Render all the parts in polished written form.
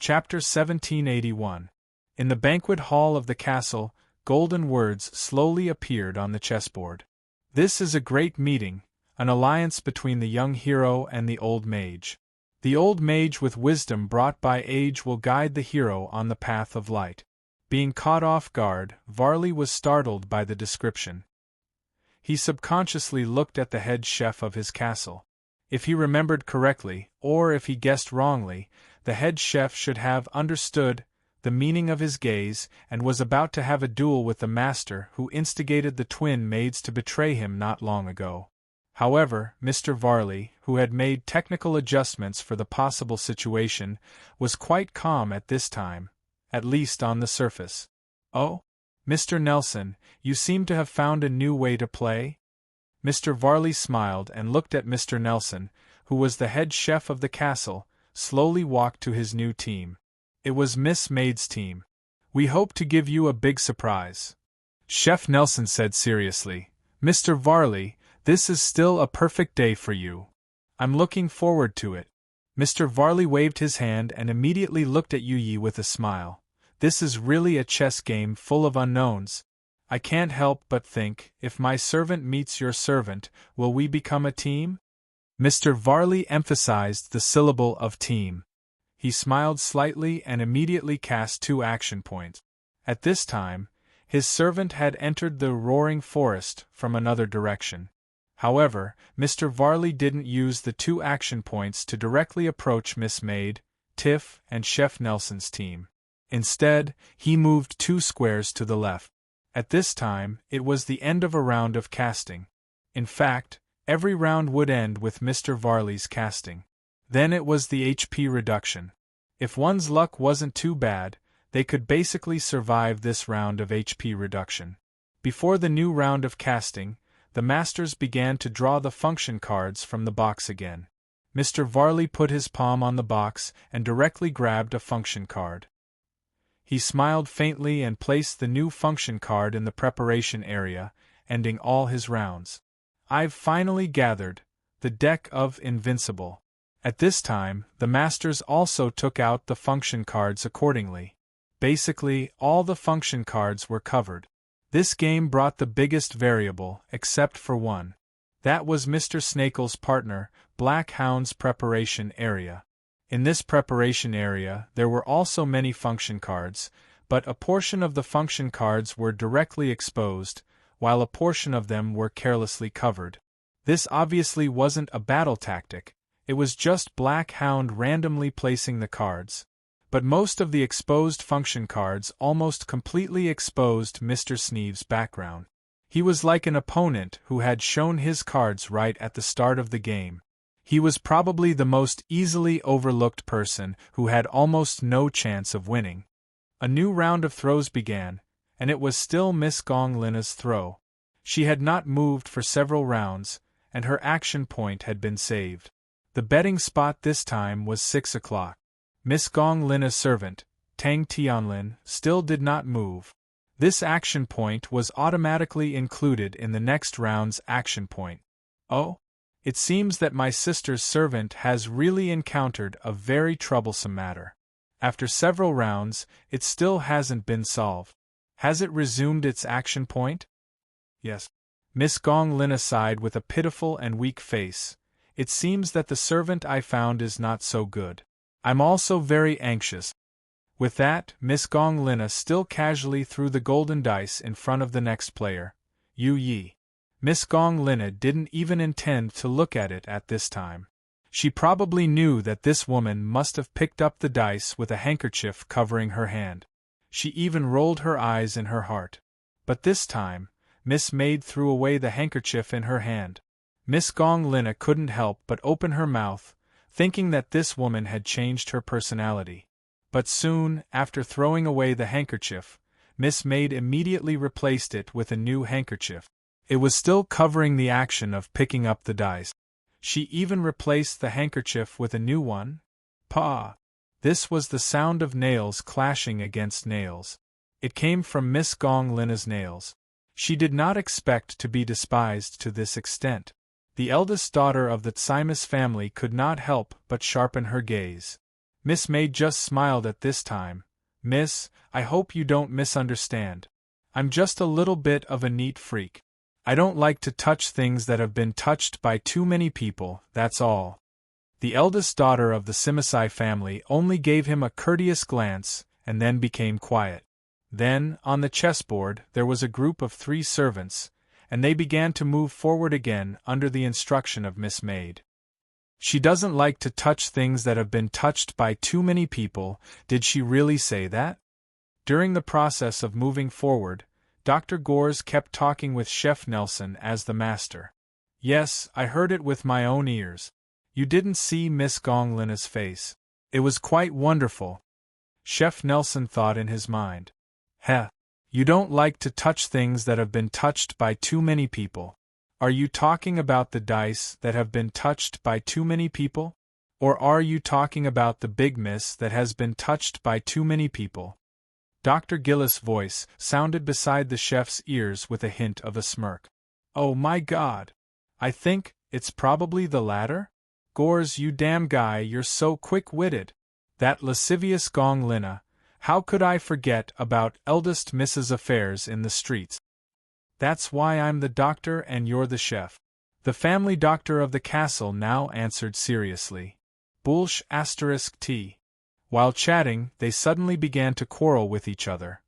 Chapter 1781. In the banquet hall of the castle, golden words slowly appeared on the chessboard. This is a great meeting, an alliance between the young hero and the old mage. The old mage with wisdom brought by age will guide the hero on the path of light. Being caught off guard, Varley was startled by the description. He subconsciously looked at the head chef of his castle. If he remembered correctly, or if he guessed wrongly, the head chef should have understood the meaning of his gaze and was about to have a duel with the master who instigated the twin maids to betray him not long ago. However, Mr. Varley, who had made technical adjustments for the possible situation, was quite calm at this time, at least on the surface. "Oh, Mr. Nelson, you seem to have found a new way to play?" Mr. Varley smiled and looked at Mr. Nelson, who was the head chef of the castle, slowly walked to his new team. It was Miss Maid's team. "We hope to give you a big surprise," Chef Nelson said seriously. "Mr. Varley, this is still a perfect day for you. I'm looking forward to it." Mr. Varley waved his hand and immediately looked at Yu Yi with a smile. "This is really a chess game full of unknowns. I can't help but think, if my servant meets your servant, will we become a team?" Mr. Varley emphasized the syllable of team. He smiled slightly and immediately cast 2 action points. At this time, his servant had entered the roaring forest from another direction. However, Mr. Varley didn't use the 2 action points to directly approach Miss Maid, Tiff, and Chef Nelson's team. Instead, he moved 2 squares to the left. At this time, it was the end of a round of casting. In fact, every round would end with Mr. Varley's casting. Then it was the HP reduction. If one's luck wasn't too bad, they could basically survive this round of HP reduction. Before the new round of casting, the masters began to draw the function cards from the box again. Mr. Varley put his palm on the box and directly grabbed a function card. He smiled faintly and placed the new function card in the preparation area, ending all his rounds. "I've finally gathered the deck of Invincible." At this time, the masters also took out the function cards accordingly. Basically, all the function cards were covered. This game brought the biggest variable, except for one. That was Mr. Snakel's partner, Black Hound's preparation area. In this preparation area, there were also many function cards, but a portion of the function cards were directly exposed, while a portion of them were carelessly covered. This obviously wasn't a battle tactic, it was just Black Hound randomly placing the cards. But most of the exposed function cards almost completely exposed Mr. Sneeve's background. He was like an opponent who had shown his cards right at the start of the game. He was probably the most easily overlooked person who had almost no chance of winning. A new round of throws began, and it was still Miss Gong Lina's throw. She had not moved for several rounds, and her action point had been saved. The betting spot this time was 6 o'clock. Miss Gong Lina's servant, Tang Tianlin, still did not move. This action point was automatically included in the next round's action point. "Oh, it seems that my sister's servant has really encountered a very troublesome matter. After several rounds, it still hasn't been solved. Has it resumed its action point?" "Yes." Miss Gong Lina sighed with a pitiful and weak face. "It seems that the servant I found is not so good. I'm also very anxious." With that, Miss Gong Lina still casually threw the golden dice in front of the next player, Yu Yi. Miss Gong Lina didn't even intend to look at it at this time. She probably knew that this woman must have picked up the dice with a handkerchief covering her hand. She even rolled her eyes in her heart. But this time, Miss Maid threw away the handkerchief in her hand. Miss Gong Lina couldn't help but open her mouth, thinking that this woman had changed her personality. But soon, after throwing away the handkerchief, Miss Maid immediately replaced it with a new handkerchief. It was still covering the action of picking up the dice. She even replaced the handkerchief with a new one. "Pa!" This was the sound of nails clashing against nails. It came from Miss Gong Lina's nails. She did not expect to be despised to this extent. The eldest daughter of the Tsimus family could not help but sharpen her gaze. Miss Maid just smiled at this time. Miss, I hope you don't misunderstand. I'm just a little bit of a neat freak. I don't like to touch things that have been touched by too many people, that's all. The eldest daughter of the Simasai family only gave him a courteous glance, and then became quiet. Then, on the chessboard, there was a group of 3 servants, and they began to move forward again under the instruction of Miss Maid. She doesn't like to touch things that have been touched by too many people. Did she really say that? During the process of moving forward, Dr. Gores kept talking with Chef Nelson as the master. Yes, I heard it with my own ears. You didn't see Miss Gonglina's face. It was quite wonderful. Chef Nelson thought in his mind. Heh. You don't like to touch things that have been touched by too many people. Are you talking about the dice that have been touched by too many people? Or are you talking about the big miss that has been touched by too many people? Dr. Gillis' voice sounded beside the chef's ears with a hint of a smirk. Oh my God! I think it's probably the latter? Gores, you damn guy, you're so quick-witted. That lascivious Gonglina. How could I forget about eldest Mrs. Affairs in the streets? That's why I'm the doctor and you're the chef. The family doctor of the castle now answered seriously. Bulsh *T. While chatting, they suddenly began to quarrel with each other.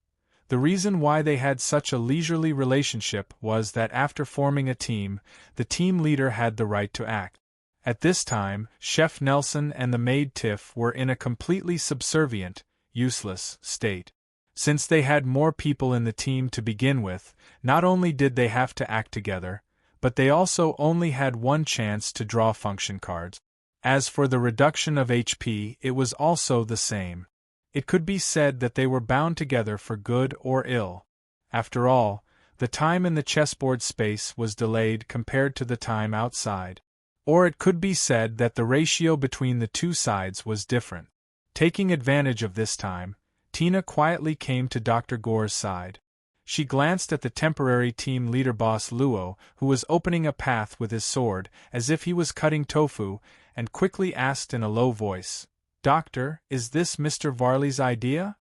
The reason why they had such a leisurely relationship was that after forming a team, the team leader had the right to act. At this time, Chef Nelson and the maid Tiff were in a completely subservient, useless state. Since they had more people in the team to begin with, not only did they have to act together, but they also only had one chance to draw function cards. As for the reduction of HP, it was also the same. It could be said that they were bound together for good or ill. After all, the time in the chessboard space was delayed compared to the time outside. Or it could be said that the ratio between the 2 sides was different. Taking advantage of this time, Tina quietly came to Dr. Gore's side. She glanced at the temporary team leader boss Luo, who was opening a path with his sword, as if he was cutting tofu, and quickly asked in a low voice, Doctor, is this Mr. Varley's idea?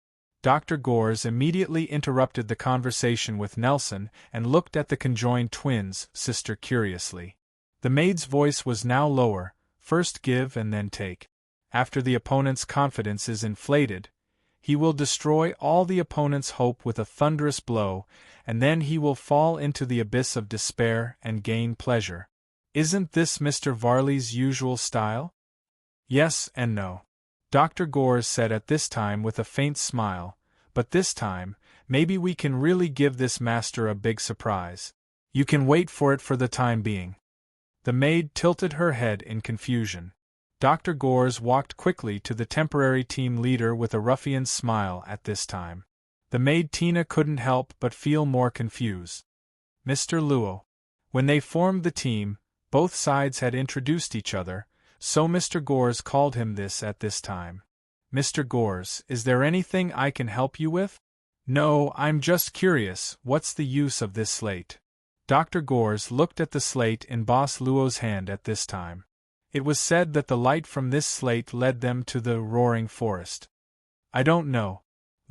Dr. Gores immediately interrupted the conversation with Nelson and looked at the conjoined twins' sister curiously. The maid's voice was now lower, first give and then take. After the opponent's confidence is inflated, he will destroy all the opponent's hope with a thunderous blow, and then he will fall into the abyss of despair and gain pleasure. Isn't this Mr. Varley's usual style? Yes and no. Dr. Gores said at this time with a faint smile, but this time, maybe we can really give this master a big surprise. You can wait for it for the time being. The maid tilted her head in confusion. Dr. Gores walked quickly to the temporary team leader with a ruffian's smile at this time. The maid Tina couldn't help but feel more confused. Mr. Luo. When they formed the team, both sides had introduced each other, so Mr. Gores called him this at this time. Mr. Gores, is there anything I can help you with? No, I'm just curious, what's the use of this slate? Dr. Gores looked at the slate in Boss Luo's hand at this time. It was said that the light from this slate led them to the roaring forest. I don't know,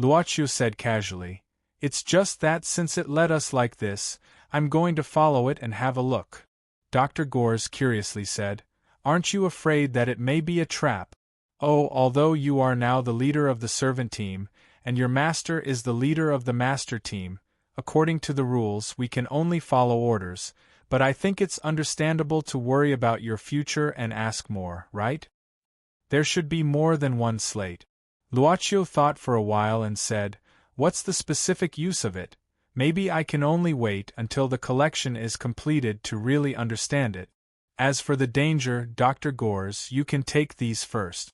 Luochu said casually. It's just that since it led us like this, I'm going to follow it and have a look. Dr. Gores curiously said, Aren't you afraid that it may be a trap? Oh, although you are now the leader of the servant team, and your master is the leader of the master team, according to the rules we can only follow orders, but I think it's understandable to worry about your future and ask more, right? There should be more than one slate. Luochu thought for a while and said, What's the specific use of it? Maybe I can only wait until the collection is completed to really understand it. As for the danger, Dr. Gores, you can take these first.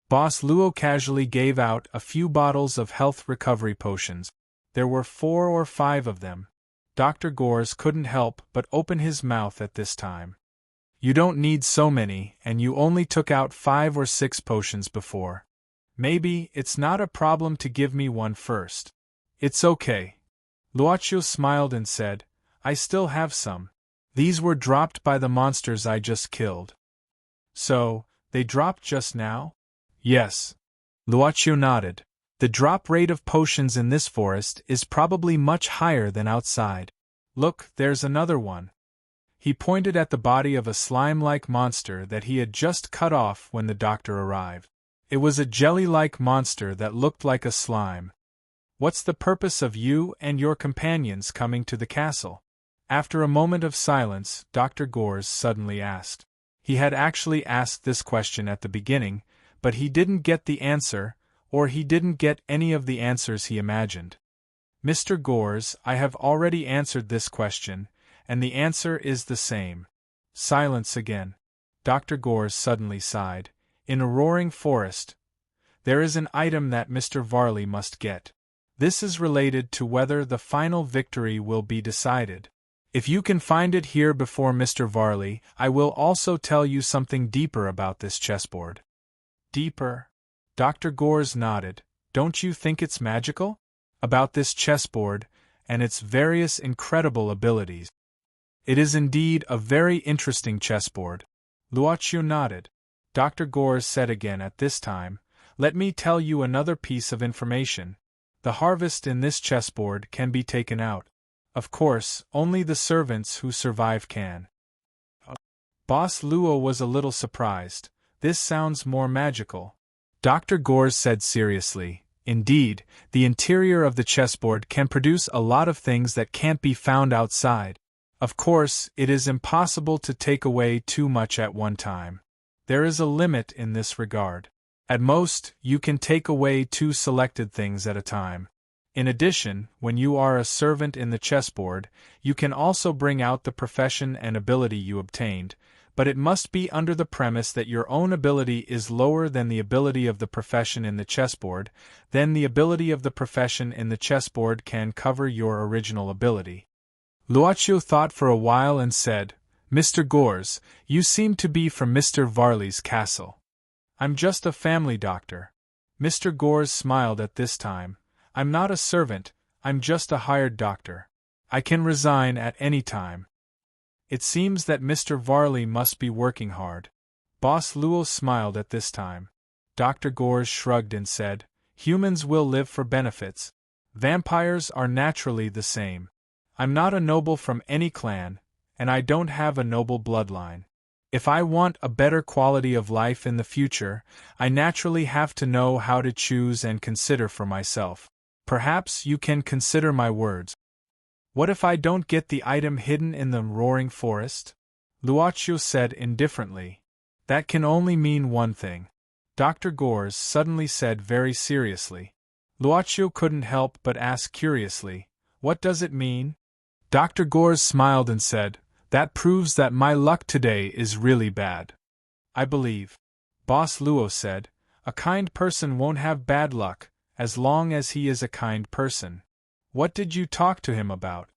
Boss Luo casually gave out a few bottles of health recovery potions. There were 4 or 5 of them. Dr. Gores couldn't help but open his mouth at this time. You don't need so many, and you only took out 5 or 6 potions before. Maybe it's not a problem to give me one first. It's okay. Luochu smiled and said, I still have some. These were dropped by the monsters I just killed. So, they dropped just now? Yes. Luocio nodded. The drop rate of potions in this forest is probably much higher than outside. Look, there's another one. He pointed at the body of a slime-like monster that he had just cut off when the doctor arrived. It was a jelly-like monster that looked like a slime. What's the purpose of you and your companions coming to the castle? After a moment of silence, Dr. Gores suddenly asked. He had actually asked this question at the beginning, but he didn't get the answer, or he didn't get any of the answers he imagined. Mr. Gores, I have already answered this question, and the answer is the same. Silence again. Dr. Gores suddenly sighed. In a roaring forest, there is an item that Mr. Varley must get. This is related to whether the final victory will be decided. If you can find it here before Mr. Varley, I will also tell you something deeper about this chessboard. Deeper? Dr. Gores nodded. Don't you think it's magical? About this chessboard, and its various incredible abilities. It is indeed a very interesting chessboard. Luocio nodded. Dr. Gores said again at this time, let me tell you another piece of information. The harvest in this chessboard can be taken out. Of course, only the servants who survive can. Boss Luo was a little surprised. This sounds more magical. Dr. Gores said seriously, indeed, the interior of the chessboard can produce a lot of things that can't be found outside. Of course, it is impossible to take away too much at one time. There is a limit in this regard. At most, you can take away 2 selected things at a time. In addition, when you are a servant in the chessboard, you can also bring out the profession and ability you obtained, but it must be under the premise that your own ability is lower than the ability of the profession in the chessboard. Then the ability of the profession in the chessboard can cover your original ability. Luocio thought for a while and said, Mr. Gores, you seem to be from Mr. Varley's castle. I'm just a family doctor. Mr. Gores smiled at this time. I'm not a servant, I'm just a hired doctor. I can resign at any time. It seems that Mr. Varley must be working hard. Boss Luo smiled at this time. Dr. Gores shrugged and said, humans will live for benefits. Vampires are naturally the same. I'm not a noble from any clan, and I don't have a noble bloodline. If I want a better quality of life in the future, I naturally have to know how to choose and consider for myself. Perhaps you can consider my words. What if I don't get the item hidden in the roaring forest? Luocio said indifferently. That can only mean one thing. Dr. Gores suddenly said very seriously. Luocio couldn't help but ask curiously, what does it mean? Dr. Gores smiled and said, that proves that my luck today is really bad. I believe. Boss Luo said, a kind person won't have bad luck, as long as he is a kind person. What did you talk to him about?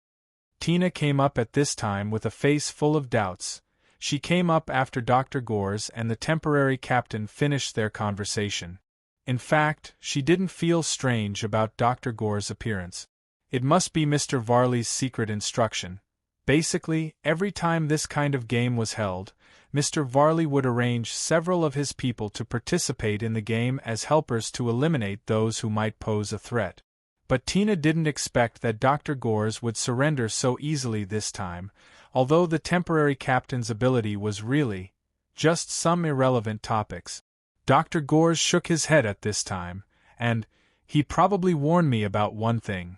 Tina came up at this time with a face full of doubts. She came up after Dr. Gores and the temporary captain finished their conversation. In fact, she didn't feel strange about Dr. Gores' appearance. It must be Mr. Varley's secret instruction. Basically, every time this kind of game was held, Mr. Varley would arrange several of his people to participate in the game as helpers to eliminate those who might pose a threat. But Tina didn't expect that Dr. Gores would surrender so easily this time, although the temporary captain's ability was really just some irrelevant topics. Dr. Gores shook his head at this time, and he probably warned me about one thing.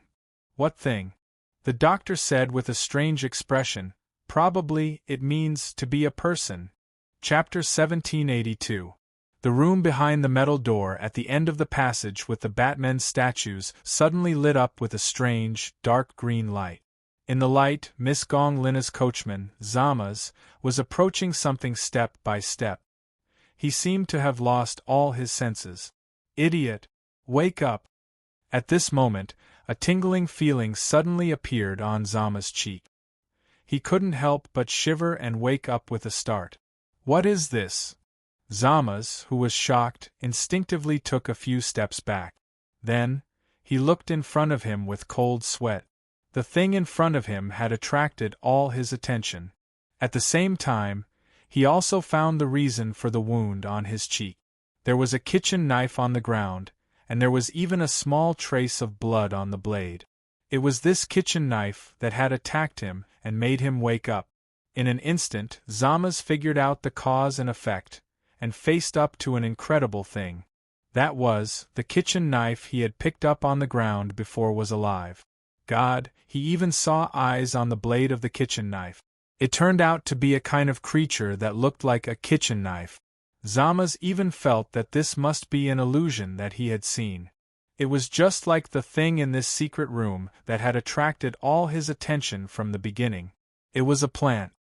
What thing? The doctor said with a strange expression. Probably it means to be a person. Chapter 1782. The room behind the metal door at the end of the passage with the Batman statues suddenly lit up with a strange, dark green light. In the light, Miss Gong Lina's coachman, Zamas, was approaching something step by step. He seemed to have lost all his senses. Idiot! Wake up! At this moment, a tingling feeling suddenly appeared on Zama's cheek. He couldn't help but shiver and wake up with a start. What is this? Zamas, who was shocked, instinctively took a few steps back. Then, he looked in front of him with cold sweat. The thing in front of him had attracted all his attention. At the same time, he also found the reason for the wound on his cheek. There was a kitchen knife on the ground, and there was even a small trace of blood on the blade. It was this kitchen knife that had attacked him and made him wake up. In an instant, Zamas figured out the cause and effect, and faced up to an incredible thing. That was, the kitchen knife he had picked up on the ground before was alive. God, he even saw eyes on the blade of the kitchen knife. It turned out to be a kind of creature that looked like a kitchen knife. Zamas even felt that this must be an illusion that he had seen. It was just like the thing in this secret room that had attracted all his attention from the beginning. It was a plant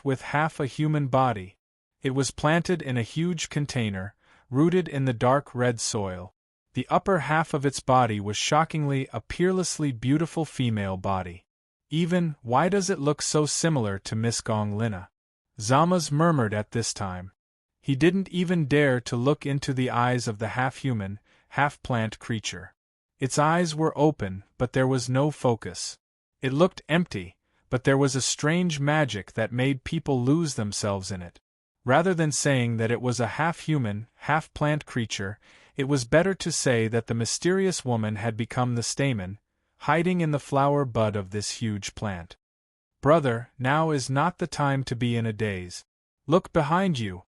with half a human body. It was planted in a huge container, rooted in the dark red soil. The upper half of its body was shockingly a peerlessly beautiful female body. Why does it look so similar to Miss Gong Lina? Zamas murmured at this time. He didn't even dare to look into the eyes of the half-human, half-plant creature. Its eyes were open, but there was no focus. It looked empty, but there was a strange magic that made people lose themselves in it. Rather than saying that it was a half-human, half-plant creature, it was better to say that the mysterious woman had become the stamen, hiding in the flower bud of this huge plant. Brother, now is not the time to be in a daze. Look behind you.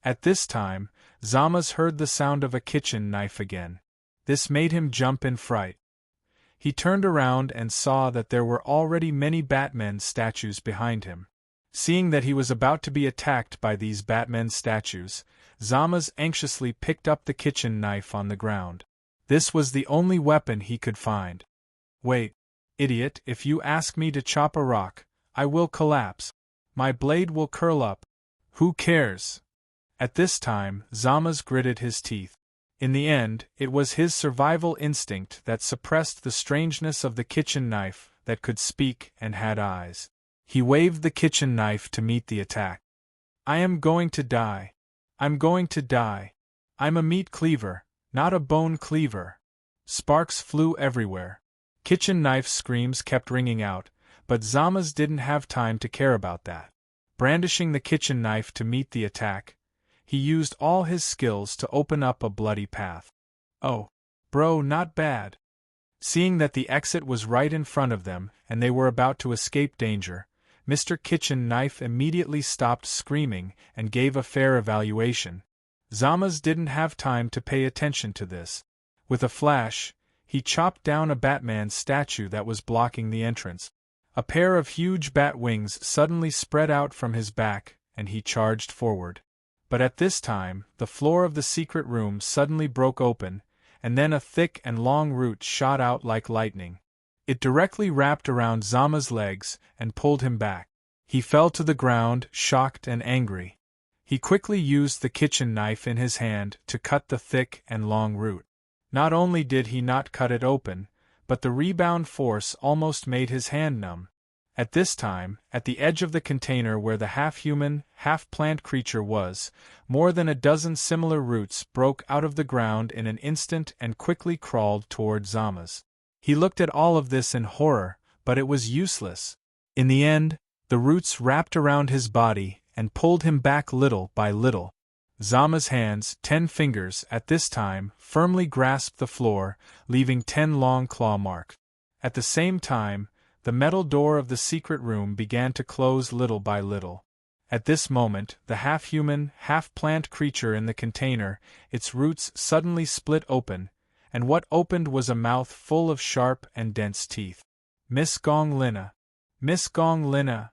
At this time, Zamas heard the sound of a kitchen knife again. This made him jump in fright. He turned around and saw that there were already many Batman statues behind him. Seeing that he was about to be attacked by these Batman statues, Zamas anxiously picked up the kitchen knife on the ground. This was the only weapon he could find. Wait, idiot, if you ask me to chop a rock, I will collapse. My blade will curl up. Who cares? At this time, Zamas gritted his teeth. In the end, it was his survival instinct that suppressed the strangeness of the kitchen knife that could speak and had eyes. He waved the kitchen knife to meet the attack. I am going to die. I'm going to die. I'm a meat cleaver, not a bone cleaver. Sparks flew everywhere. Kitchen knife screams kept ringing out, but Zamas didn't have time to care about that. Brandishing the kitchen knife to meet the attack, he used all his skills to open up a bloody path. Oh, bro, not bad. Seeing that the exit was right in front of them and they were about to escape danger, Mr. Kitchen Knife immediately stopped screaming and gave a fair evaluation. Zamas didn't have time to pay attention to this. With a flash, he chopped down a Batman statue that was blocking the entrance. A pair of huge bat wings suddenly spread out from his back, and he charged forward. But at this time, the floor of the secret room suddenly broke open, and then a thick and long root shot out like lightning. It directly wrapped around Zama's legs and pulled him back. He fell to the ground, shocked and angry. He quickly used the kitchen knife in his hand to cut the thick and long root. Not only did he not cut it open, but the rebound force almost made his hand numb. At this time, at the edge of the container where the half-human, half-plant creature was, more than a dozen similar roots broke out of the ground in an instant and quickly crawled toward Zamas. He looked at all of this in horror, but it was useless. In the end, the roots wrapped around his body and pulled him back little by little. Zama's hands, 10 fingers, at this time, firmly grasped the floor, leaving 10 long claw marks. At the same time, the metal door of the secret room began to close little by little. At this moment, the half-human, half-plant creature in the container, its roots suddenly split open, and what opened was a mouth full of sharp and dense teeth. Miss Gong Lina! Miss Gong Lina!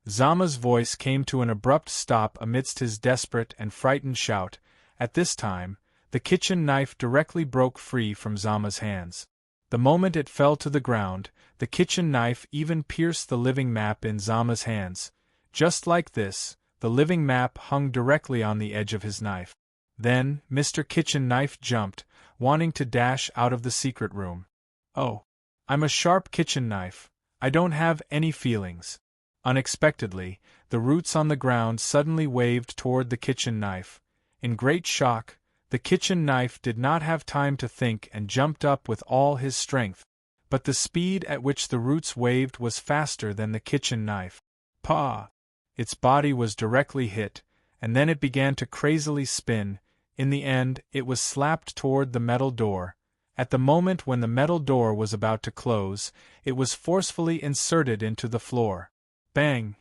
Zama's voice came to an abrupt stop amidst his desperate and frightened shout. At this time, the kitchen knife directly broke free from Zama's hands. The moment it fell to the ground, the kitchen knife even pierced the living map in Zama's hands. Just like this, the living map hung directly on the edge of his knife. Then, Mr. Kitchen Knife jumped, wanting to dash out of the secret room. Oh, I'm a sharp kitchen knife. I don't have any feelings. Unexpectedly, the roots on the ground suddenly waved toward the kitchen knife. In great shock, the kitchen knife did not have time to think and jumped up with all his strength. But the speed at which the roots waved was faster than the kitchen knife. Pah! Its body was directly hit, and then it began to crazily spin, In the end, it was slapped toward the metal door. At the moment when the metal door was about to close, it was forcefully inserted into the floor. Bang!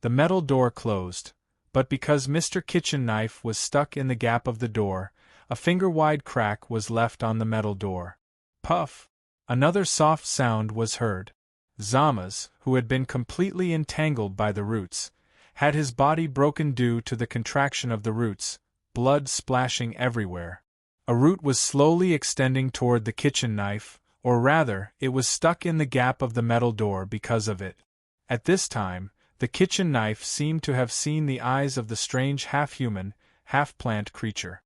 The metal door closed, but because Mr. Kitchen Knife was stuck in the gap of the door, a finger-wide crack was left on the metal door. Puff! Another soft sound was heard. Zamas, who had been completely entangled by the roots, had his body broken due to the contraction of the roots, blood splashing everywhere. A root was slowly extending toward the kitchen knife, or rather, it was stuck in the gap of the metal door because of it. At this time, the kitchen knife seemed to have seen the eyes of the strange half-human, half-plant creature.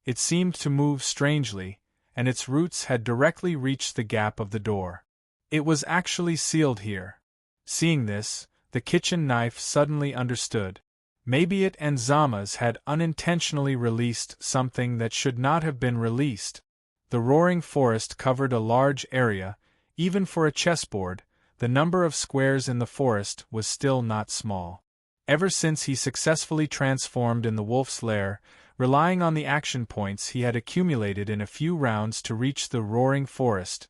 It seemed to move strangely, and its roots had directly reached the gap of the door. It was actually sealed here. Seeing this, the kitchen knife suddenly understood. Maybe it and Zamas had unintentionally released something that should not have been released. The roaring forest covered a large area. Even for a chessboard, the number of squares in the forest was still not small. Ever since he successfully transformed in the wolf's lair, relying on the action points he had accumulated in a few rounds to reach the roaring forest,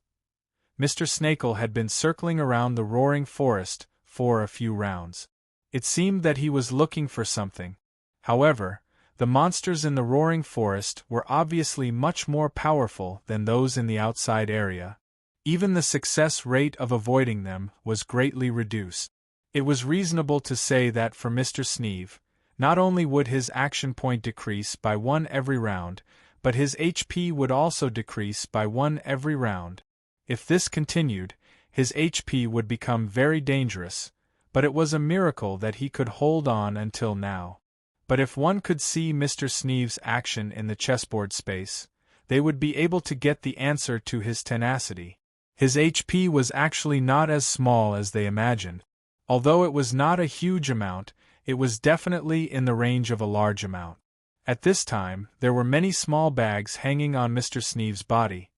Mr. Snakel had been circling around the roaring forest for a few rounds. It seemed that he was looking for something. However, the monsters in the roaring forest were obviously much more powerful than those in the outside area. Even the success rate of avoiding them was greatly reduced. It was reasonable to say that for Mr. Sneeve, not only would his action point decrease by 1 every round, but his HP would also decrease by 1 every round. If this continued, his HP would become very dangerous, but it was a miracle that he could hold on until now. But if one could see Mr. Sneeve's action in the chessboard space, they would be able to get the answer to his tenacity. His HP was actually not as small as they imagined. Although it was not a huge amount, it was definitely in the range of a large amount. At this time, there were many small bags hanging on Mr. Sneeve's body.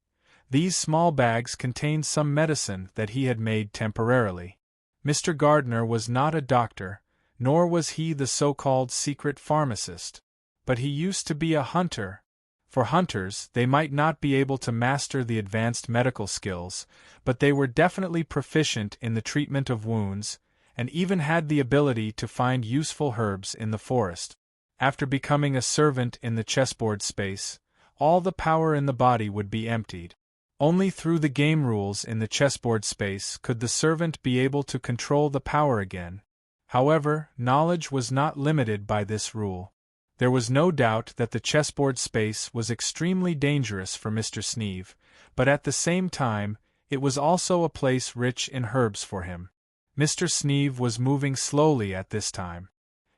These small bags contained some medicine that he had made temporarily. Mr. Gardner was not a doctor, nor was he the so-called secret pharmacist. But he used to be a hunter. For hunters, they might not be able to master the advanced medical skills, but they were definitely proficient in the treatment of wounds, and even had the ability to find useful herbs in the forest. After becoming a servant in the chessboard space, all the power in the body would be emptied. Only through the game rules in the chessboard space could the servant be able to control the power again. However, knowledge was not limited by this rule. There was no doubt that the chessboard space was extremely dangerous for Mr. Sneeve, but at the same time, it was also a place rich in herbs for him. Mr. Sneeve was moving slowly at this time.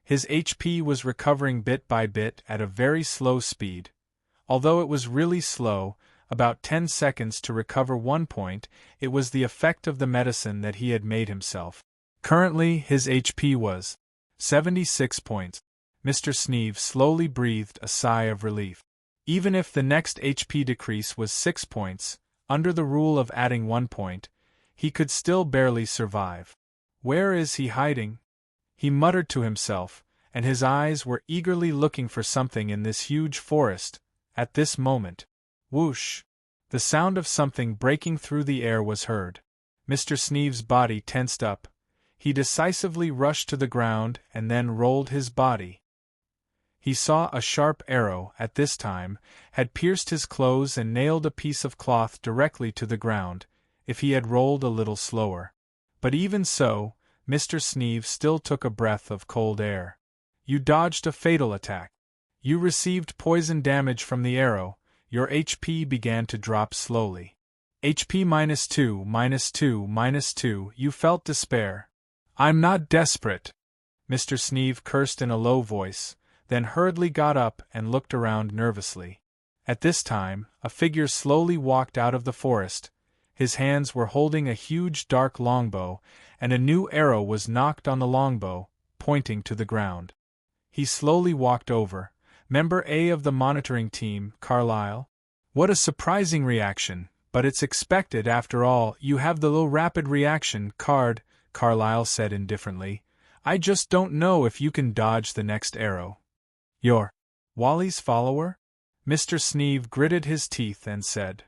His HP was recovering bit by bit at a very slow speed. Although it was really slow, about 10 seconds to recover 1 point, it was the effect of the medicine that he had made himself. Currently, his HP was 76 points. Mr. Sneeve slowly breathed a sigh of relief. Even if the next HP decrease was 6 points, under the rule of adding 1 point, he could still barely survive. Where is he hiding? He muttered to himself, and his eyes were eagerly looking for something in this huge forest. At this moment, whoosh! The sound of something breaking through the air was heard. Mr. Sneeve's body tensed up. He decisively rushed to the ground and then rolled his body. He saw a sharp arrow, at this time, had pierced his clothes and nailed a piece of cloth directly to the ground, if he had rolled a little slower. But even so, Mr. Sneeve still took a breath of cold air. You dodged a fatal attack. You received poison damage from the arrow. Your HP began to drop slowly. HP -2, -2, -2. You felt despair. I'm not desperate. Mr. Sneeve cursed in a low voice, then hurriedly got up and looked around nervously. At this time, a figure slowly walked out of the forest. His hands were holding a huge dark longbow, and a new arrow was knocked on the longbow, pointing to the ground. He slowly walked over. Member A of the monitoring team, Carlyle. What a surprising reaction, but it's expected after all. You have the low rapid reaction card, Carlyle said indifferently. I just don't know if you can dodge the next arrow. You're Wally's follower? Mr. Sneeve gritted his teeth and said,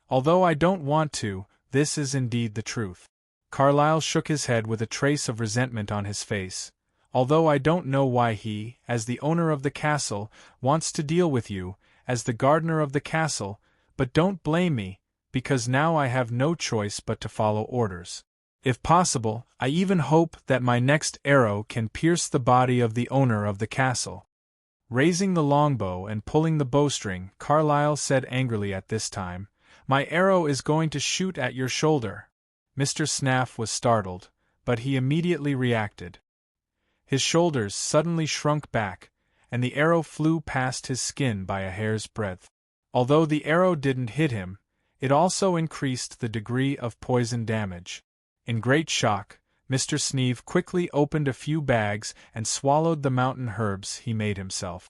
"Although I don't want to, this is indeed the truth." Carlyle shook his head with a trace of resentment on his face. "Although I don't know why he, as the owner of the castle, wants to deal with you, as the gardener of the castle, but don't blame me, because now I have no choice but to follow orders. If possible, I even hope that my next arrow can pierce the body of the owner of the castle." Raising the longbow and pulling the bowstring, Carlyle said angrily at this time, "My arrow is going to shoot at your shoulder." Mr. Snaff was startled, but he immediately reacted. His shoulders suddenly shrunk back, and the arrow flew past his skin by a hair's breadth. Although the arrow didn't hit him, it also increased the degree of poison damage. In great shock, Mr. Sneeve quickly opened a few bags and swallowed the mountain herbs he made himself.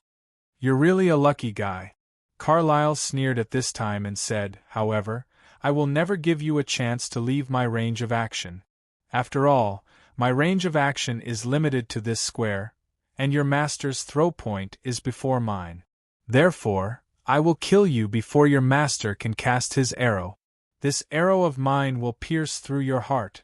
"You're really a lucky guy." Carlyle sneered at this time and said, "However, I will never give you a chance to leave my range of action. After all, my range of action is limited to this square, and your master's throw point is before mine. Therefore, I will kill you before your master can cast his arrow. This arrow of mine will pierce through your heart."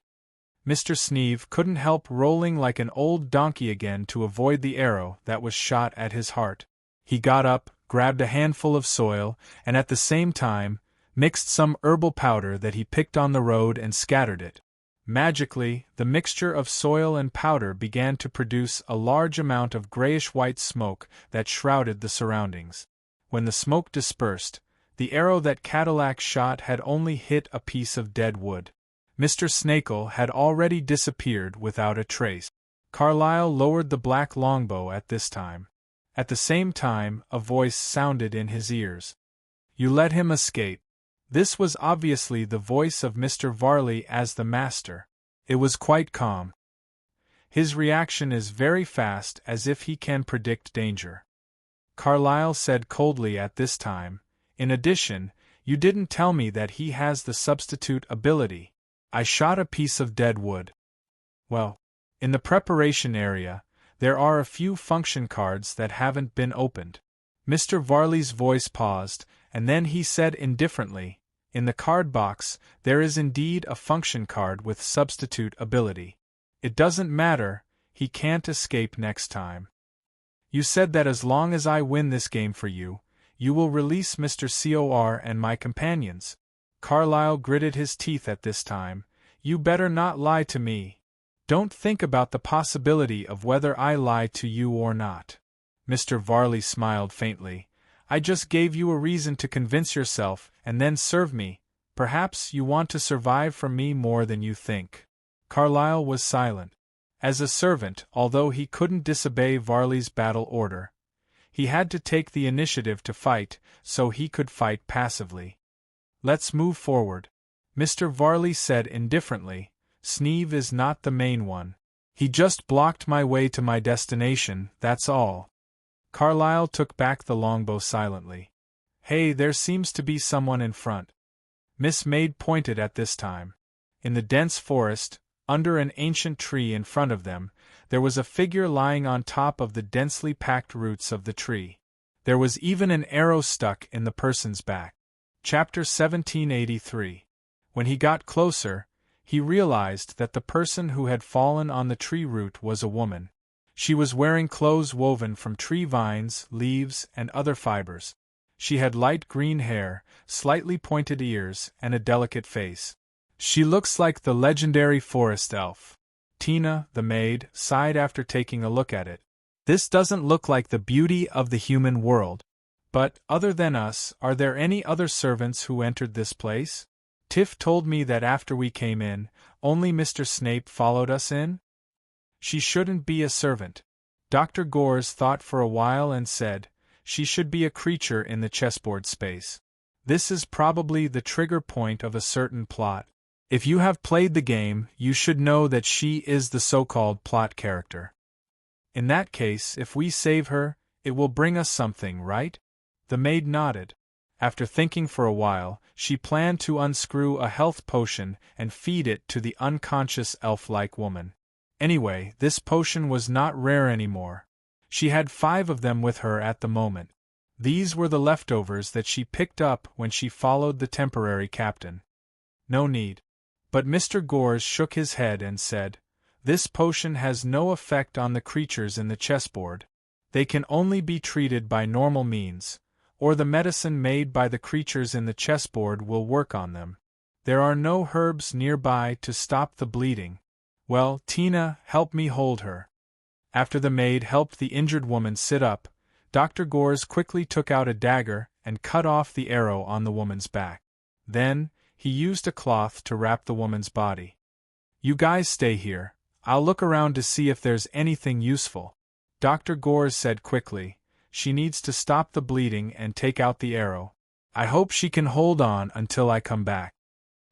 Mr. Sneeve couldn't help rolling like an old donkey again to avoid the arrow that was shot at his heart. He got up, grabbed a handful of soil, and at the same time, mixed some herbal powder that he picked on the road and scattered it. Magically, the mixture of soil and powder began to produce a large amount of grayish-white smoke that shrouded the surroundings. When the smoke dispersed, the arrow that Cadillac shot had only hit a piece of dead wood. Mr. Snakel had already disappeared without a trace. Carlyle lowered the black longbow at this time. At the same time, a voice sounded in his ears. "You let him escape." This was obviously the voice of Mr. Varley as the master. It was quite calm. His reaction is very fast, as if he can predict danger. Carlyle said coldly at this time, "In addition, you didn't tell me that he has the substitute ability. I shot a piece of dead wood." "Well, in the preparation area, there are a few function cards that haven't been opened." Mr. Varley's voice paused, and then he said indifferently, "In the card box, there is indeed a function card with substitute ability. It doesn't matter, he can't escape next time. You said that as long as I win this game for you, you will release Mr. Cor and my companions." Carlyle gritted his teeth at this time. "You better not lie to me. Don't think about the possibility of whether I lie to you or not." Mr. Varley smiled faintly. "I just gave you a reason to convince yourself, and then serve me. Perhaps you want to survive from me more than you think." Carlyle was silent. As a servant, although he couldn't disobey Varley's battle order, he had to take the initiative to fight, so he could fight passively. "Let's move forward," Mr. Varley said indifferently. "Sneeve is not the main one. He just blocked my way to my destination, that's all." Carlyle took back the longbow silently. "Hey, there seems to be someone in front." Miss Maid pointed at this time. In the dense forest, under an ancient tree in front of them, there was a figure lying on top of the densely packed roots of the tree. There was even an arrow stuck in the person's back. Chapter 1783. When he got closer, he realized that the person who had fallen on the tree root was a woman. She was wearing clothes woven from tree vines, leaves, and other fibers. She had light green hair, slightly pointed ears, and a delicate face. "She looks like the legendary forest elf." Tina, the maid, sighed after taking a look at it. "This doesn't look like the beauty of the human world. But, other than us, are there any other servants who entered this place? Tiff told me that after we came in, only Mr. Snape followed us in." "She shouldn't be a servant." Dr. Gores thought for a while and said, "She should be a creature in the chessboard space. This is probably the trigger point of a certain plot. If you have played the game, you should know that she is the so-called plot character. In that case, if we save her, it will bring us something, right?" The maid nodded. After thinking for a while, she planned to unscrew a health potion and feed it to the unconscious elf-like woman. Anyway, this potion was not rare anymore. She had 5 of them with her at the moment. These were the leftovers that she picked up when she followed the temporary captain. No need. But Mr. Gores shook his head and said, "This potion has no effect on the creatures in the chessboard. They can only be treated by normal means, or the medicine made by the creatures in the chessboard will work on them. There are no herbs nearby to stop the bleeding. Well, Tina, help me hold her." After the maid helped the injured woman sit up, Dr. Gores quickly took out a dagger and cut off the arrow on the woman's back. Then, he used a cloth to wrap the woman's body. "You guys stay here. I'll look around to see if there's anything useful," Dr. Gores said quickly. "She needs to stop the bleeding and take out the arrow. I hope she can hold on until I come back."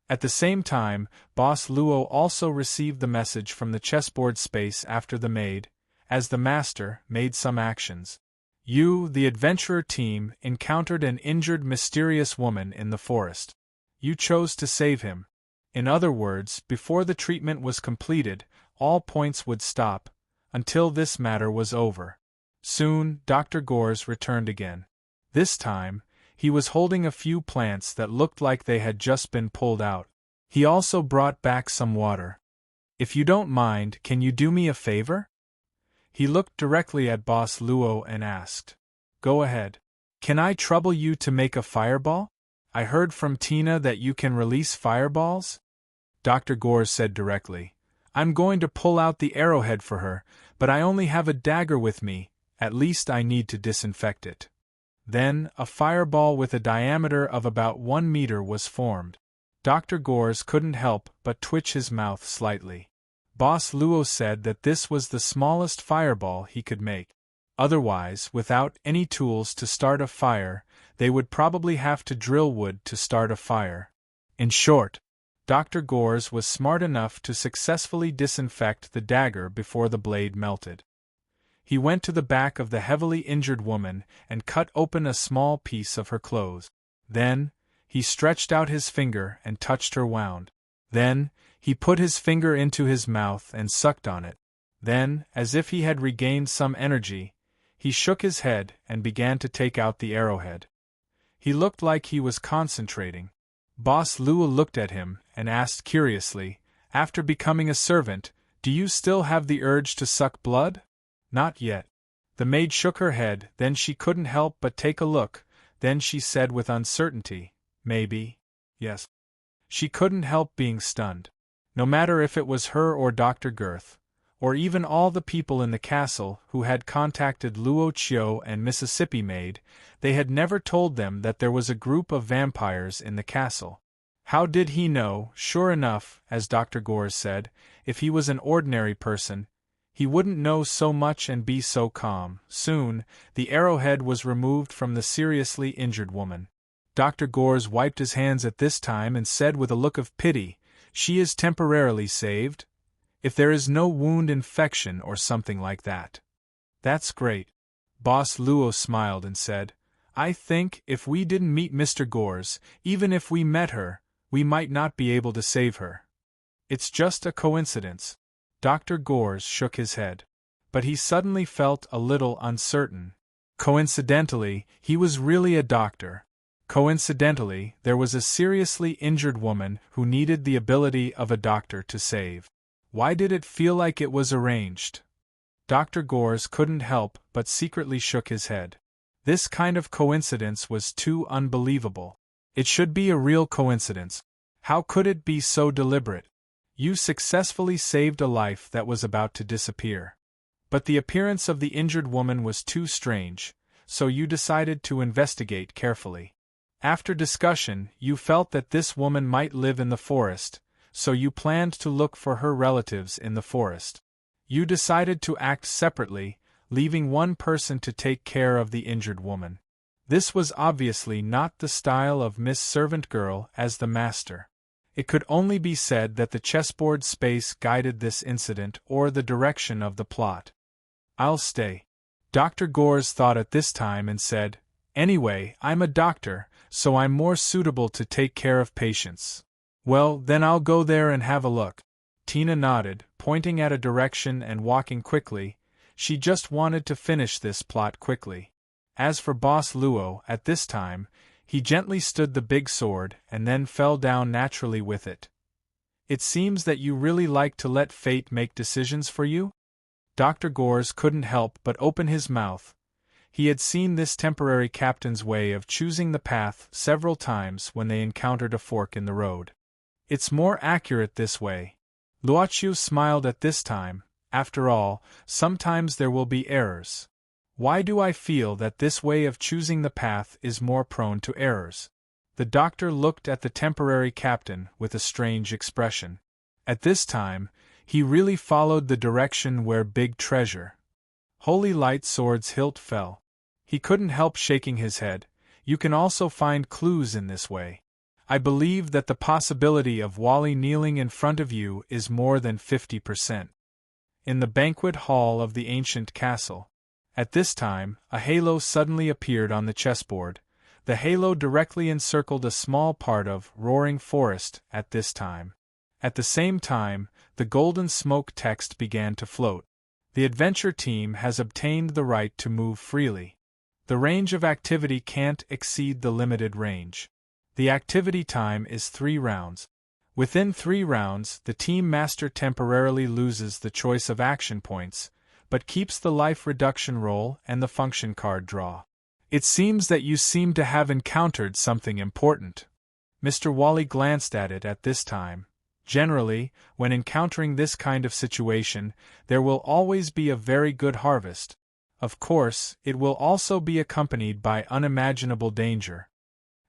At the same time, Boss Luo also received the message from the chessboard space after the maid, as the master, made some actions. "You, the adventurer team, encountered an injured mysterious woman in the forest. You chose to save him. In other words, before the treatment was completed, all points would stop, until this matter was over." Soon, Dr. Gores returned again. This time, he was holding a few plants that looked like they had just been pulled out. He also brought back some water. "If you don't mind, can you do me a favor?" He looked directly at Boss Luo and asked. "Go ahead. Can I trouble you to make a fireball? I heard from Tina that you can release fireballs?" Dr. Gores said directly. "I'm going to pull out the arrowhead for her, but I only have a dagger with me, at least I need to disinfect it." Then, a fireball with a diameter of about 1 meter was formed. Dr. Gores couldn't help but twitch his mouth slightly. Boss Luo said that this was the smallest fireball he could make. Otherwise, without any tools to start a fire, they would probably have to drill wood to start a fire. In short, Dr. Gores was smart enough to successfully disinfect the dagger before the blade melted. He went to the back of the heavily injured woman and cut open a small piece of her clothes. Then, he stretched out his finger and touched her wound. Then, he put his finger into his mouth and sucked on it. Then, as if he had regained some energy, he shook his head and began to take out the arrowhead. He looked like he was concentrating. Boss Luo looked at him and asked curiously, "After becoming a servant, do you still have the urge to suck blood?" "Not yet." The maid shook her head, then she couldn't help but take a look, then she said with uncertainty, "Maybe. Yes." She couldn't help being stunned. No matter if it was her or Dr. Girth, or even all the people in the castle who had contacted Luo Chio and Mississippi Maid, they had never told them that there was a group of vampires in the castle. How did he know? Sure enough, as Dr. Gores said, if he was an ordinary person, he wouldn't know so much and be so calm. Soon, the arrowhead was removed from the seriously injured woman. Dr. Gores wiped his hands at this time and said with a look of pity, "She is temporarily saved. If there is no wound infection or something like that." "That's great." Boss Luo smiled and said, "I think, if we didn't meet Mr. Gores, even if we met her, we might not be able to save her. It's just a coincidence." Dr. Gores shook his head. But he suddenly felt a little uncertain. Coincidentally, he was really a doctor. Coincidentally, there was a seriously injured woman who needed the ability of a doctor to save. Why did it feel like it was arranged? Dr. Gores couldn't help but secretly shook his head. This kind of coincidence was too unbelievable. It should be a real coincidence. How could it be so deliberate? You successfully saved a life that was about to disappear. But the appearance of the injured woman was too strange, so you decided to investigate carefully. After discussion, you felt that this woman might live in the forest, so you planned to look for her relatives in the forest. You decided to act separately, leaving one person to take care of the injured woman. This was obviously not the style of Miss Servant Girl as the master. It could only be said that the chessboard space guided this incident or the direction of the plot. "I'll stay." Dr. Gores thought at this time and said, "Anyway, I'm a doctor, so I'm more suitable to take care of patients." "Well, then I'll go there and have a look." Tina nodded, pointing at a direction and walking quickly. She just wanted to finish this plot quickly. As for Boss Luo, at this time, he gently stood the big sword and then fell down naturally with it. It seems that you really like to let fate make decisions for you? Dr. Gores couldn't help but open his mouth. He had seen this temporary captain's way of choosing the path several times when they encountered a fork in the road. It's more accurate this way. Luoqiu smiled at this time. After all, sometimes there will be errors. Why do I feel that this way of choosing the path is more prone to errors? The doctor looked at the temporary captain with a strange expression. At this time, he really followed the direction where big treasure. Holy light sword's hilt fell. He couldn't help shaking his head. You can also find clues in this way. I believe that the possibility of Wally kneeling in front of you is more than 50%. In the banquet hall of the ancient castle. At this time, a halo suddenly appeared on the chessboard. The halo directly encircled a small part of Roaring Forest at this time. At the same time, the golden smoke text began to float. The adventure team has obtained the right to move freely. The range of activity can't exceed the limited range. The activity time is 3 rounds. Within 3 rounds, the team master temporarily loses the choice of action points, but keeps the life reduction roll and the function card draw. It seems that you seem to have encountered something important. Mr. Wally glanced at it at this time. Generally, when encountering this kind of situation, there will always be a very good harvest. Of course, it will also be accompanied by unimaginable danger.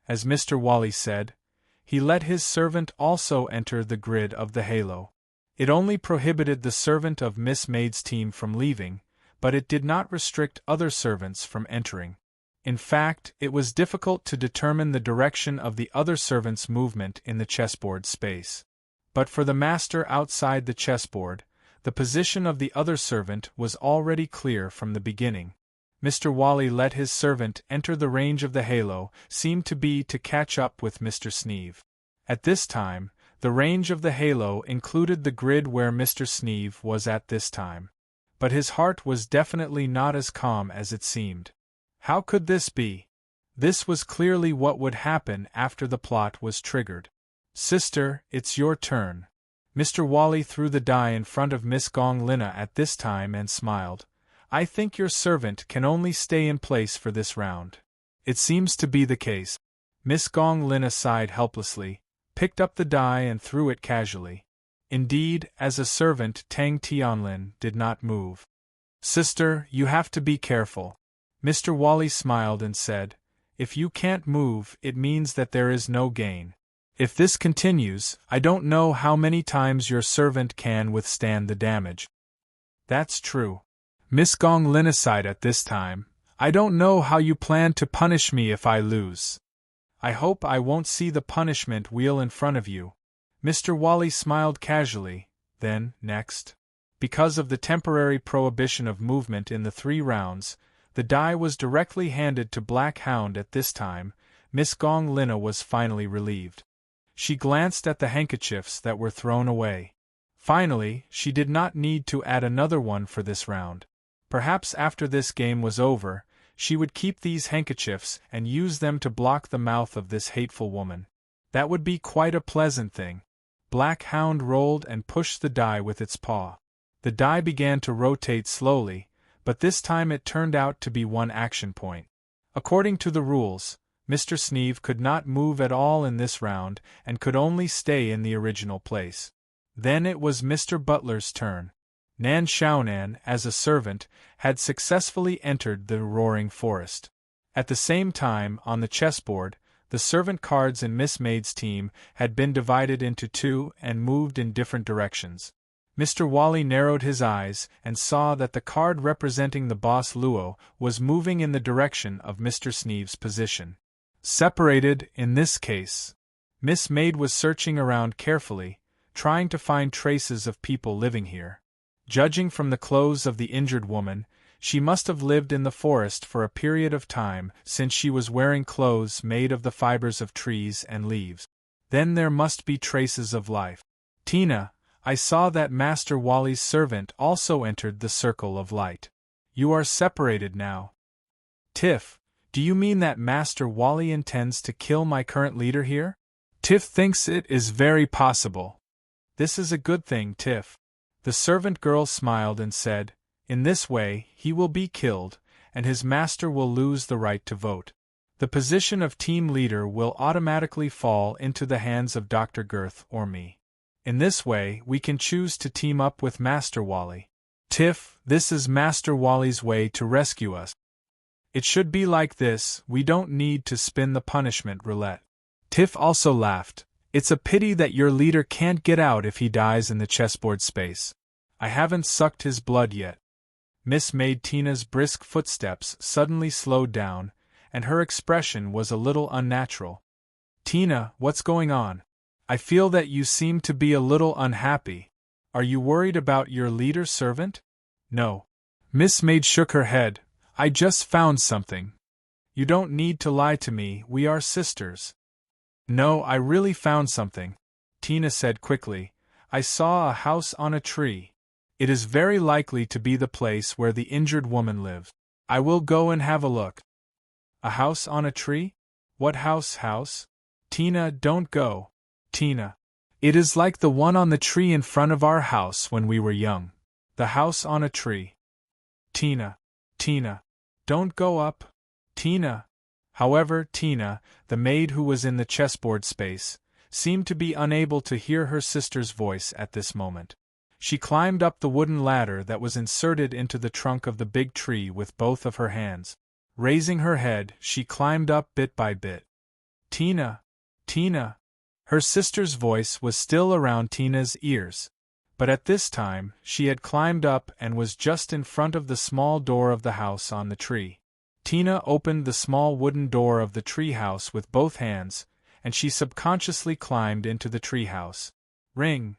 As Mr. Wally said, he let his servant also enter the grid of the halo. It only prohibited the servant of Miss Maid's team from leaving, but it did not restrict other servants from entering. In fact, it was difficult to determine the direction of the other servant's movement in the chessboard space. But for the master outside the chessboard, the position of the other servant was already clear from the beginning. Mr. Wally let his servant enter the range of the halo, seemed to be to catch up with Mr. Sneeve. At this time, the range of the halo included the grid where Mr. Sneeve was at this time. But his heart was definitely not as calm as it seemed. How could this be? This was clearly what would happen after the plot was triggered. Sister, it's your turn. Mr. Wally threw the die in front of Miss Gong Lina at this time and smiled. I think your servant can only stay in place for this round. It seems to be the case. Miss Gong Lina sighed helplessly, picked up the die and threw it casually. Indeed, as a servant, Tang Tianlin did not move. Sister, you have to be careful. Mr. Wally smiled and said, if you can't move, it means that there is no gain. If this continues, I don't know how many times your servant can withstand the damage. That's true. Miss Gong Lina sighed at this time. I don't know how you plan to punish me if I lose. I hope I won't see the punishment wheel in front of you. Mr. Wally smiled casually. Then, next. Because of the temporary prohibition of movement in the 3 rounds, the die was directly handed to Black Hound at this time. Miss Gong Lina was finally relieved. She glanced at the handkerchiefs that were thrown away. Finally, she did not need to add another one for this round. Perhaps after this game was over, she would keep these handkerchiefs and use them to block the mouth of this hateful woman. That would be quite a pleasant thing. Black Hound rolled and pushed the die with its paw. The die began to rotate slowly, but this time it turned out to be 1 action point. According to the rules, Mr. Sneeve could not move at all in this round and could only stay in the original place. Then it was Mr. Butler's turn. Nan Xiaonan, as a servant, had successfully entered the Roaring Forest. At the same time, on the chessboard, the servant cards in Miss Maid's team had been divided into 2 and moved in different directions. Mr. Wally narrowed his eyes and saw that the card representing the boss Luo was moving in the direction of Mr. Sneeve's position. Separated, in this case. Miss Maid was searching around carefully, trying to find traces of people living here. Judging from the clothes of the injured woman, she must have lived in the forest for a period of time, since she was wearing clothes made of the fibers of trees and leaves. Then there must be traces of life. Tina, I saw that Master Wally's servant also entered the circle of light. You are separated now. Tiff, do you mean that Master Wally intends to kill my current leader here? Tiff thinks it is very possible. This is a good thing, Tiff. The servant girl smiled and said, in this way, he will be killed, and his master will lose the right to vote. The position of team leader will automatically fall into the hands of Dr. Girth or me. In this way, we can choose to team up with Master Wally. Tiff, this is Master Wally's way to rescue us. It should be like this, we don't need to spin the punishment roulette. Tiff also laughed. It's a pity that your leader can't get out if he dies in the chessboard space. I haven't sucked his blood yet. Miss Maid Tina's brisk footsteps suddenly slowed down, and her expression was a little unnatural. Tina, what's going on? I feel that you seem to be a little unhappy. Are you worried about your leader servant? No. Miss Maid shook her head. I just found something. You don't need to lie to me, we are sisters. No, I really found something, Tina said quickly. I saw a house on a tree. It is very likely to be the place where the injured woman lives. I will go and have a look. A house on a tree? What house? Tina, don't go. Tina. It is like the one on the tree in front of our house when we were young. The house on a tree. Tina. Don't go up. Tina. However, Tina, the maid who was in the chessboard space, seemed to be unable to hear her sister's voice at this moment. She climbed up the wooden ladder that was inserted into the trunk of the big tree with both of her hands. Raising her head, she climbed up bit by bit. Tina. Her sister's voice was still around Tina's ears. But at this time, she had climbed up and was just in front of the small door of the house on the tree. Tina opened the small wooden door of the tree house with both hands, and she subconsciously climbed into the tree house. Ring!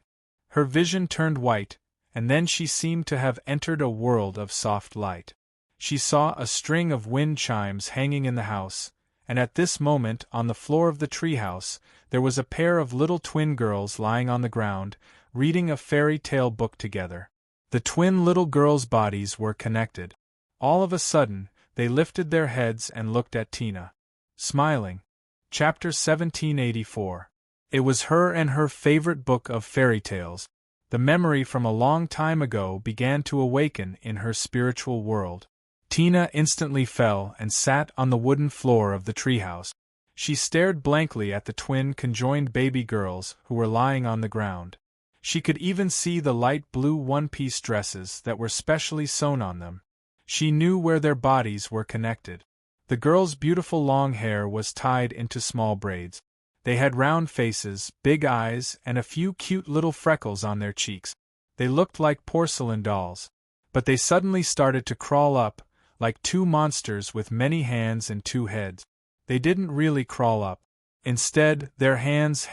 Her vision turned white, and then she seemed to have entered a world of soft light. She saw a string of wind chimes hanging in the house, and at this moment, on the floor of the treehouse, there was a pair of little twin girls lying on the ground, reading a fairy tale book together. The twin little girls' bodies were connected. All of a sudden, they lifted their heads and looked at Tina. Smiling. Chapter 1784. It was her and her favorite book of fairy tales. The memory from a long time ago began to awaken in her spiritual world. Tina instantly fell and sat on the wooden floor of the treehouse. She stared blankly at the twin conjoined baby girls who were lying on the ground. She could even see the light blue one-piece dresses that were specially sewn on them. She knew where their bodies were connected. The girls' beautiful long hair was tied into small braids. They had round faces, big eyes, and a few cute little freckles on their cheeks. They looked like porcelain dolls. But they suddenly started to crawl up, like two monsters with many hands and two heads. They didn't really crawl up. Instead, their hands,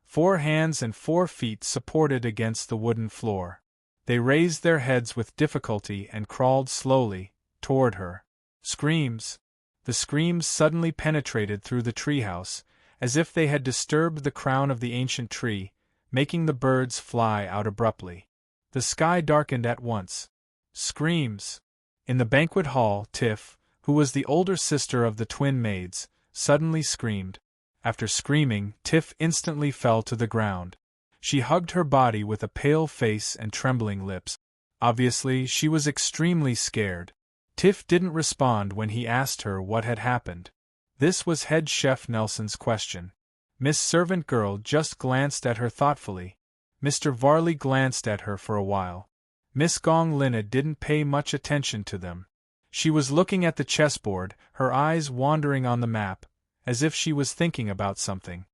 4 hands and 4 feet supported against the wooden floor. They raised their heads with difficulty and crawled slowly toward her. Screams. The screams suddenly penetrated through the treehouse, as if they had disturbed the crown of the ancient tree, making the birds fly out abruptly. The sky darkened at once. Screams. In the banquet hall, Tiff, who was the older sister of the twin maids, suddenly screamed. After screaming, Tiff instantly fell to the ground. She hugged her body with a pale face and trembling lips. Obviously, she was extremely scared. Tiff didn't respond when he asked her what had happened. This was head chef Nelson's question. Miss Servant Girl just glanced at her thoughtfully. Mr. Varley glanced at her for a while. Miss Gong Lina didn't pay much attention to them. She was looking at the chessboard, her eyes wandering on the map, as if she was thinking about something.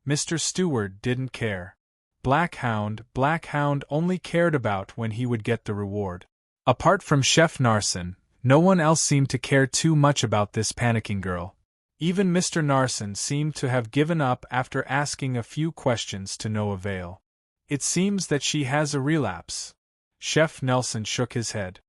Mr. Steward didn't care. Black Hound only cared about when he would get the reward. Apart from Chef Narson, no one else seemed to care too much about this panicking girl. Even Mr. Narson seemed to have given up after asking a few questions to no avail. It seems that she has a relapse. Chef Nelson shook his head.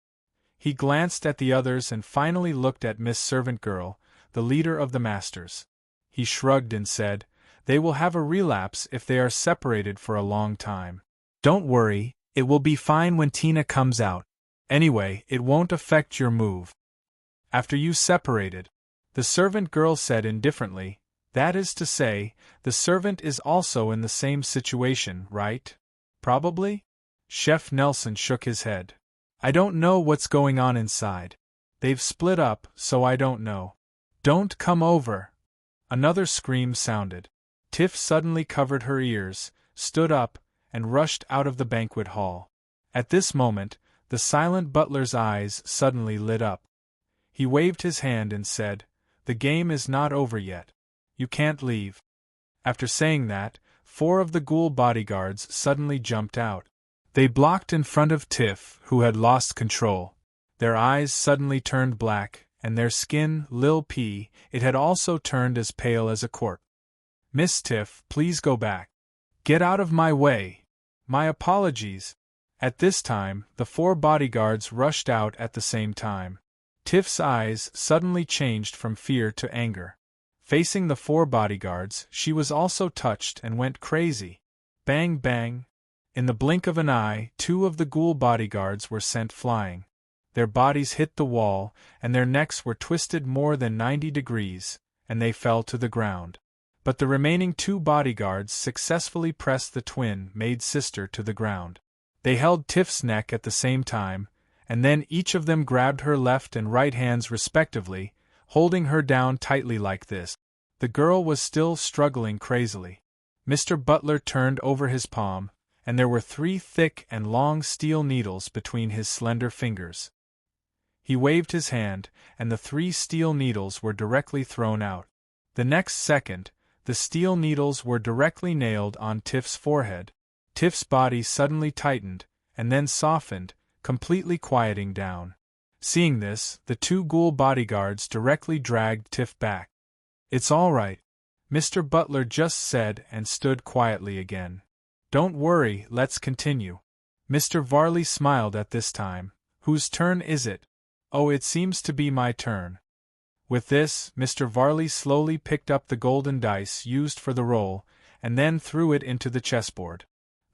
He glanced at the others and finally looked at Miss Servant Girl, the leader of the masters. He shrugged and said, "They will have a relapse if they are separated for a long time. Don't worry, it will be fine when Tina comes out. Anyway, it won't affect your move." After you separated. The servant girl said indifferently. That is to say, the servant is also in the same situation, right? Probably? Chef Nelson shook his head. I don't know what's going on inside. They've split up, so I don't know. Don't come over! Another scream sounded. Tiff suddenly covered her ears, stood up, and rushed out of the banquet hall. At this moment, the silent butler's eyes suddenly lit up. He waved his hand and said, The game is not over yet. You can't leave. After saying that, 4 of the ghoul bodyguards suddenly jumped out. They blocked in front of Tiff, who had lost control. Their eyes suddenly turned black, and their skin, Lil P, it had also turned as pale as a corpse. Miss Tiff, please go back. Get out of my way. My apologies. At this time, the 4 bodyguards rushed out at the same time. Tiff's eyes suddenly changed from fear to anger. Facing the 4 bodyguards, she was also touched and went crazy. Bang bang. In the blink of an eye, 2 of the ghoul bodyguards were sent flying. Their bodies hit the wall, and their necks were twisted more than 90 degrees, and they fell to the ground. But the remaining 2 bodyguards successfully pressed the twin-maid sister to the ground. They held Tiff's neck at the same time, and then each of them grabbed her left and right hands respectively, holding her down tightly like this. The girl was still struggling crazily. Mr. Butler turned over his palm, and there were 3 thick and long steel needles between his slender fingers. He waved his hand, and the 3 steel needles were directly thrown out. The next second, the steel needles were directly nailed on Tiff's forehead. Tiff's body suddenly tightened, and then softened, completely quieting down. Seeing this, the 2 ghoul bodyguards directly dragged Tiff back. It's all right, Mr. Butler just said and stood quietly again. Don't worry, let's continue. Mr. Varley smiled at this time. Whose turn is it? Oh, it seems to be my turn. With this, Mr. Varley slowly picked up the golden dice used for the roll, and then threw it into the chessboard.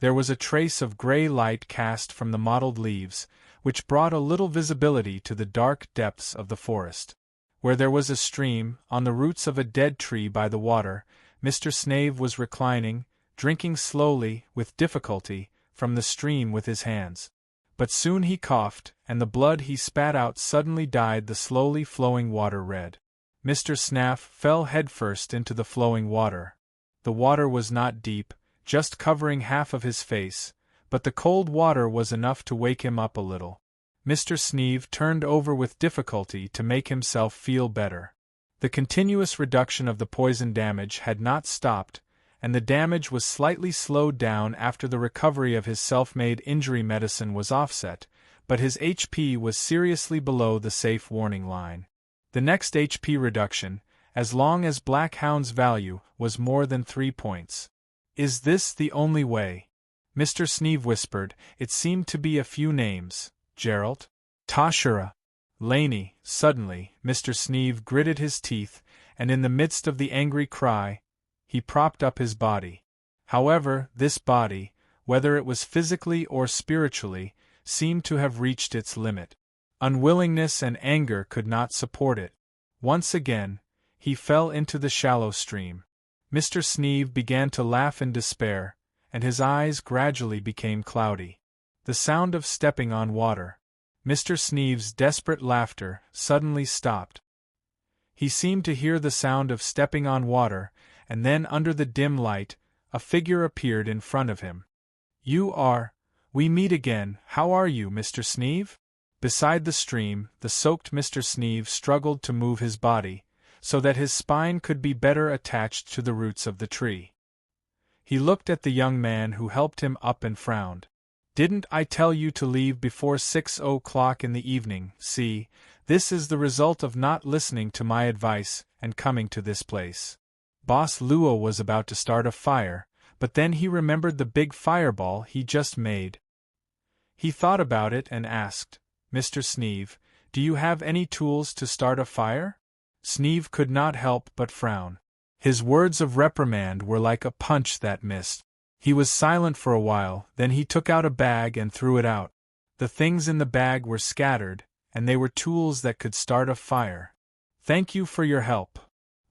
There was a trace of gray light cast from the mottled leaves, which brought a little visibility to the dark depths of the forest. Where there was a stream, on the roots of a dead tree by the water, Mr. Snave was reclining, drinking slowly, with difficulty, from the stream with his hands. But soon he coughed, and the blood he spat out suddenly dyed the slowly flowing water red. Mr. Snaff fell headfirst into the flowing water. The water was not deep, just covering half of his face, but the cold water was enough to wake him up a little. Mr. Sneeve turned over with difficulty to make himself feel better. The continuous reduction of the poison damage had not stopped, and the damage was slightly slowed down after the recovery of his self-made injury medicine was offset, but his HP was seriously below the safe warning line. The next HP reduction, as long as Black Hound's value was more than 3 points. Is this the only way? Mr. Sneeve whispered. It seemed to be a few names. Gerald? Tashira? Laney? Suddenly, Mr. Sneeve gritted his teeth, and in the midst of the angry cry, he propped up his body. However, this body, whether it was physically or spiritually, seemed to have reached its limit. Unwillingness and anger could not support it. Once again, he fell into the shallow stream. Mr. Sneeve began to laugh in despair, and his eyes gradually became cloudy. The sound of stepping on water. Mr. Sneeve's desperate laughter suddenly stopped. He seemed to hear the sound of stepping on water, and then under the dim light, a figure appeared in front of him. We meet again. How are you, Mr. Sneeve? Beside the stream, the soaked Mr. Sneeve struggled to move his body, so that his spine could be better attached to the roots of the tree. He looked at the young man who helped him up and frowned. Didn't I tell you to leave before 6 o'clock in the evening? See, this is the result of not listening to my advice and coming to this place. Boss Luo was about to start a fire, but then he remembered the big fireball he just made. He thought about it and asked, Mr. Sneeve, do you have any tools to start a fire? Sneeve could not help but frown. His words of reprimand were like a punch that missed. He was silent for a while, then he took out a bag and threw it out. The things in the bag were scattered, and they were tools that could start a fire. "Thank you for your help,"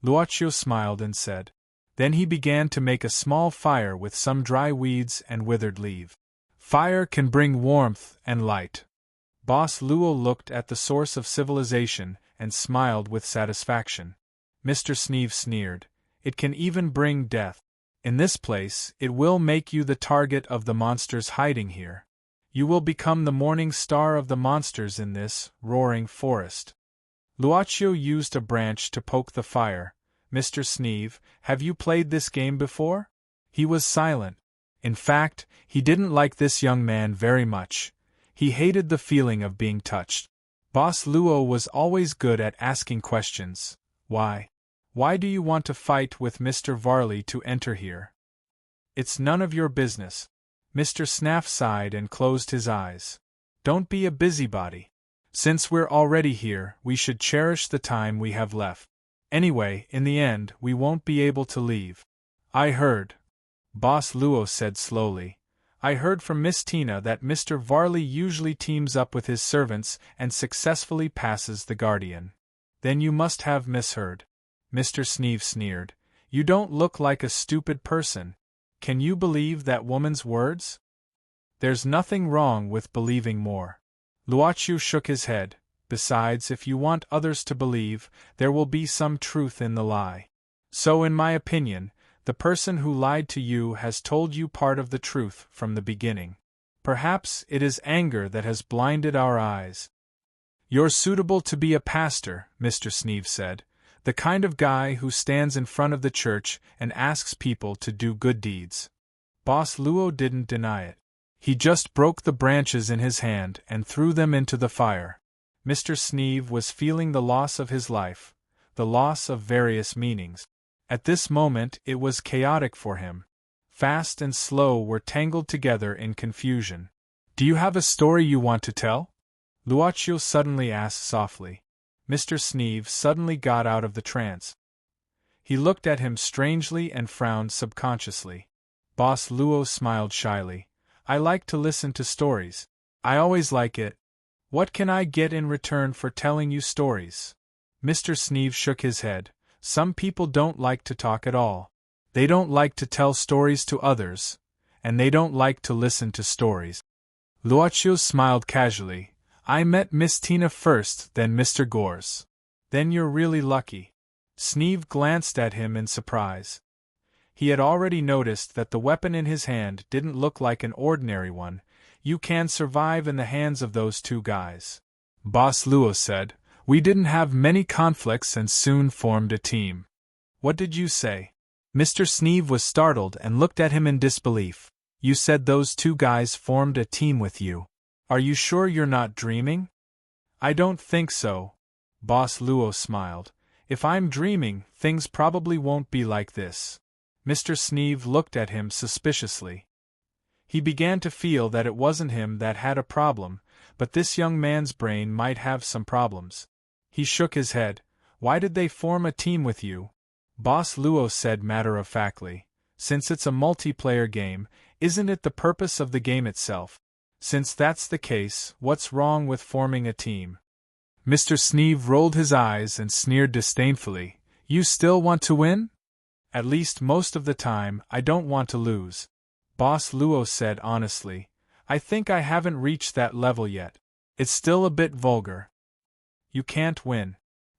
Luocchio smiled and said. Then he began to make a small fire with some dry weeds and withered leaves. Fire can bring warmth and light. Boss Luo looked at the source of civilization and smiled with satisfaction. Mr. Sneeve sneered. "It can even bring death. In this place, it will make you the target of the monsters hiding here. You will become the morning star of the monsters in this roaring forest." Luocchio used a branch to poke the fire. "Mr. Sneeve, have you played this game before?" He was silent. In fact, he didn't like this young man very much. He hated the feeling of being touched. Boss Luo was always good at asking questions. "Why? Why do you want to fight with Mr. Varley to enter here?" "It's none of your business." Mr. Snaff sighed and closed his eyes. "Don't be a busybody. Since we're already here, we should cherish the time we have left. Anyway, in the end, we won't be able to leave." "I heard," Boss Luo said slowly. "I heard from Miss Tina that Mr. Varley usually teams up with his servants and successfully passes the guardian." "Then you must have misheard." Mr. Sneeve sneered. "You don't look like a stupid person. Can you believe that woman's words?" "There's nothing wrong with believing more." Luocchio shook his head. "Besides, if you want others to believe, there will be some truth in the lie. So in my opinion, the person who lied to you has told you part of the truth from the beginning. Perhaps it is anger that has blinded our eyes." "You're suitable to be a pastor," Mr. Sneeve said. "The kind of guy who stands in front of the church and asks people to do good deeds." Boss Luo didn't deny it. He just broke the branches in his hand and threw them into the fire. Mr. Sneeve was feeling the loss of his life, the loss of various meanings. At this moment it was chaotic for him. Fast and slow were tangled together in confusion. "Do you have a story you want to tell?" Luocchio suddenly asked softly. Mr. Sneeve suddenly got out of the trance. He looked at him strangely and frowned subconsciously. Boss Luo smiled shyly. "I like to listen to stories. I always like it. What can I get in return for telling you stories?" Mr. Sneeve shook his head. "Some people don't like to talk at all. They don't like to tell stories to others, and they don't like to listen to stories." Luocchio smiled casually. "I met Miss Tina first, then Mr. Gores." "Then you're really lucky." Sneeve glanced at him in surprise. He had already noticed that the weapon in his hand didn't look like an ordinary one. "You can survive in the hands of those two guys," Boss Luo said. "We didn't have many conflicts and soon formed a team." "What did you say?" Mr. Sneeve was startled and looked at him in disbelief. "You said those two guys formed a team with you. Are you sure you're not dreaming?" "I don't think so," Boss Luo smiled. "If I'm dreaming, things probably won't be like this." Mr. Sneeve looked at him suspiciously. He began to feel that it wasn't him that had a problem, but this young man's brain might have some problems. He shook his head. "Why did they form a team with you?" Boss Luo said matter-of-factly. "Since it's a multiplayer game, isn't it the purpose of the game itself? Since that's the case, what's wrong with forming a team?" Mr. Sneeve rolled his eyes and sneered disdainfully. "You still want to win?" "At least most of the time, I don't want to lose," Boss Luo said honestly. "I think I haven't reached that level yet. It's still a bit vulgar." "You can't win,"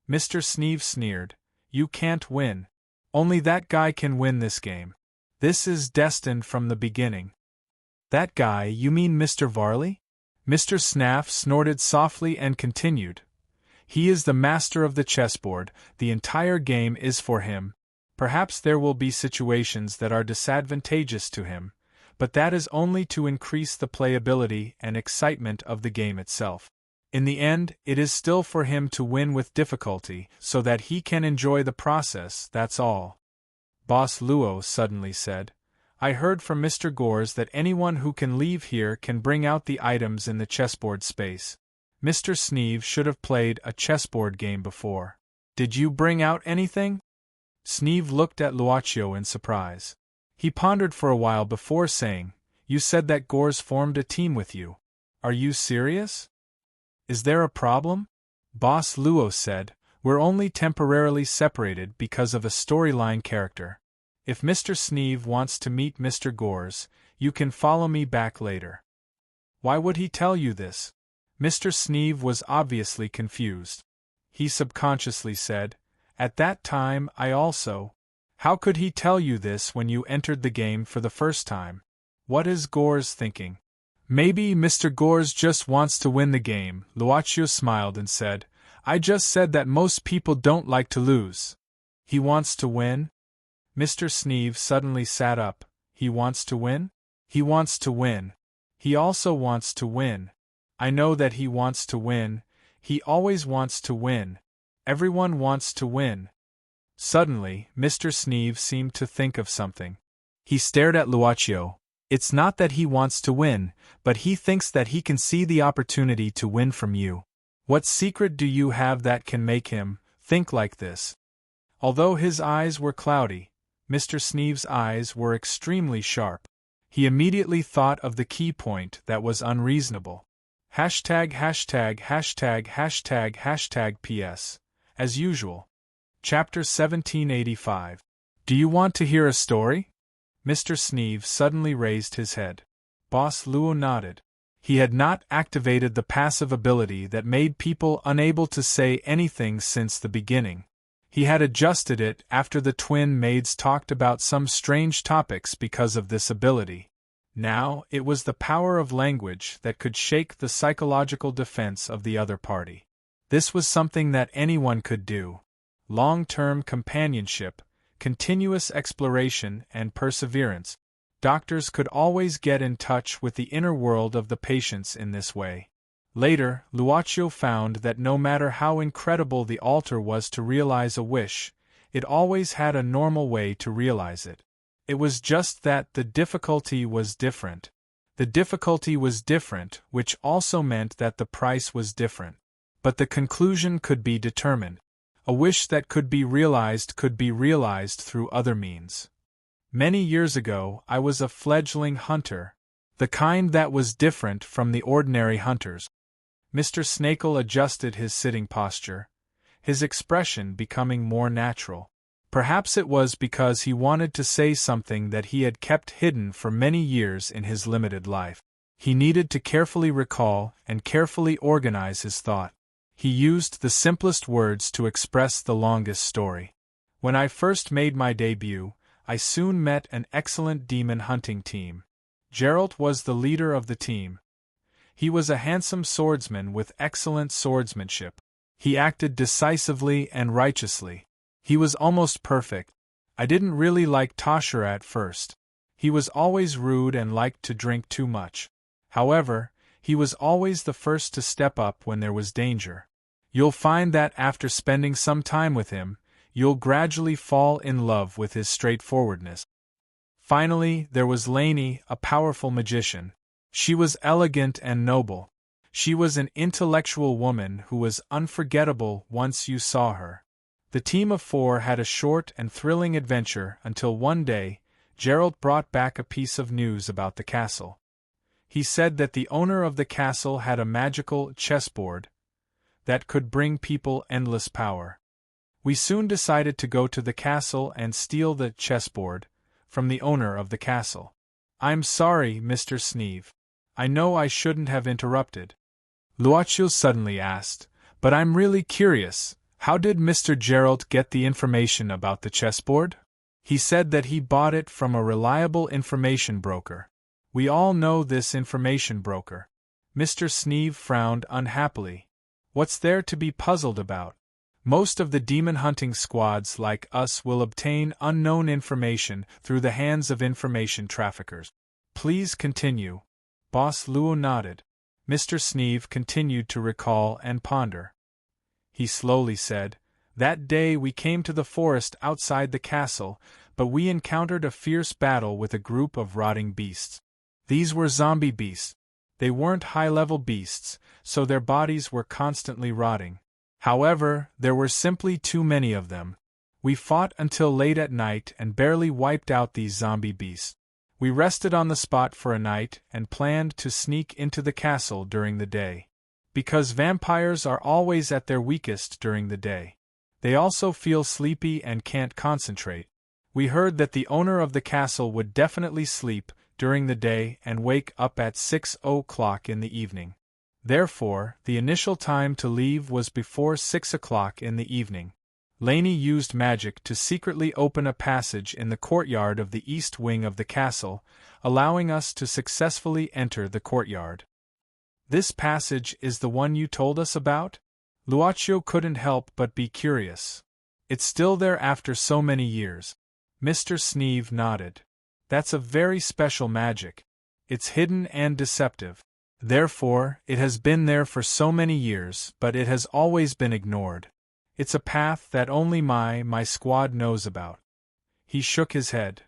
Mr. Sneeve sneered. "You can't win. Only that guy can win this game. This is destined from the beginning." "That guy, you mean Mr. Varley?" Mr. Snaff snorted softly and continued. "He is the master of the chessboard, the entire game is for him. Perhaps there will be situations that are disadvantageous to him, but that is only to increase the playability and excitement of the game itself. In the end, it is still for him to win with difficulty, so that he can enjoy the process, that's all." Boss Luo suddenly said. "I heard from Mr. Gores that anyone who can leave here can bring out the items in the chessboard space. Mr. Sneeve should have played a chessboard game before. Did you bring out anything?" Sneeve looked at Luocchio in surprise. He pondered for a while before saying, "You said that Gores formed a team with you. Are you serious?" Is there a problem? Boss Luo said, we're only temporarily separated because of a storyline character. If Mr. Sneeve wants to meet Mr. Gores, you can follow me back later. Why would he tell you this? Mr. Sneeve was obviously confused. He subconsciously said, at that time I also. How could he tell you this when you entered the game for the first time? What is Gores thinking? Maybe Mr. Gores just wants to win the game, Luochio smiled and said, I just said that most people don't like to lose. He wants to win? Mr. Sneeve suddenly sat up. He wants to win? He wants to win. He also wants to win. I know that he wants to win. He always wants to win. Everyone wants to win. Suddenly, Mr. Sneeve seemed to think of something. He stared at Luochio. It's not that he wants to win, but he thinks that he can see the opportunity to win from you. What secret do you have that can make him think like this? Although his eyes were cloudy, Mr. Sneeve's eyes were extremely sharp. He immediately thought of the key point that was unreasonable. Hashtag. PS. As usual. Chapter 1785. Do you want to hear a story? Mr. Sneeve suddenly raised his head. Boss Luo nodded. He had not activated the passive ability that made people unable to say anything since the beginning. He had adjusted it after the twin maids talked about some strange topics because of this ability. Now, it was the power of language that could shake the psychological defense of the other party. This was something that anyone could do. Long-term companionship, continuous exploration, and perseverance. Doctors could always get in touch with the inner world of the patients in this way. Later, Luochio found that no matter how incredible the altar was to realize a wish, it always had a normal way to realize it. It was just that the difficulty was different. The difficulty was different, which also meant that the price was different. But the conclusion could be determined. A wish that could be realized through other means. Many years ago, I was a fledgling hunter, the kind that was different from the ordinary hunters. Mr. Snakel adjusted his sitting posture, his expression becoming more natural. Perhaps it was because he wanted to say something that he had kept hidden for many years in his limited life. He needed to carefully recall and carefully organize his thought. He used the simplest words to express the longest story. When I first made my debut, I soon met an excellent demon hunting team. Geralt was the leader of the team. He was a handsome swordsman with excellent swordsmanship. He acted decisively and righteously. He was almost perfect. I didn't really like Toshira at first. He was always rude and liked to drink too much. However, he was always the first to step up when there was danger. You'll find that after spending some time with him, you'll gradually fall in love with his straightforwardness. Finally, there was Lainey, a powerful magician. She was elegant and noble. She was an intellectual woman who was unforgettable once you saw her. The team of 4 had a short and thrilling adventure until one day, Geralt brought back a piece of news about the castle. He said that the owner of the castle had a magical chessboard that could bring people endless power. We soon decided to go to the castle and steal the chessboard from the owner of the castle. I'm sorry, Mr. Sneeve. I know I shouldn't have interrupted. Luochio suddenly asked, but I'm really curious. How did Mr. Geralt get the information about the chessboard? He said that he bought it from a reliable information broker. We all know this information broker. Mr. Sneeve frowned unhappily. What's there to be puzzled about? Most of the demon hunting squads like us will obtain unknown information through the hands of information traffickers. Please continue. Boss Luo nodded. Mr. Sneeve continued to recall and ponder. He slowly said, that day we came to the forest outside the castle, but we encountered a fierce battle with a group of rotting beasts. These were zombie beasts. They weren't high-level beasts, so their bodies were constantly rotting. However, there were simply too many of them. We fought until late at night and barely wiped out these zombie beasts. We rested on the spot for a night and planned to sneak into the castle during the day. Because vampires are always at their weakest during the day. They also feel sleepy and can't concentrate. We heard that the owner of the castle would definitely sleep during the day and wake up at 6 o'clock in the evening. Therefore, the initial time to leave was before 6 o'clock in the evening. Laney used magic to secretly open a passage in the courtyard of the east wing of the castle, allowing us to successfully enter the courtyard. This passage is the one you told us about? Luaccio couldn't help but be curious. It's still there after so many years. Mr. Sneeve nodded. That's a very special magic. It's hidden and deceptive. Therefore, it has been there for so many years, but it has always been ignored. It's a path that only my squad knows about. He shook his head.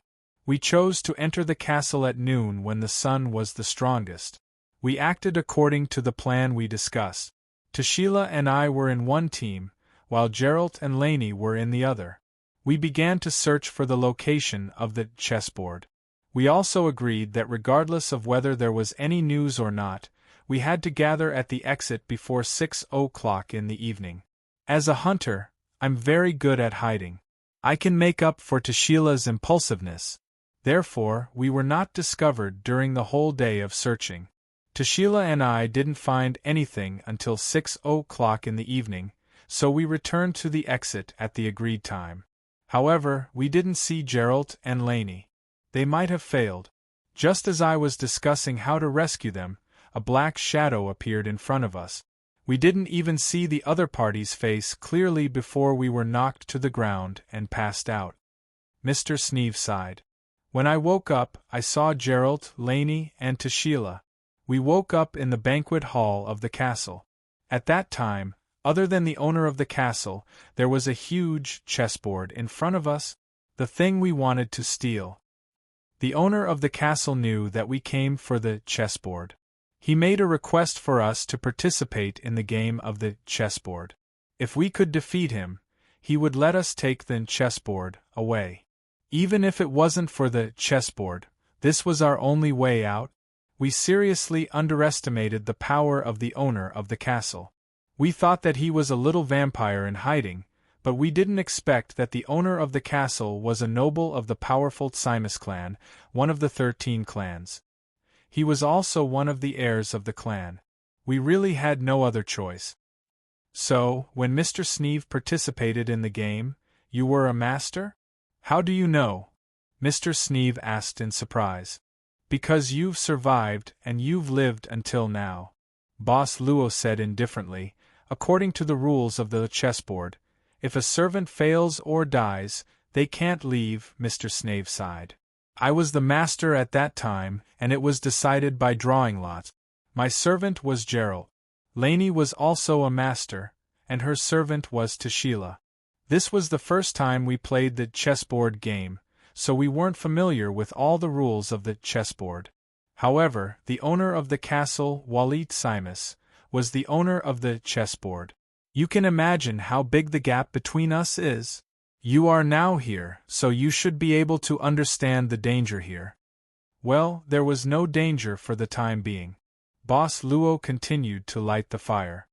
We chose to enter the castle at noon when the sun was the strongest. We acted according to the plan we discussed. Tashila and I were in one team, while Geralt and Laney were in the other. We began to search for the location of the chessboard. We also agreed that regardless of whether there was any news or not, we had to gather at the exit before 6 o'clock in the evening. As a hunter, I'm very good at hiding. I can make up for Tashila's impulsiveness. Therefore, we were not discovered during the whole day of searching. Tashila and I didn't find anything until 6 o'clock in the evening, so we returned to the exit at the agreed time. However, we didn't see Geralt and Laney. They might have failed. Just as I was discussing how to rescue them, a black shadow appeared in front of us. We didn't even see the other party's face clearly before we were knocked to the ground and passed out. Mr. Sneeve sighed. When I woke up, I saw Geralt, Laney, and Tashila. We woke up in the banquet hall of the castle. At that time, other than the owner of the castle, there was a huge chessboard in front of us, the thing we wanted to steal. The owner of the castle knew that we came for the chessboard. He made a request for us to participate in the game of the chessboard. If we could defeat him, he would let us take the chessboard away. Even if it wasn't for the chessboard, this was our only way out. We seriously underestimated the power of the owner of the castle. We thought that he was a little vampire in hiding, but we didn't expect that the owner of the castle was a noble of the powerful Tsimus clan, one of the 13 clans. He was also one of the heirs of the clan. We really had no other choice. So, when Mr. Sneeve participated in the game, you were a master? How do you know? Mr. Sneeve asked in surprise. Because you've survived and you've lived until now. Boss Luo said indifferently, according to the rules of the chessboard, if a servant fails or dies, they can't leave. Mr. Sneeve sighed. I was the master at that time, and it was decided by drawing lots. My servant was Geralt. Laney was also a master, and her servant was Tashila. This was the first time we played the chessboard game, so we weren't familiar with all the rules of the chessboard. However, the owner of the castle, Walit Tsimus, was the owner of the chessboard. You can imagine how big the gap between us is. You are now here, so you should be able to understand the danger here. Well, there was no danger for the time being. Boss Luo continued to light the fire.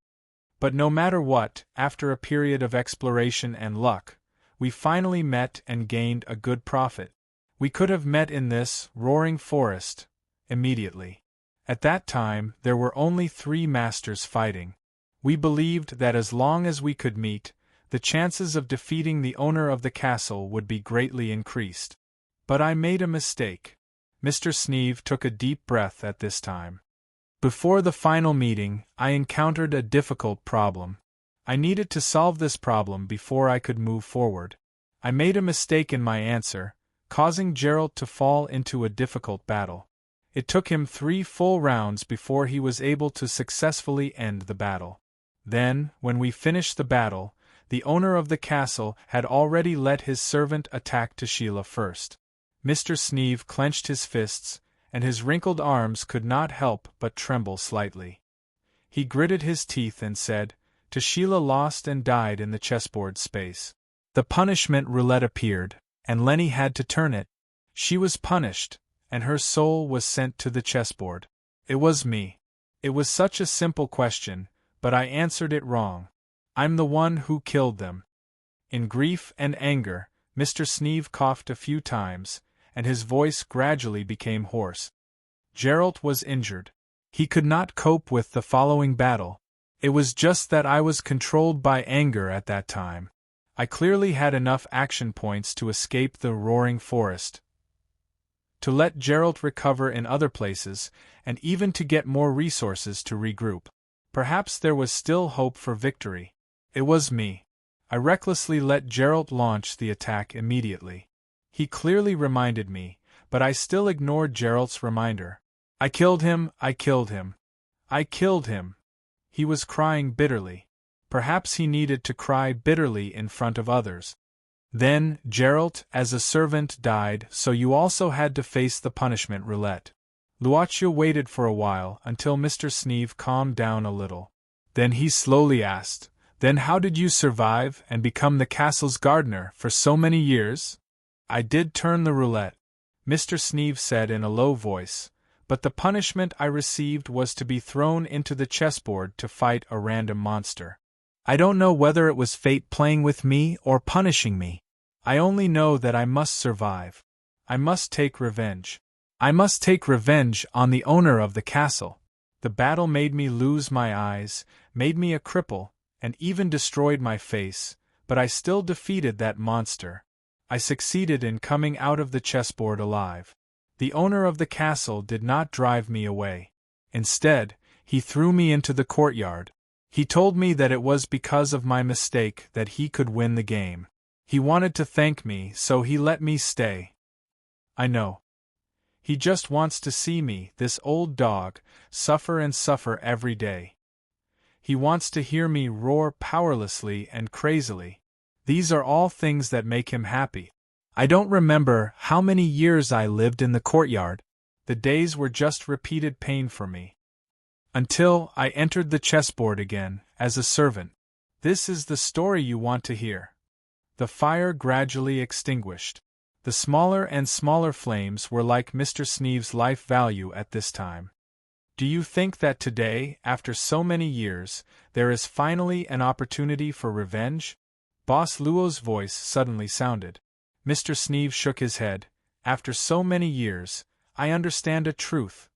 But no matter what, after a period of exploration and luck, we finally met and gained a good profit. We could have met in this roaring forest immediately. At that time, there were only 3 masters fighting. We believed that as long as we could meet, the chances of defeating the owner of the castle would be greatly increased. But I made a mistake. Mr. Sneeve took a deep breath at this time. Before the final meeting, I encountered a difficult problem. I needed to solve this problem before I could move forward. I made a mistake in my answer, causing Geralt to fall into a difficult battle. It took him 3 full rounds before he was able to successfully end the battle. Then, when we finished the battle, the owner of the castle had already let his servant attack Tashila first. Mr. Sneeve clenched his fists, and his wrinkled arms could not help but tremble slightly. He gritted his teeth and said, Tashila lost and died in the chessboard space. The punishment roulette appeared, and Lenny had to turn it. She was punished, and her soul was sent to the chessboard. It was me. It was such a simple question, but I answered it wrong. I'm the one who killed them. In grief and anger, Mr. Sneeve coughed a few times, and his voice gradually became hoarse. Geralt was injured. He could not cope with the following battle. It was just that I was controlled by anger at that time. I clearly had enough action points to escape the roaring forest, to let Geralt recover in other places, and even to get more resources to regroup. Perhaps there was still hope for victory. It was me. I recklessly let Geralt launch the attack immediately. He clearly reminded me, but I still ignored Geralt's reminder. I killed him, I killed him. I killed him. He was crying bitterly. Perhaps he needed to cry bitterly in front of others. Then, Geralt, as a servant died, so you also had to face the punishment roulette. Luaccio waited for a while until Mr. Sneeve calmed down a little. Then he slowly asked, "Then how did you survive and become the castle's gardener for so many years?" "I did turn the roulette," Mr. Sneeve said in a low voice, "but the punishment I received was to be thrown into the chessboard to fight a random monster. I don't know whether it was fate playing with me or punishing me. I only know that I must survive. I must take revenge. I must take revenge on the owner of the castle. The battle made me lose my eyes, made me a cripple, and even destroyed my face, but I still defeated that monster. I succeeded in coming out of the chessboard alive. The owner of the castle did not drive me away. Instead, he threw me into the courtyard. He told me that it was because of my mistake that he could win the game. He wanted to thank me, so he let me stay. I know. He just wants to see me, this old dog, suffer and suffer every day. He wants to hear me roar powerlessly and crazily. These are all things that make him happy. I don't remember how many years I lived in the courtyard. The days were just repeated pain for me. Until I entered the chessboard again, as a servant. This is the story you want to hear. The fire gradually extinguished. The smaller and smaller flames were like Mr. Sneeve's life value at this time. Do you think that today, after so many years, there is finally an opportunity for revenge? Boss Luo's voice suddenly sounded. Mr. Sneeve shook his head. After so many years, I understand a truth.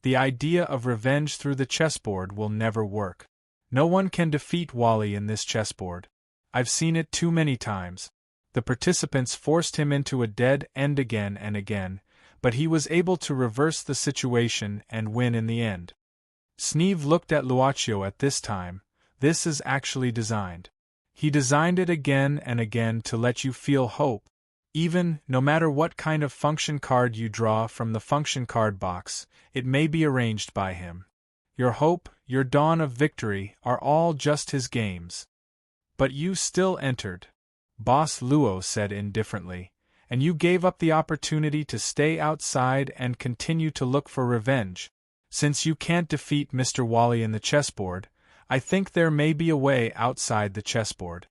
The idea of revenge through the chessboard will never work. No one can defeat Wally in this chessboard. I've seen it too many times. The participants forced him into a dead end again and again, but he was able to reverse the situation and win in the end. Sneeve looked at Luaccio at this time. This is actually designed. He designed it again and again to let you feel hope. Even, no matter what kind of function card you draw from the function card box, it may be arranged by him. Your hope, your dawn of victory, are all just his games. But you still entered, Boss Luo said indifferently, and you gave up the opportunity to stay outside and continue to look for revenge. Since you can't defeat Mr. Wally in the chessboard, I think there may be a way outside the chessboard.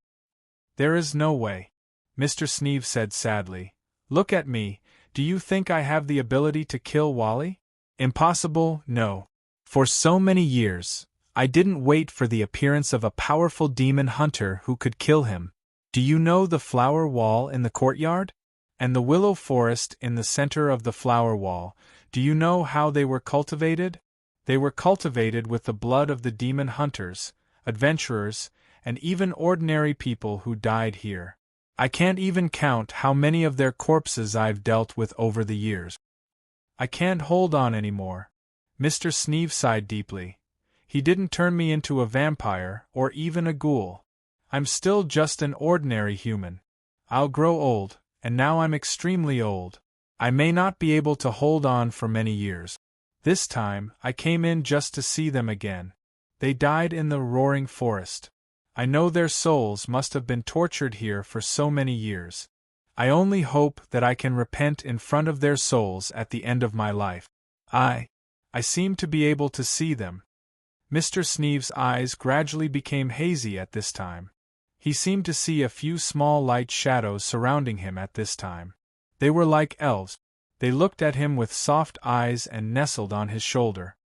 There is no way, Mr. Sneeve said sadly. Look at me, do you think I have the ability to kill Wally? Impossible, no. For so many years, I didn't wait for the appearance of a powerful demon hunter who could kill him. Do you know the flower wall in the courtyard? And the willow forest in the center of the flower wall, do you know how they were cultivated? They were cultivated with the blood of the demon hunters, adventurers, and even ordinary people who died here. I can't even count how many of their corpses I've dealt with over the years. I can't hold on anymore. Mr. Sneeve sighed deeply. He didn't turn me into a vampire or even a ghoul. I'm still just an ordinary human. I'll grow old, and now I'm extremely old. I may not be able to hold on for many years. This time, I came in just to see them again. They died in the roaring forest. I know their souls must have been tortured here for so many years. I only hope that I can repent in front of their souls at the end of my life. I seem to be able to see them. Mr. Sneeve's eyes gradually became hazy at this time. He seemed to see a few small light shadows surrounding him at this time. They were like elves. They looked at him with soft eyes and nestled on his shoulder.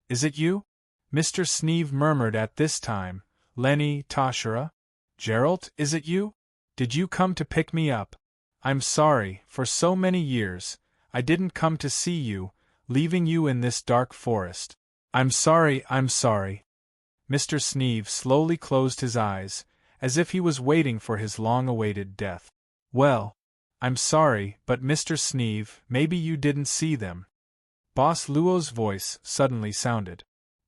Is it you? Mr. Sneeve murmured at this time, Lenny, Toshira? Gerald, is it you? Did you come to pick me up? I'm sorry, for so many years, I didn't come to see you, leaving you in this dark forest. I'm sorry. Mr. Sneeve slowly closed his eyes, as if he was waiting for his long-awaited death. Well, I'm sorry, but Mr. Sneeve, maybe you didn't see them. Boss Luo's voice suddenly sounded.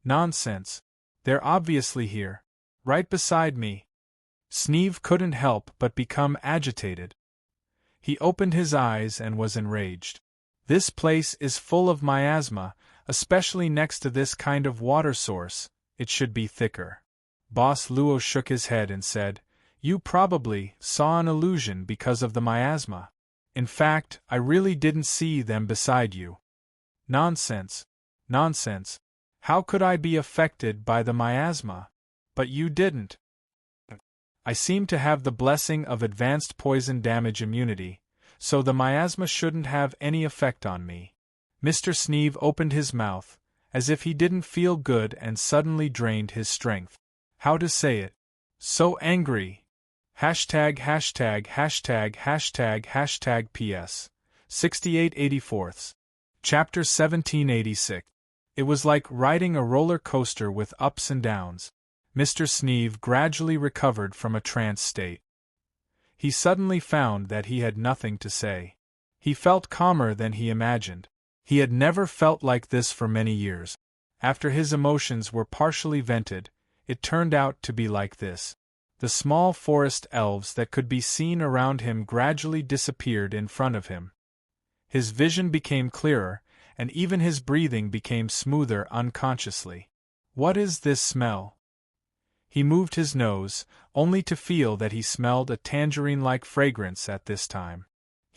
Nonsense. They're obviously here. Right beside me. Sneeve couldn't help but become agitated. He opened his eyes and was enraged. This place is full of miasma, especially next to this kind of water source. It should be thicker. Boss Luo shook his head and said, You probably saw an illusion because of the miasma. In fact, I really didn't see them beside you. Nonsense. How could I be affected by the miasma? But you didn't. I seem to have the blessing of advanced poison damage immunity, so the miasma shouldn't have any effect on me. Mr. Sneeve opened his mouth, as if he didn't feel good and suddenly drained his strength. How to say it? So angry. Hashtag PS. 6884. Chapter 1786. It was like riding a roller coaster with ups and downs. Mr. Sneeve gradually recovered from a trance state. He suddenly found that he had nothing to say. He felt calmer than he imagined. He had never felt like this for many years. After his emotions were partially vented, it turned out to be like this. The small forest elves that could be seen around him gradually disappeared in front of him. His vision became clearer, and even his breathing became smoother unconsciously. What is this smell? He moved his nose, only to feel that he smelled a tangerine-like fragrance at this time.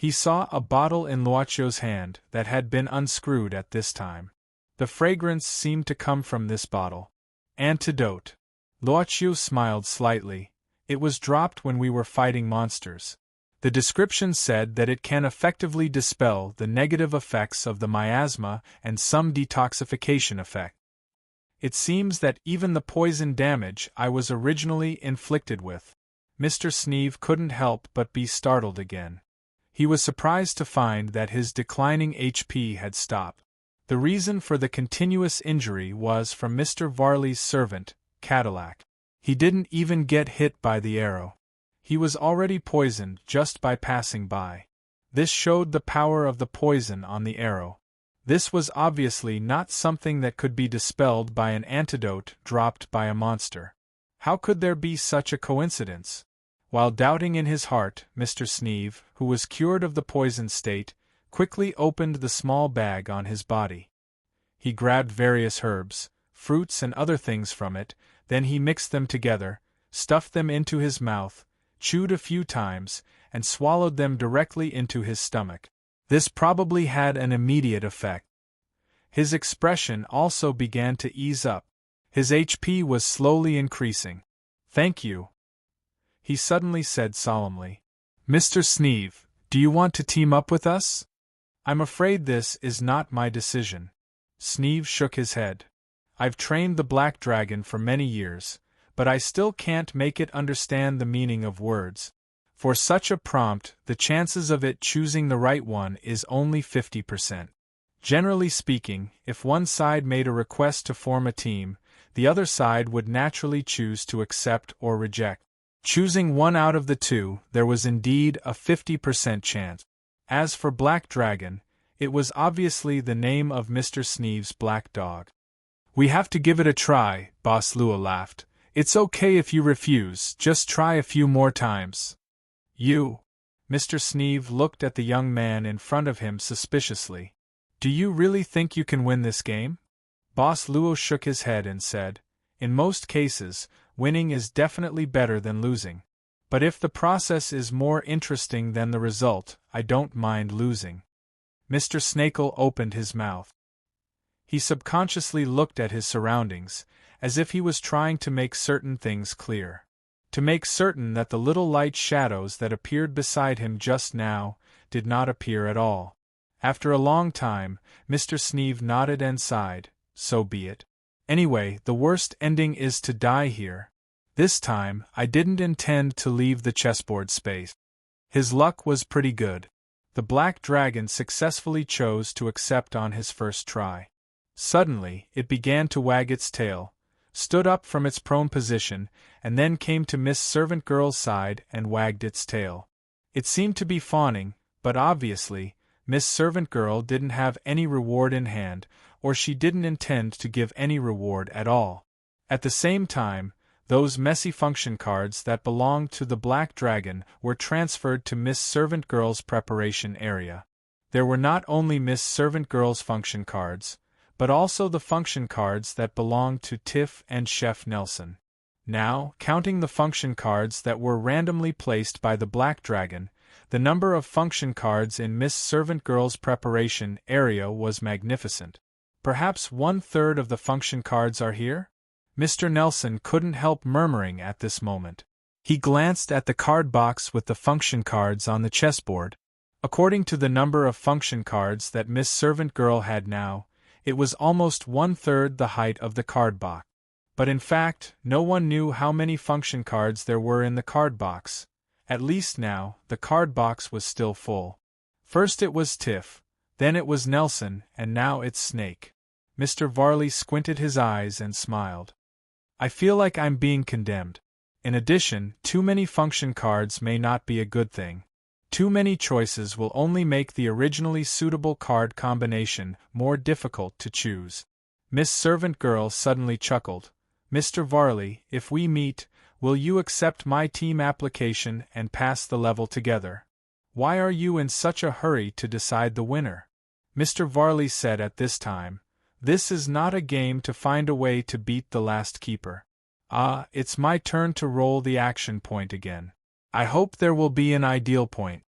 He saw a bottle in Luocchio's hand that had been unscrewed at this time. The fragrance seemed to come from this bottle. Antidote. Luocchio smiled slightly. It was dropped when we were fighting monsters. The description said that it can effectively dispel the negative effects of the miasma and some detoxification effect. It seems that even the poison damage I was originally inflicted with. Mr. Sneeve couldn't help but be startled again. He was surprised to find that his declining HP had stopped. The reason for the continuous injury was from Mr. Varley's servant, Cadillac. He didn't even get hit by the arrow. He was already poisoned just by passing by. This showed the power of the poison on the arrow. This was obviously not something that could be dispelled by an antidote dropped by a monster. How could there be such a coincidence? While doubting in his heart, Mr. Sneeve, who was cured of the poison state, quickly opened the small bag on his body. He grabbed various herbs, fruits and other things from it, then he mixed them together, stuffed them into his mouth, chewed a few times, and swallowed them directly into his stomach. This probably had an immediate effect. His expression also began to ease up. His HP was slowly increasing. Thank you, he suddenly said solemnly. Mr. Sneeve, do you want to team up with us? I'm afraid this is not my decision. Sneeve shook his head. I've trained the Black Dragon for many years, but I still can't make it understand the meaning of words. For such a prompt, the chances of it choosing the right one is only 50%. Generally speaking, if one side made a request to form a team, the other side would naturally choose to accept or reject. Choosing one out of the two, there was indeed a 50% chance. As for Black Dragon, it was obviously the name of Mr. Sneeve's black dog. We have to give it a try, Boss Lua laughed. It's okay if you refuse, just try a few more times. You? Mr. Sneeve looked at the young man in front of him suspiciously. Do you really think you can win this game? Boss Luo shook his head and said, In most cases, winning is definitely better than losing. But if the process is more interesting than the result, I don't mind losing. Mr. Snakel opened his mouth. He subconsciously looked at his surroundings, as if he was trying to make certain things clear. To make certain that the little light shadows that appeared beside him just now did not appear at all. After a long time, Mr. Sneeve nodded and sighed, So be it. Anyway, the worst ending is to die here. This time, I didn't intend to leave the chessboard space. His luck was pretty good. The black dragon successfully chose to accept on his first try. Suddenly, it began to wag its tail, stood up from its prone position, and then came to Miss Servant Girl's side and wagged its tail. It seemed to be fawning, but obviously, Miss Servant Girl didn't have any reward in hand, or she didn't intend to give any reward at all. At the same time, those messy function cards that belonged to the Black Dragon were transferred to Miss Servant Girl's preparation area. There were not only Miss Servant Girl's function cards, but also the function cards that belonged to Tiff and Chef Nelson. Now, counting the function cards that were randomly placed by the Black Dragon, the number of function cards in Miss Servant Girl's preparation area was magnificent. Perhaps 1/3 of the function cards are here? Mr. Nelson couldn't help murmuring at this moment. He glanced at the card box with the function cards on the chessboard. According to the number of function cards that Miss Servant Girl had now, it was almost 1/3 the height of the card box. But in fact, no one knew how many function cards there were in the card box. At least now, the card box was still full. First it was Tiff, then it was Nelson, and now it's Snake. Mr. Varley squinted his eyes and smiled. I feel like I'm being condemned. In addition, too many function cards may not be a good thing. Too many choices will only make the originally suitable card combination more difficult to choose. Miss Servant Girl suddenly chuckled. Mr. Varley, if we meet, will you accept my team application and pass the level together? Why are you in such a hurry to decide the winner? Mr. Varley said at this time, this is not a game to find a way to beat the last keeper. Ah, it's my turn to roll the action point again. I hope there will be an ideal point.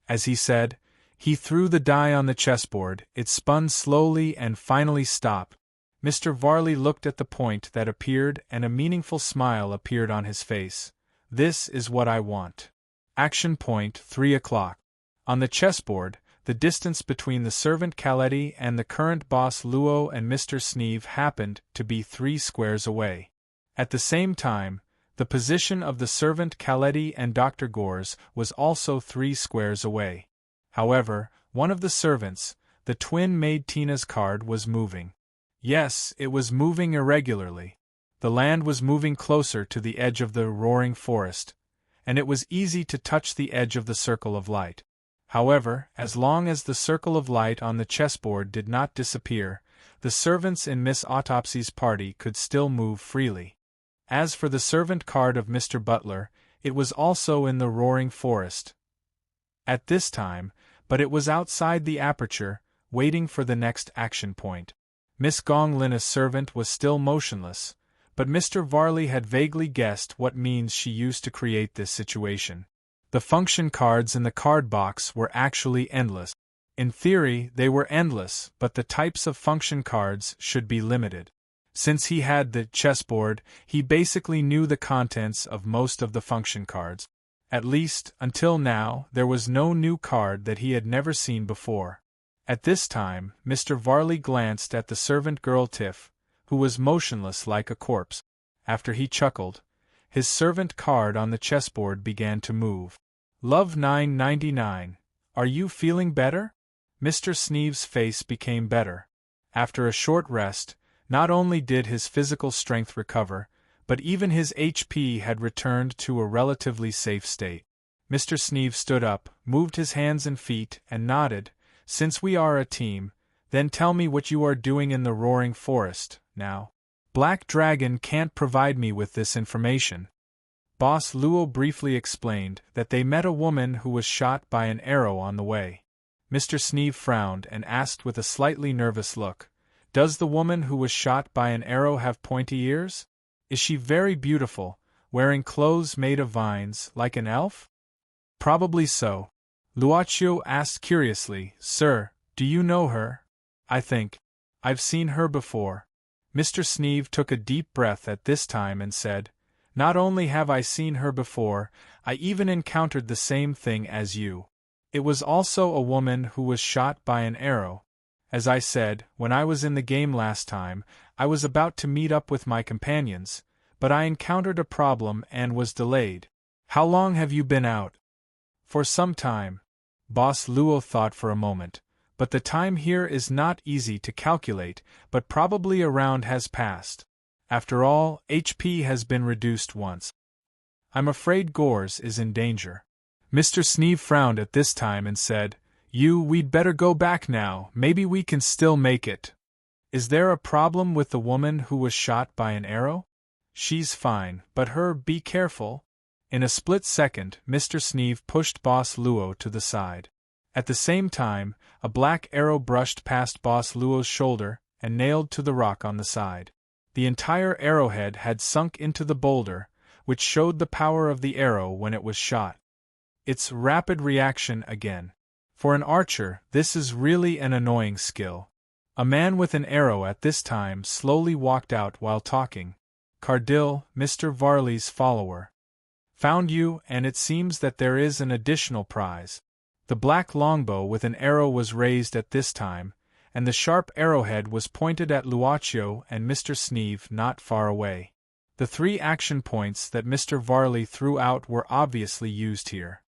As he said, he threw the die on the chessboard, it spun slowly and finally stopped. Mr. Varley looked at the point that appeared and a meaningful smile appeared on his face. This is what I want. Action point 3 o'clock. On the chessboard, the distance between the servant Caletti and the current boss Luo and Mr. Sneeve happened to be 3 squares away. At the same time, the position of the servant Caletti and Dr. Gores was also 3 squares away. However, one of the servants, the twin maid Tina's card, was moving. Yes, it was moving irregularly. The land was moving closer to the edge of the roaring forest, and it was easy to touch the edge of the circle of light. However, as long as the circle of light on the chessboard did not disappear, the servants in Miss Autopsy's party could still move freely. As for the servant card of Mr. Butler, it was also in the roaring forest at this time, but it was outside the aperture, waiting for the next action point. Miss Gong Lina's servant was still motionless, but Mr. Varley had vaguely guessed what means she used to create this situation. The function cards in the card box were actually endless. In theory, they were endless, but the types of function cards should be limited. Since he had the chessboard, he basically knew the contents of most of the function cards. At least, until now, there was no new card that he had never seen before. At this time, Mr. Varley glanced at the servant girl Tiff, who was motionless like a corpse. After he chuckled, his servant card on the chessboard began to move. Love 999. Are you feeling better? Mr. Sneeve's face became better. After a short rest, not only did his physical strength recover, but even his HP had returned to a relatively safe state. Mr. Sneeve stood up, moved his hands and feet, and nodded. Since we are a team, then tell me what you are doing in the roaring forest, now. Black Dragon can't provide me with this information. Boss Luo briefly explained that they met a woman who was shot by an arrow on the way. Mr. Sneeve frowned and asked with a slightly nervous look, does the woman who was shot by an arrow have pointy ears? Is she very beautiful, wearing clothes made of vines, like an elf? Probably so. Luochio asked curiously, Sir, do you know her? I think I've seen her before. Mr. Sneeve took a deep breath at this time and said, Not only have I seen her before, I even encountered the same thing as you. It was also a woman who was shot by an arrow. As I said, when I was in the game last time, I was about to meet up with my companions, but I encountered a problem and was delayed. How long have you been out? For some time. Boss Luo thought for a moment, but the time here is not easy to calculate, but probably a round has passed. After all, HP has been reduced once. I'm afraid Gores is in danger. Mr. Sneeve frowned at this time and said, We'd better go back now, maybe we can still make it. Is there a problem with the woman who was shot by an arrow? She's fine, but be careful. In a split second, Mr. Sneeve pushed Boss Luo to the side. At the same time, a black arrow brushed past Boss Luo's shoulder and nailed to the rock on the side. The entire arrowhead had sunk into the boulder, which showed the power of the arrow when it was shot. It's rapid reaction again. For an archer, this is really an annoying skill. A man with an arrow at this time slowly walked out while talking. Cardil, Mr. Varley's follower. Found you, and it seems that there is an additional prize. The black longbow with an arrow was raised at this time, and the sharp arrowhead was pointed at Luaccio and Mr. Sneeve not far away. The 3 action points that Mr. Varley threw out were obviously used here.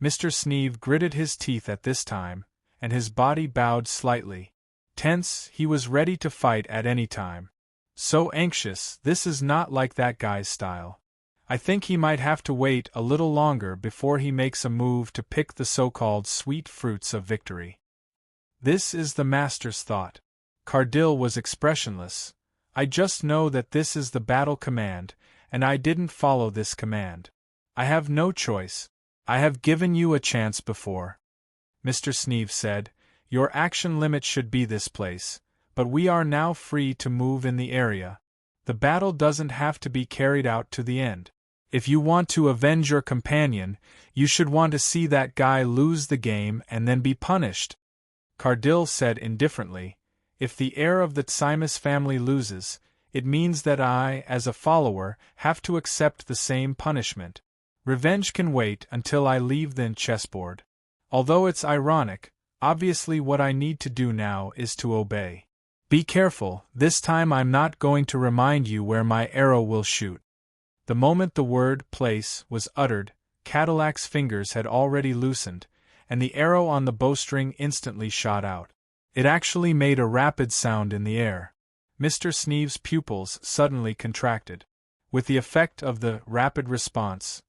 Mr. Sneeve gritted his teeth at this time, and his body bowed slightly. Tense, he was ready to fight at any time. So anxious, this is not like that guy's style. I think he might have to wait a little longer before he makes a move to pick the so-called sweet fruits of victory. This is the master's thought. Cardil was expressionless. I just know that this is the battle command, and I didn't follow this command. I have no choice. I have given you a chance before. Mr. Sneeve said, Your action limit should be this place, but we are now free to move in the area. The battle doesn't have to be carried out to the end. If you want to avenge your companion, you should want to see that guy lose the game and then be punished. Cardil said indifferently, If the heir of the Tsimus family loses, it means that I, as a follower, have to accept the same punishment. Revenge can wait until I leave the chessboard. Although it's ironic, obviously what I need to do now is to obey. Be careful, this time I'm not going to remind you where my arrow will shoot. The moment the word place was uttered, Cadillac's fingers had already loosened, and the arrow on the bowstring instantly shot out. It actually made a rapid sound in the air. Mr. Sneeve's pupils suddenly contracted. With the effect of the rapid response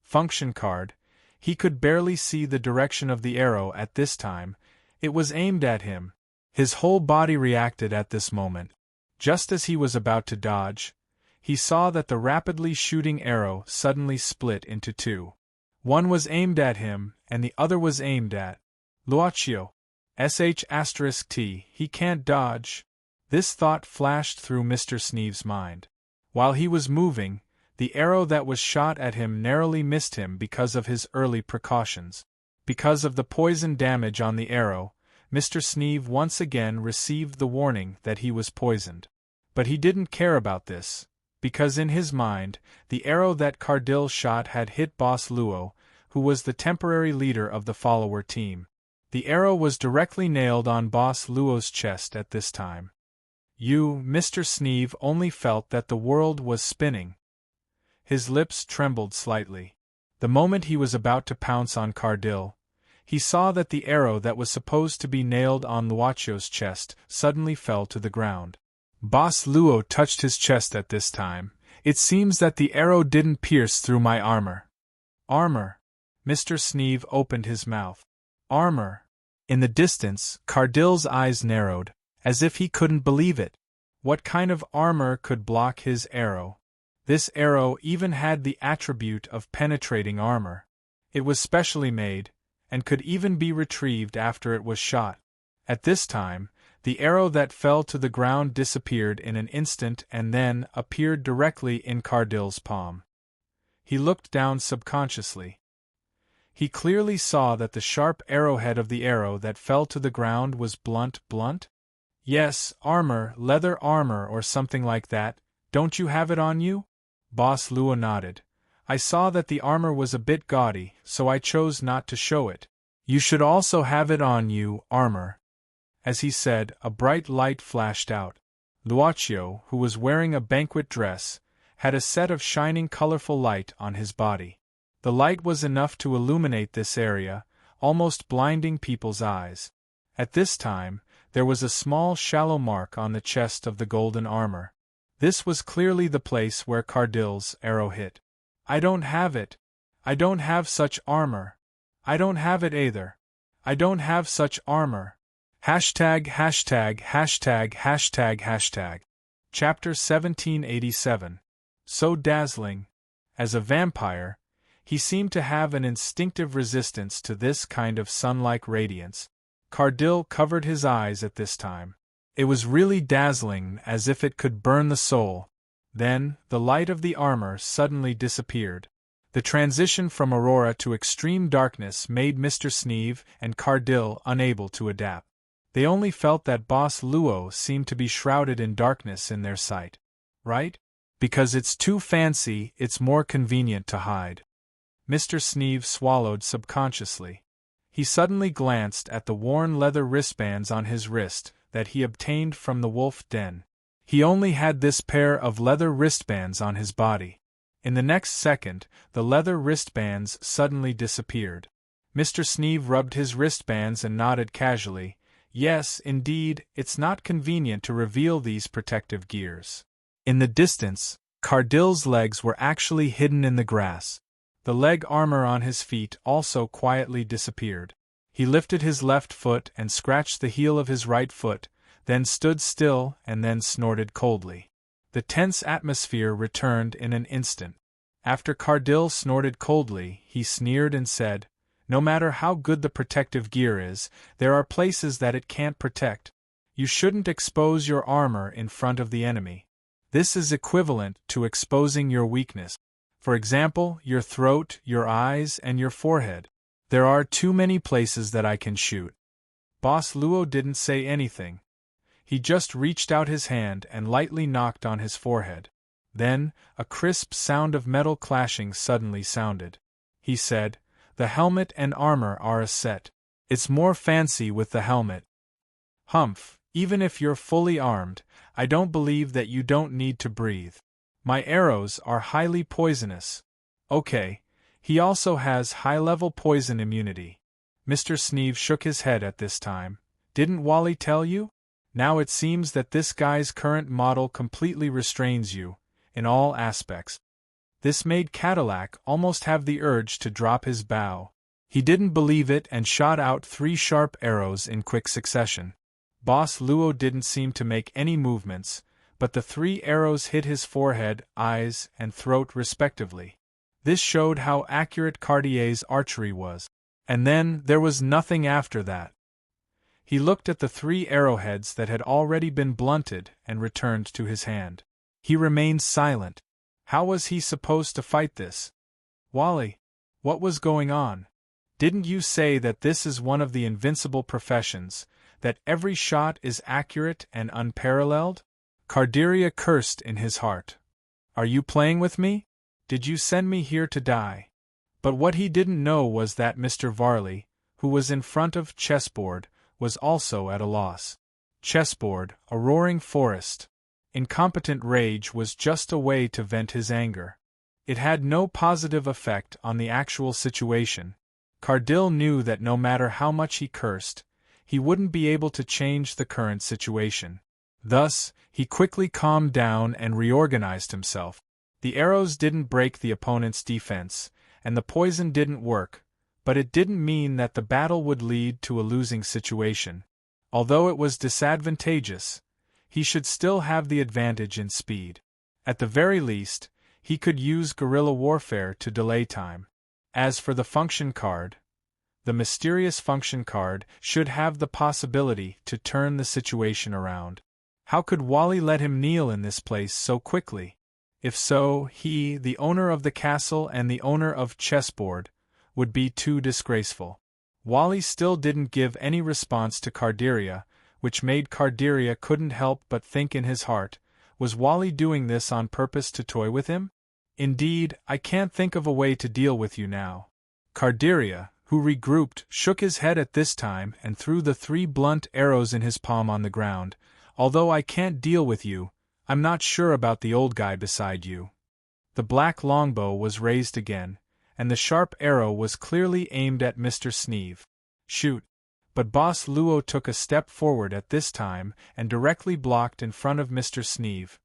function card, he could barely see the direction of the arrow at this time. It was aimed at him. His whole body reacted at this moment. Just as he was about to dodge, he saw that the rapidly shooting arrow suddenly split into 2. One was aimed at him, and the other was aimed at Luaccio. *T, he can't dodge. This thought flashed through Mr. Sneeve's mind. While he was moving, the arrow that was shot at him narrowly missed him because of his early precautions. Because of the poison damage on the arrow, Mr. Sneeve once again received the warning that he was poisoned. But he didn't care about this, because in his mind, the arrow that Cardil shot had hit Boss Luo, who was the temporary leader of the follower team. The arrow was directly nailed on Boss Luo's chest at this time. Mr. Sneeve only felt that the world was spinning. His lips trembled slightly. The moment he was about to pounce on Cardil, he saw that the arrow that was supposed to be nailed on Luaccio's chest suddenly fell to the ground. Boss Luo touched his chest at this time. It seems that the arrow didn't pierce through my armor. Armor? Mr. Sneeve opened his mouth. Armor? In the distance, Cardil's eyes narrowed, as if he couldn't believe it. What kind of armor could block his arrow? This arrow even had the attribute of penetrating armor. It was specially made, and could even be retrieved after it was shot. At this time, the arrow that fell to the ground disappeared in an instant and then appeared directly in Cardil's palm. He looked down subconsciously. He clearly saw that the sharp arrowhead of the arrow that fell to the ground was blunt. Yes, armor, leather armor or something like that. Don't you have it on you? Boss Luo nodded. I saw that the armor was a bit gaudy, so I chose not to show it. You should also have it on you, armor. As he said, a bright light flashed out. Luocchio, who was wearing a banquet dress, had a set of shining colorful light on his body. The light was enough to illuminate this area, almost blinding people's eyes. At this time, there was a small shallow mark on the chest of the golden armor. This was clearly the place where Cardill's arrow hit. "I don't have it. I don't have such armor. I don't have it either. I don't have such armor." Hashtag, hashtag, hashtag, hashtag, hashtag. Chapter 1787. So dazzling. As a vampire, he seemed to have an instinctive resistance to this kind of sun-like radiance. Cardill covered his eyes at this time. It was really dazzling, as if it could burn the soul. Then, the light of the armor suddenly disappeared. The transition from aurora to extreme darkness made Mr. Sneeve and Cardill unable to adapt. They only felt that Boss Luo seemed to be shrouded in darkness in their sight. Right? Because it's too fancy, it's more convenient to hide. Mr. Sneeve swallowed subconsciously. He suddenly glanced at the worn leather wristbands on his wrist that he obtained from the wolf den. He only had this pair of leather wristbands on his body. In the next second, the leather wristbands suddenly disappeared. Mr. Sneeve rubbed his wristbands and nodded casually. Yes, indeed, it's not convenient to reveal these protective gears. In the distance, Cardill's legs were actually hidden in the grass. The leg armor on his feet also quietly disappeared. He lifted his left foot and scratched the heel of his right foot, then stood still and then snorted coldly. The tense atmosphere returned in an instant. After Cardill snorted coldly, he sneered and said, "No matter how good the protective gear is, there are places that it can't protect. You shouldn't expose your armor in front of the enemy. This is equivalent to exposing your weakness. For example, your throat, your eyes, and your forehead. There are too many places that I can shoot." Boss Luo didn't say anything. He just reached out his hand and lightly knocked on his forehead. Then, a crisp sound of metal clashing suddenly sounded. He said, "The helmet and armor are a set. It's more fancy with the helmet. Humph, even if you're fully armed, I don't believe that you don't need to breathe. My arrows are highly poisonous. Okay, he also has high-level poison immunity." Mr. Sneeve shook his head at this time. "Didn't Wally tell you? Now it seems that this guy's current model completely restrains you, in all aspects." This made Cadillac almost have the urge to drop his bow. He didn't believe it and shot out 3 sharp arrows in quick succession. Boss Luo didn't seem to make any movements, but the 3 arrows hit his forehead, eyes, and throat respectively. This showed how accurate Cartier's archery was. And then there was nothing after that. He looked at the 3 arrowheads that had already been blunted and returned to his hand. He remained silent. How was he supposed to fight this? "Wally, what was going on? Didn't you say that this is one of the invincible professions, that every shot is accurate and unparalleled?" Cardiria cursed in his heart. "Are you playing with me? Did you send me here to die?" But what he didn't know was that Mr. Varley, who was in front of chessboard, was also at a loss. Chessboard, a roaring forest. Incompetent rage was just a way to vent his anger. It had no positive effect on the actual situation. Cardill knew that no matter how much he cursed, he wouldn't be able to change the current situation. Thus, he quickly calmed down and reorganized himself. The arrows didn't break the opponent's defense, and the poison didn't work, but it didn't mean that the battle would lead to a losing situation. Although it was disadvantageous, he should still have the advantage in speed. At the very least, he could use guerrilla warfare to delay time. As for the function card, the mysterious function card should have the possibility to turn the situation around. How could Wally let him kneel in this place so quickly? If so, he, the owner of the castle and the owner of chessboard, would be too disgraceful. Wally still didn't give any response to Cardiria, which made Cardiria couldn't help but think in his heart, was Wally doing this on purpose to toy with him? "Indeed, I can't think of a way to deal with you now." Cardiria, who who regrouped, shook his head at this time and threw the 3 blunt arrows in his palm on the ground. Although I can't deal with you, I'm not sure about the old guy beside you. The black longbow was raised again, and the sharp arrow was clearly aimed at Mr. Sneeve. Shoot! But Boss Luo took a step forward at this time and directly blocked in front of Mr. Sneeve.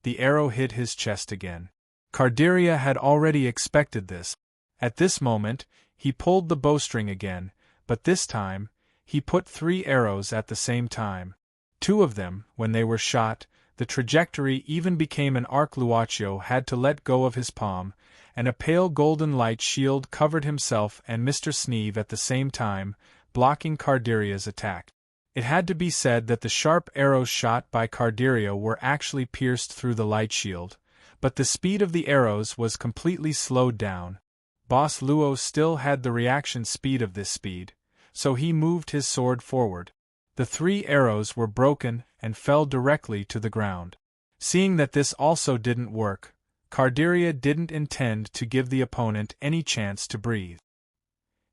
The arrow hit his chest again. Cardiria had already expected this. At this moment, he pulled the bowstring again, but this time, he put 3 arrows at the same time. 2 of them, when they were shot, the trajectory even became an arc. Luaccio had to let go of his palm, and a pale golden light shield covered himself and Mr. Sneeve at the same time, blocking Cardiria's attack. It had to be said that the sharp arrows shot by Cardiria were actually pierced through the light shield, but the speed of the arrows was completely slowed down. Boss Luo still had the reaction speed of this speed, so he moved his sword forward. The 3 arrows were broken and fell directly to the ground. Seeing that this also didn't work, Cardiria didn't intend to give the opponent any chance to breathe.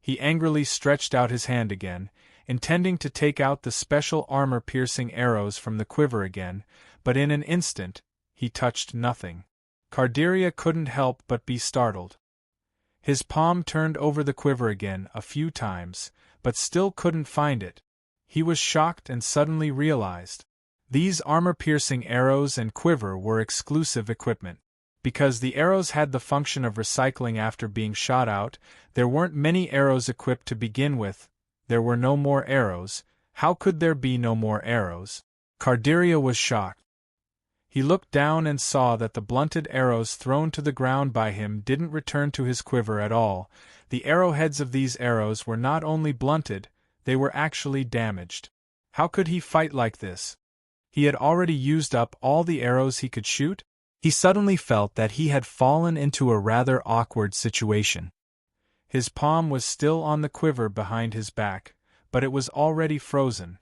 He angrily stretched out his hand again, intending to take out the special armor-piercing arrows from the quiver again, but in an instant, he touched nothing. Cardiria couldn't help but be startled. His palm turned over the quiver again a few times, but still couldn't find it. He was shocked and suddenly realized. These armor-piercing arrows and quiver were exclusive equipment. Because the arrows had the function of recycling after being shot out, there weren't many arrows equipped to begin with. There were no more arrows. How could there be no more arrows? Cardiria was shocked. He looked down and saw that the blunted arrows thrown to the ground by him didn't return to his quiver at all. The arrowheads of these arrows were not only blunted, they were actually damaged. How could he fight like this? He had already used up all the arrows he could shoot? He suddenly felt that he had fallen into a rather awkward situation. His palm was still on the quiver behind his back, but it was already frozen.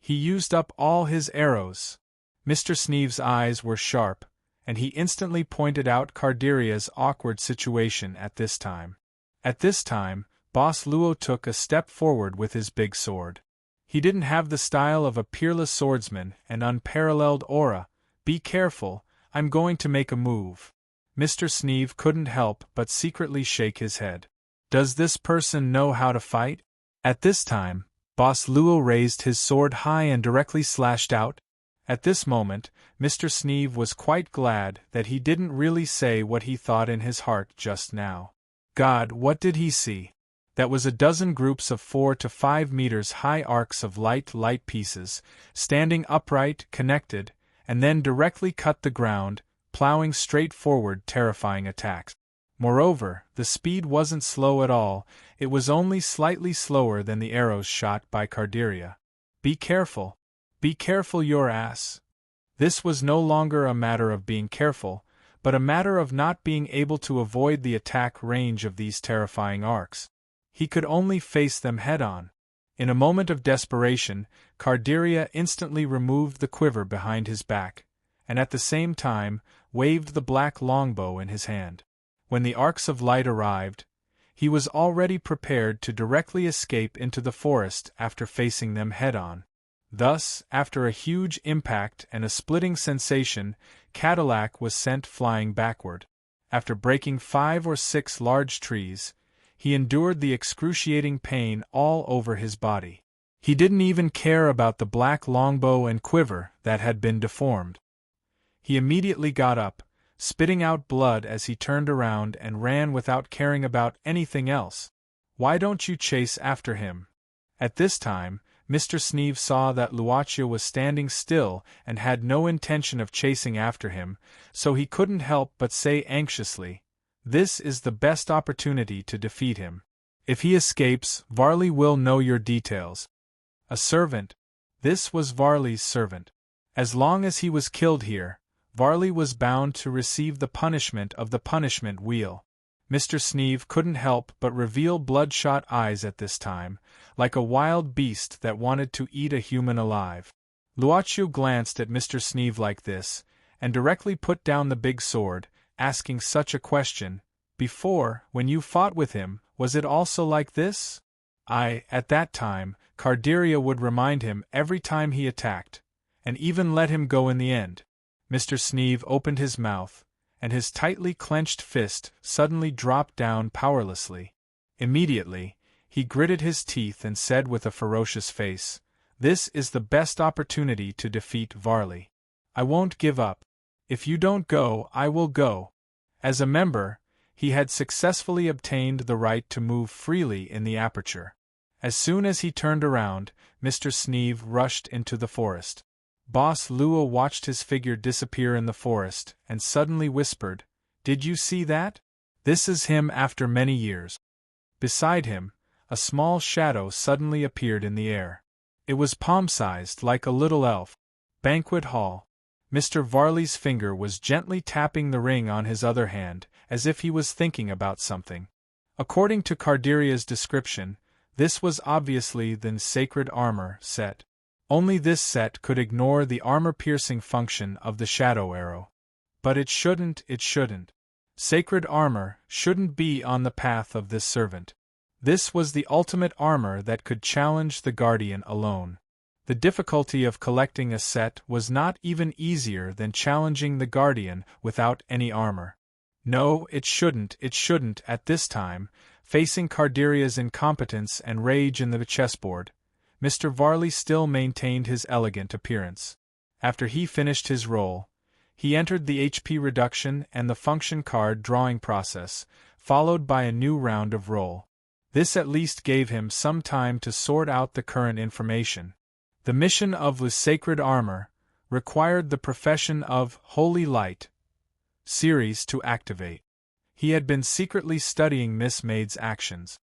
He used up all his arrows. Mr. Sneeve's eyes were sharp, and he instantly pointed out Cardiria's awkward situation at this time. At this time, Boss Luo took a step forward with his big sword. He didn't have the style of a peerless swordsman and unparalleled aura. Be careful, I'm going to make a move. Mr. Sneeve couldn't help but secretly shake his head. Does this person know how to fight? At this time, Boss Luo raised his sword high and directly slashed out. At this moment, Mr. Sneeve was quite glad that he didn't really say what he thought in his heart just now. God, what did he see? That was a dozen groups of 4 to 5 meters high arcs of light pieces, standing upright, connected, and then directly cut the ground, plowing straight forward terrifying attacks. Moreover, the speed wasn't slow at all, it was only slightly slower than the arrows shot by Cardiria. Be careful your ass. This was no longer a matter of being careful, but a matter of not being able to avoid the attack range of these terrifying arcs. He could only face them head-on. In a moment of desperation, Cardiria instantly removed the quiver behind his back, and at the same time, waved the black longbow in his hand. When the arcs of light arrived, he was already prepared to directly escape into the forest after facing them head-on. Thus, after a huge impact and a splitting sensation, Cadillac was sent flying backward. After breaking 5 or 6 large trees, he endured the excruciating pain all over his body. He didn't even care about the black longbow and quiver that had been deformed. He immediately got up, spitting out blood as he turned around and ran without caring about anything else. Why don't you chase after him? At this time, Mr. Sneeve saw that Luaccio was standing still and had no intention of chasing after him, so he couldn't help but say anxiously, "This is the best opportunity to defeat him. If he escapes, Varley will know your details." A servant. This was Varley's servant. As long as he was killed here, Varley was bound to receive the punishment of the punishment wheel. Mr. Sneeve couldn't help but reveal bloodshot eyes at this time, like a wild beast that wanted to eat a human alive. Luaccio glanced at Mr. Sneeve like this, and directly put down the big sword, asking such a question, Before, when you fought with him, was it also like this? At that time, Cordelia would remind him every time he attacked, and even let him go in the end. Mr. Sneeve opened his mouth, and his tightly clenched fist suddenly dropped down powerlessly. Immediately, he gritted his teeth and said with a ferocious face, "This is the best opportunity to defeat Varley. I won't give up. If you don't go, I will go." As a member, he had successfully obtained the right to move freely in the aperture. As soon as he turned around, Mr. Sneeve rushed into the forest. Boss Lua watched his figure disappear in the forest, and suddenly whispered, "Did you see that? This is him after many years." Beside him, a small shadow suddenly appeared in the air. It was palm-sized like a little elf. Banquet hall. Mr. Varley's finger was gently tapping the ring on his other hand, as if he was thinking about something. According to Cordelia's description, this was obviously the sacred armor set. Only this set could ignore the armor-piercing function of the shadow arrow. But it shouldn't. Sacred armor shouldn't be on the path of this servant. This was the ultimate armor that could challenge the Guardian alone. The difficulty of collecting a set was not even easier than challenging the Guardian without any armor. No, it shouldn't at this time, facing Cordelia's incompetence and rage in the chessboard. Mr. Varley still maintained his elegant appearance. After he finished his roll, he entered the HP reduction and the function card drawing process, followed by a new round of roll. This at least gave him some time to sort out the current information. The mission of the Sacred Armor required the profession of Holy Light series to activate. He had been secretly studying Miss Maid's actions.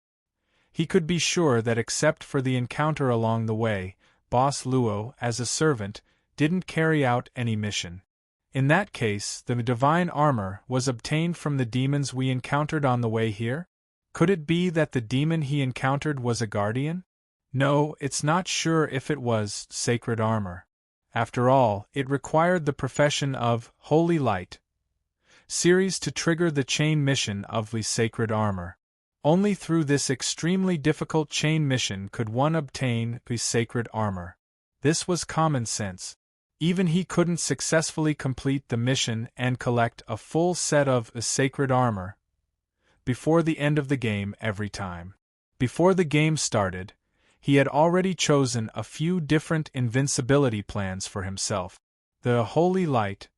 He could be sure that except for the encounter along the way, Boss Luo, as a servant, didn't carry out any mission. In that case, the divine armor was obtained from the demons we encountered on the way here? Could it be that the demon he encountered was a guardian? No, it's not sure if it was sacred armor. After all, it required the profession of Holy Light series to trigger the chain mission of the sacred armor. Only through this extremely difficult chain mission could one obtain the sacred armor. This was common sense. Even he couldn't successfully complete the mission and collect a full set of the sacred armor before the end of the game every time. Before the game started, he had already chosen a few different invincibility plans for himself. The Holy Light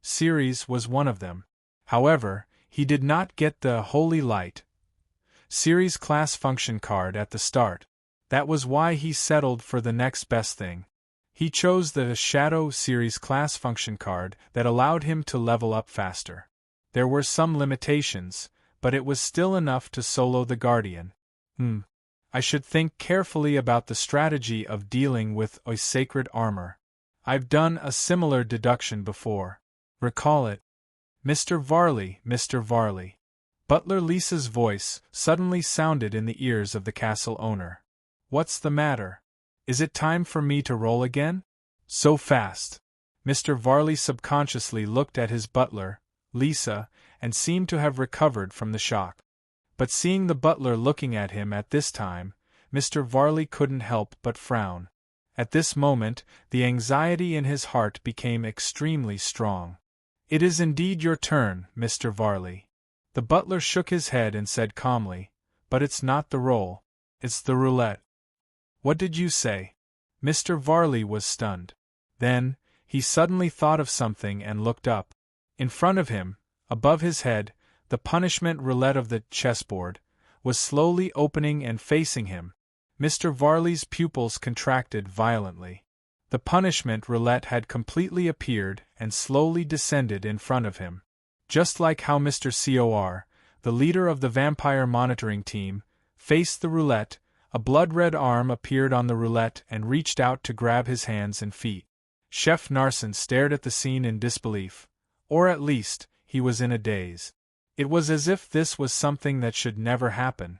series was one of them. However, he did not get the Holy Light series class function card at the start. That was why he settled for the next best thing. He chose the Shadow series class function card that allowed him to level up faster. There were some limitations, but it was still enough to solo the Guardian. I should think carefully about the strategy of dealing with a sacred armor. I've done a similar deduction before. Recall it. Mr. Varley, Mr. Varley. Butler Lisa's voice suddenly sounded in the ears of the castle owner. What's the matter? Is it time for me to roll again? So fast. Mr. Varley subconsciously looked at his butler, Lisa, and seemed to have recovered from the shock. But seeing the butler looking at him at this time, Mr. Varley couldn't help but frown. At this moment, the anxiety in his heart became extremely strong. It is indeed your turn, Mr. Varley. The butler shook his head and said calmly, but it's not the roll, it's the roulette. What did you say? Mr. Varley was stunned. Then, he suddenly thought of something and looked up. In front of him, above his head, the punishment roulette of the chessboard was slowly opening and facing him. Mr. Varley's pupils contracted violently. The punishment roulette had completely appeared and slowly descended in front of him. Just like how Mr. Cor, the leader of the vampire monitoring team, faced the roulette, a blood-red arm appeared on the roulette and reached out to grab his hands and feet. Chef Narsen stared at the scene in disbelief, or at least, he was in a daze. It was as if this was something that should never happen.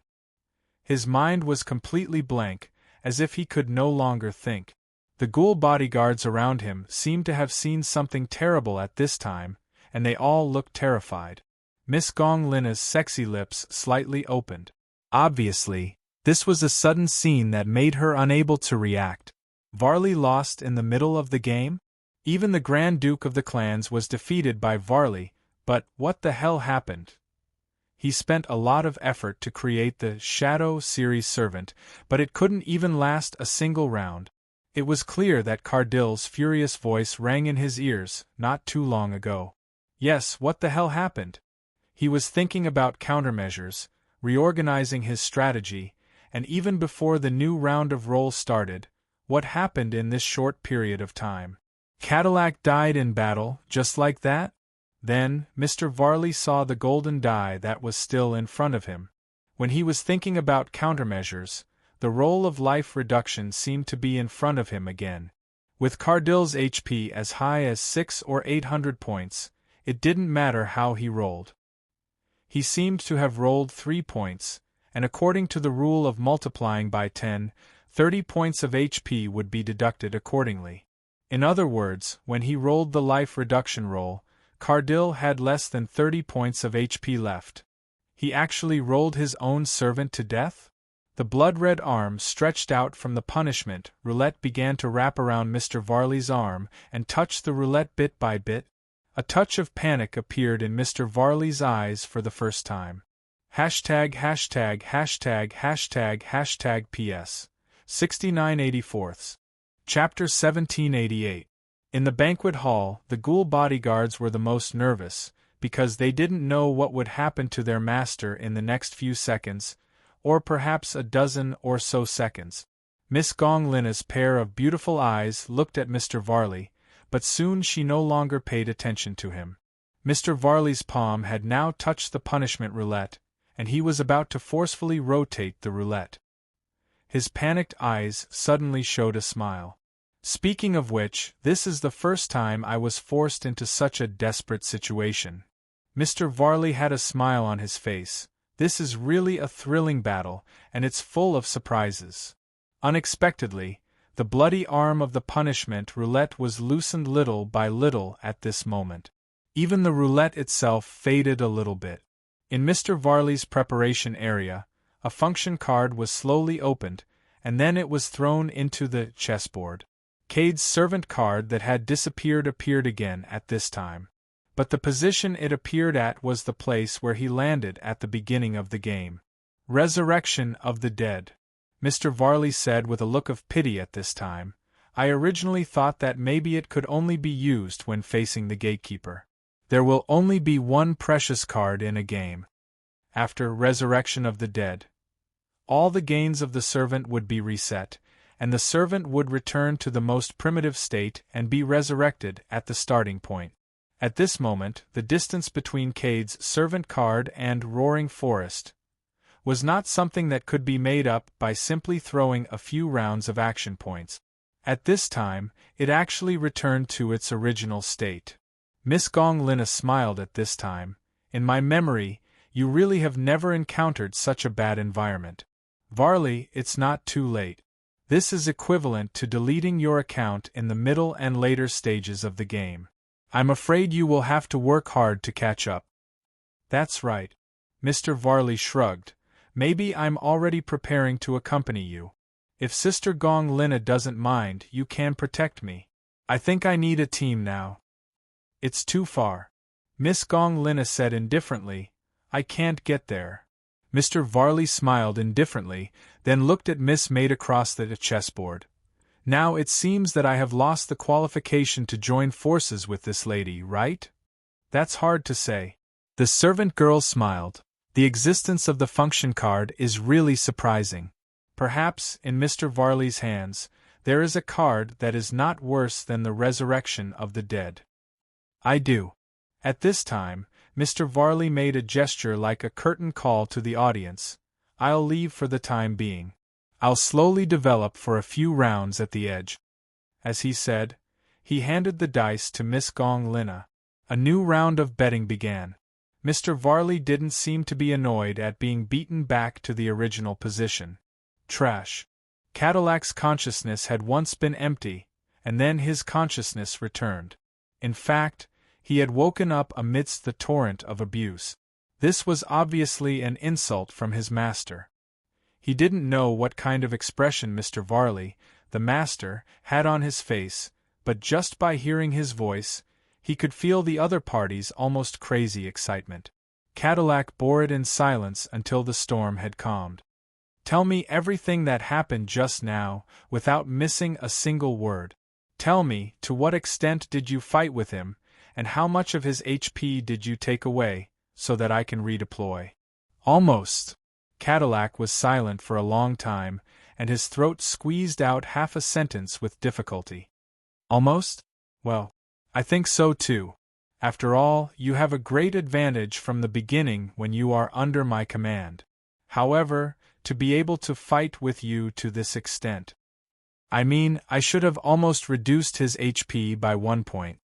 His mind was completely blank, as if he could no longer think. The ghoul bodyguards around him seemed to have seen something terrible at this time, and they all looked terrified. Miss Gong Lina's sexy lips slightly opened. Obviously, this was a sudden scene that made her unable to react. Varley lost in the middle of the game? Even the Grand Duke of the Clans was defeated by Varley, but what the hell happened? He spent a lot of effort to create the Shadow series servant, but it couldn't even last a single round. It was clear that Cardill's furious voice rang in his ears not too long ago. Yes, what the hell happened? He was thinking about countermeasures, reorganizing his strategy, and even before the new round of rolls started, what happened in this short period of time? Cadillac died in battle, just like that? Then, Mr. Varley saw the golden die that was still in front of him. When he was thinking about countermeasures, the roll of life reduction seemed to be in front of him again. With Cardill's HP as high as 600 or 800 points, it didn't matter how he rolled. He seemed to have rolled 3 points, and according to the rule of multiplying by 10, 30 points of HP would be deducted accordingly. In other words, when he rolled the life reduction roll, Cardill had less than 30 points of HP left. He actually rolled his own servant to death? The blood-red arm stretched out from the punishment roulette began to wrap around Mr. Varley's arm and touch the roulette bit by bit. A touch of panic appeared in Mr. Varley's eyes for the first time. Hashtag PS. 6984. Chapter 1788. In the banquet hall, the ghoul bodyguards were the most nervous, because they didn't know what would happen to their master in the next few seconds, or perhaps a dozen or so seconds. Miss Gong Lina's pair of beautiful eyes looked at Mr. Varley, but soon she no longer paid attention to him. Mr. Varley's palm had now touched the punishment roulette, and he was about to forcefully rotate the roulette. His panicked eyes suddenly showed a smile. Speaking of which, this is the first time I was forced into such a desperate situation. Mr. Varley had a smile on his face. This is really a thrilling battle, and it's full of surprises. Unexpectedly, the bloody arm of the punishment roulette was loosened little by little at this moment. Even the roulette itself faded a little bit. In Mr. Varley's preparation area, a function card was slowly opened, and then it was thrown into the chessboard. Cade's servant card that had disappeared appeared again at this time. But the position it appeared at was the place where he landed at the beginning of the game. Resurrection of the dead. Mr. Varley said with a look of pity at this time. I originally thought that maybe it could only be used when facing the gatekeeper. There will only be one precious card in a game. After Resurrection of the Dead, all the gains of the servant would be reset, and the servant would return to the most primitive state and be resurrected at the starting point. At this moment, the distance between Cade's servant card and Roaring Forest was not something that could be made up by simply throwing a few rounds of action points. At this time, it actually returned to its original state. Miss Gong Lina smiled at this time. In my memory, you really have never encountered such a bad environment. Varley, it's not too late. This is equivalent to deleting your account in the middle and later stages of the game. I'm afraid you will have to work hard to catch up. That's right. Mr. Varley shrugged. Maybe I'm already preparing to accompany you. If Sister Gong Lina doesn't mind, you can protect me. I think I need a team now. It's too far. Miss Gong Lina said indifferently. I can't get there. Mr. Varley smiled indifferently, then looked at Miss Maid across the chessboard. Now it seems that I have lost the qualification to join forces with this lady, right? That's hard to say. The servant girl smiled. The existence of the function card is really surprising. Perhaps, in Mr. Varley's hands, there is a card that is not worse than the Resurrection of the Dead. I do. At this time, Mr. Varley made a gesture like a curtain call to the audience. I'll leave for the time being. I'll slowly develop for a few rounds at the edge. As he said, he handed the dice to Miss Gong Lina. A new round of betting began. Mr. Varley didn't seem to be annoyed at being beaten back to the original position. Trash. Cadillac's consciousness had once been empty, and then his consciousness returned. In fact, he had woken up amidst the torrent of abuse. This was obviously an insult from his master. He didn't know what kind of expression Mr. Varley, the master, had on his face, but just by hearing his voice, he could feel the other party's almost crazy excitement. Cadillac bore it in silence until the storm had calmed. "Tell me everything that happened just now, without missing a single word. Tell me, to what extent did you fight with him, and how much of his HP did you take away, so that I can redeploy?" "Almost." Cadillac was silent for a long time, and his throat squeezed out half a sentence with difficulty. "Almost? Well, I think so too. After all, you have a great advantage from the beginning when you are under my command. However, to be able to fight with you to this extent. I mean, I should have almost reduced his HP by 1 point.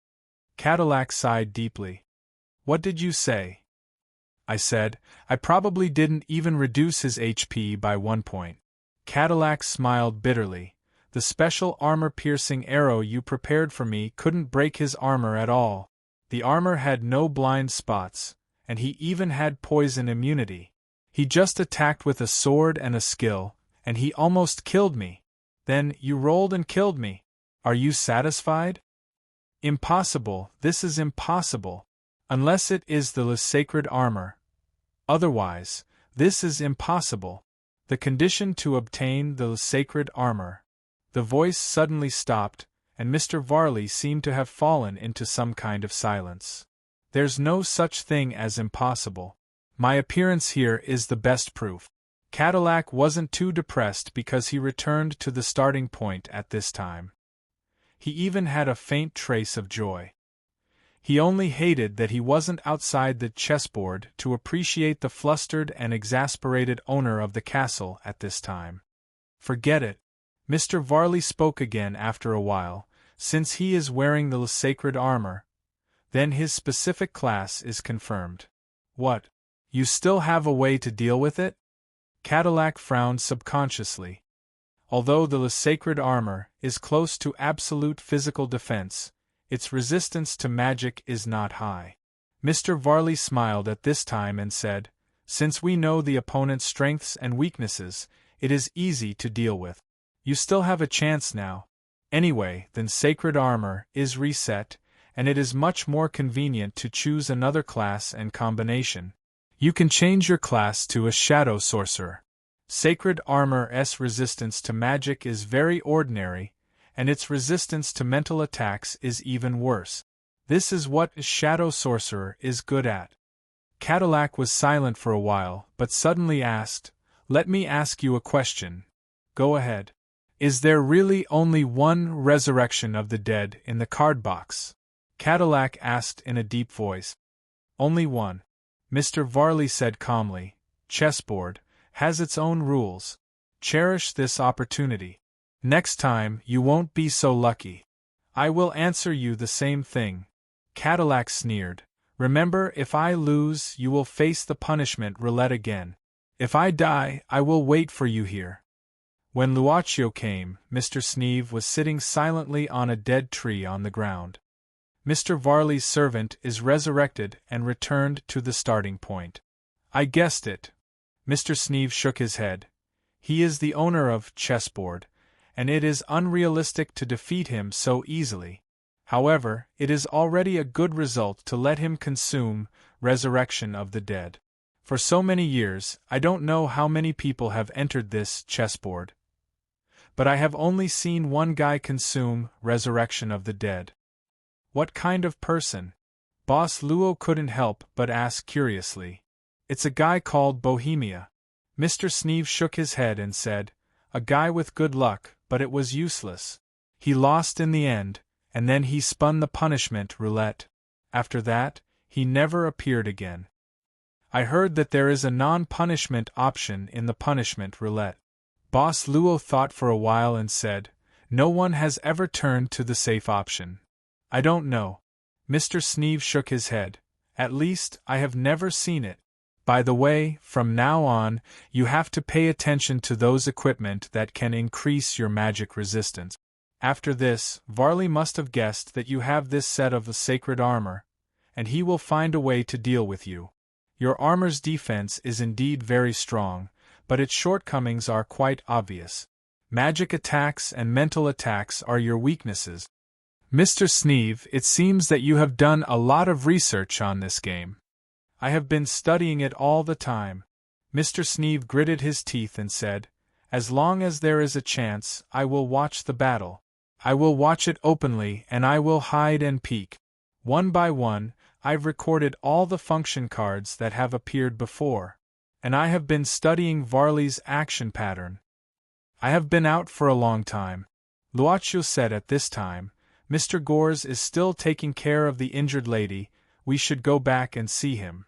Cadillac sighed deeply. "What did you say?" I said, "I probably didn't even reduce his HP by 1 point. Cadillac smiled bitterly. "The special armor-piercing arrow you prepared for me couldn't break his armor at all. The armor had no blind spots, and he even had poison immunity. He just attacked with a sword and a skill, and he almost killed me. Then you rolled and killed me. Are you satisfied?" "Impossible, this is impossible. Unless it is the sacred armor. Otherwise, this is impossible. The condition to obtain the sacred armor." The voice suddenly stopped, and Mr. Varley seemed to have fallen into some kind of silence. "There's no such thing as impossible. My appearance here is the best proof." Cadillac wasn't too depressed because he returned to the starting point at this time. He even had a faint trace of joy. He only hated that he wasn't outside the chessboard to appreciate the flustered and exasperated owner of the castle at this time. "Forget it." Mr. Varley spoke again after a while. "Since he is wearing the sacred armor, then his specific class is confirmed." "What? You still have a way to deal with it?" Cadillac frowned subconsciously. Although the sacred armor is close to absolute physical defense, its resistance to magic is not high. Mr. Varley smiled at this time and said, "Since we know the opponent's strengths and weaknesses, it is easy to deal with. You still have a chance now. Anyway, then sacred armor is reset, and it is much more convenient to choose another class and combination. You can change your class to a shadow sorcerer. Sacred armor's resistance to magic is very ordinary, and its resistance to mental attacks is even worse. This is what a shadow sorcerer is good at." Cadillac was silent for a while, but suddenly asked, "Let me ask you a question." "Go ahead." "Is there really only one resurrection of the dead in the card box?" Cadillac asked in a deep voice. "Only one," Mr. Varley said calmly. "Chessboard has its own rules. Cherish this opportunity. Next time you won't be so lucky." "I will answer you the same thing." Cadillac sneered. "Remember, if I lose, you will face the punishment roulette again. If I die, I will wait for you here." When Luaccio came, Mr. Sneeve was sitting silently on a dead tree on the ground. "Mr. Varley's servant is resurrected and returned to the starting point." "I guessed it." Mr. Sneeve shook his head. "He is the owner of chessboard, and it is unrealistic to defeat him so easily. However, it is already a good result to let him consume Resurrection of the Dead. For so many years, I don't know how many people have entered this chessboard, but I have only seen one guy consume Resurrection of the Dead." "What kind of person?" Boss Luo couldn't help but ask curiously. "It's a guy called Bohemia." Mr. Sneeve shook his head and said, "A guy with good luck, but it was useless. He lost in the end, and then he spun the punishment roulette. After that, he never appeared again." "I heard that there is a non-punishment option in the punishment roulette." Boss Luo thought for a while and said, "No one has ever turned to the safe option." "I don't know." Mr. Sneeve shook his head. "At least, I have never seen it. By the way, from now on, you have to pay attention to those equipment that can increase your magic resistance." After this, Varley must have guessed that you have this set of the sacred armor, and he will find a way to deal with you. Your armor's defense is indeed very strong, but its shortcomings are quite obvious. Magic attacks and mental attacks are your weaknesses. Mr. Sneeve, it seems that you have done a lot of research on this game. I have been studying it all the time. Mr. Sneeve gritted his teeth and said, as long as there is a chance, I will watch the battle. I will watch it openly and I will hide and peek. One by one, I've recorded all the function cards that have appeared before. And I have been studying Varley's action pattern. I have been out for a long time. Luaccio said at this time, Mr. Gores is still taking care of the injured lady, we should go back and see him.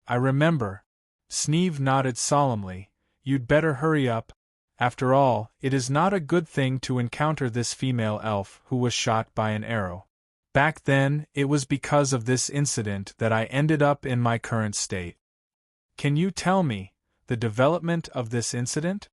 I remember. Sneeve nodded solemnly, you'd better hurry up. After all, it is not a good thing to encounter this female elf who was shot by an arrow. Back then, it was because of this incident that I ended up in my current state. Can you tell me the development of this incident?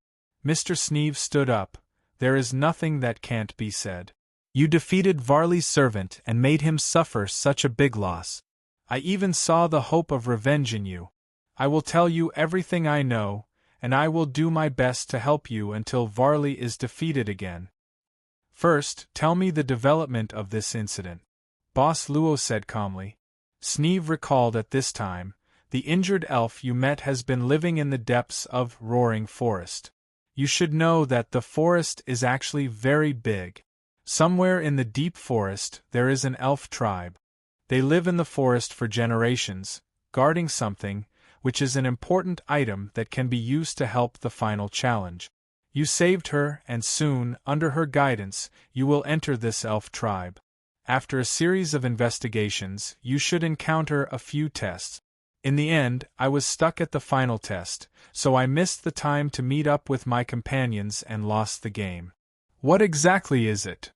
Mr. Sneeve stood up. There is nothing that can't be said. You defeated Varley's servant and made him suffer such a big loss. I even saw the hope of revenge in you. I will tell you everything I know, and I will do my best to help you until Varley is defeated again. First, tell me the development of this incident. Boss Luo said calmly. Sneeve recalled at this time, the injured elf you met has been living in the depths of Roaring Forest. You should know that the forest is actually very big. Somewhere in the deep forest there is an elf tribe. They live in the forest for generations, guarding something, which is an important item that can be used to help the final challenge. You saved her, and soon, under her guidance, you will enter this elf tribe. After a series of investigations, you should encounter a few tests. In the end, I was stuck at the final test, so I missed the time to meet up with my companions and lost the game. What exactly is it?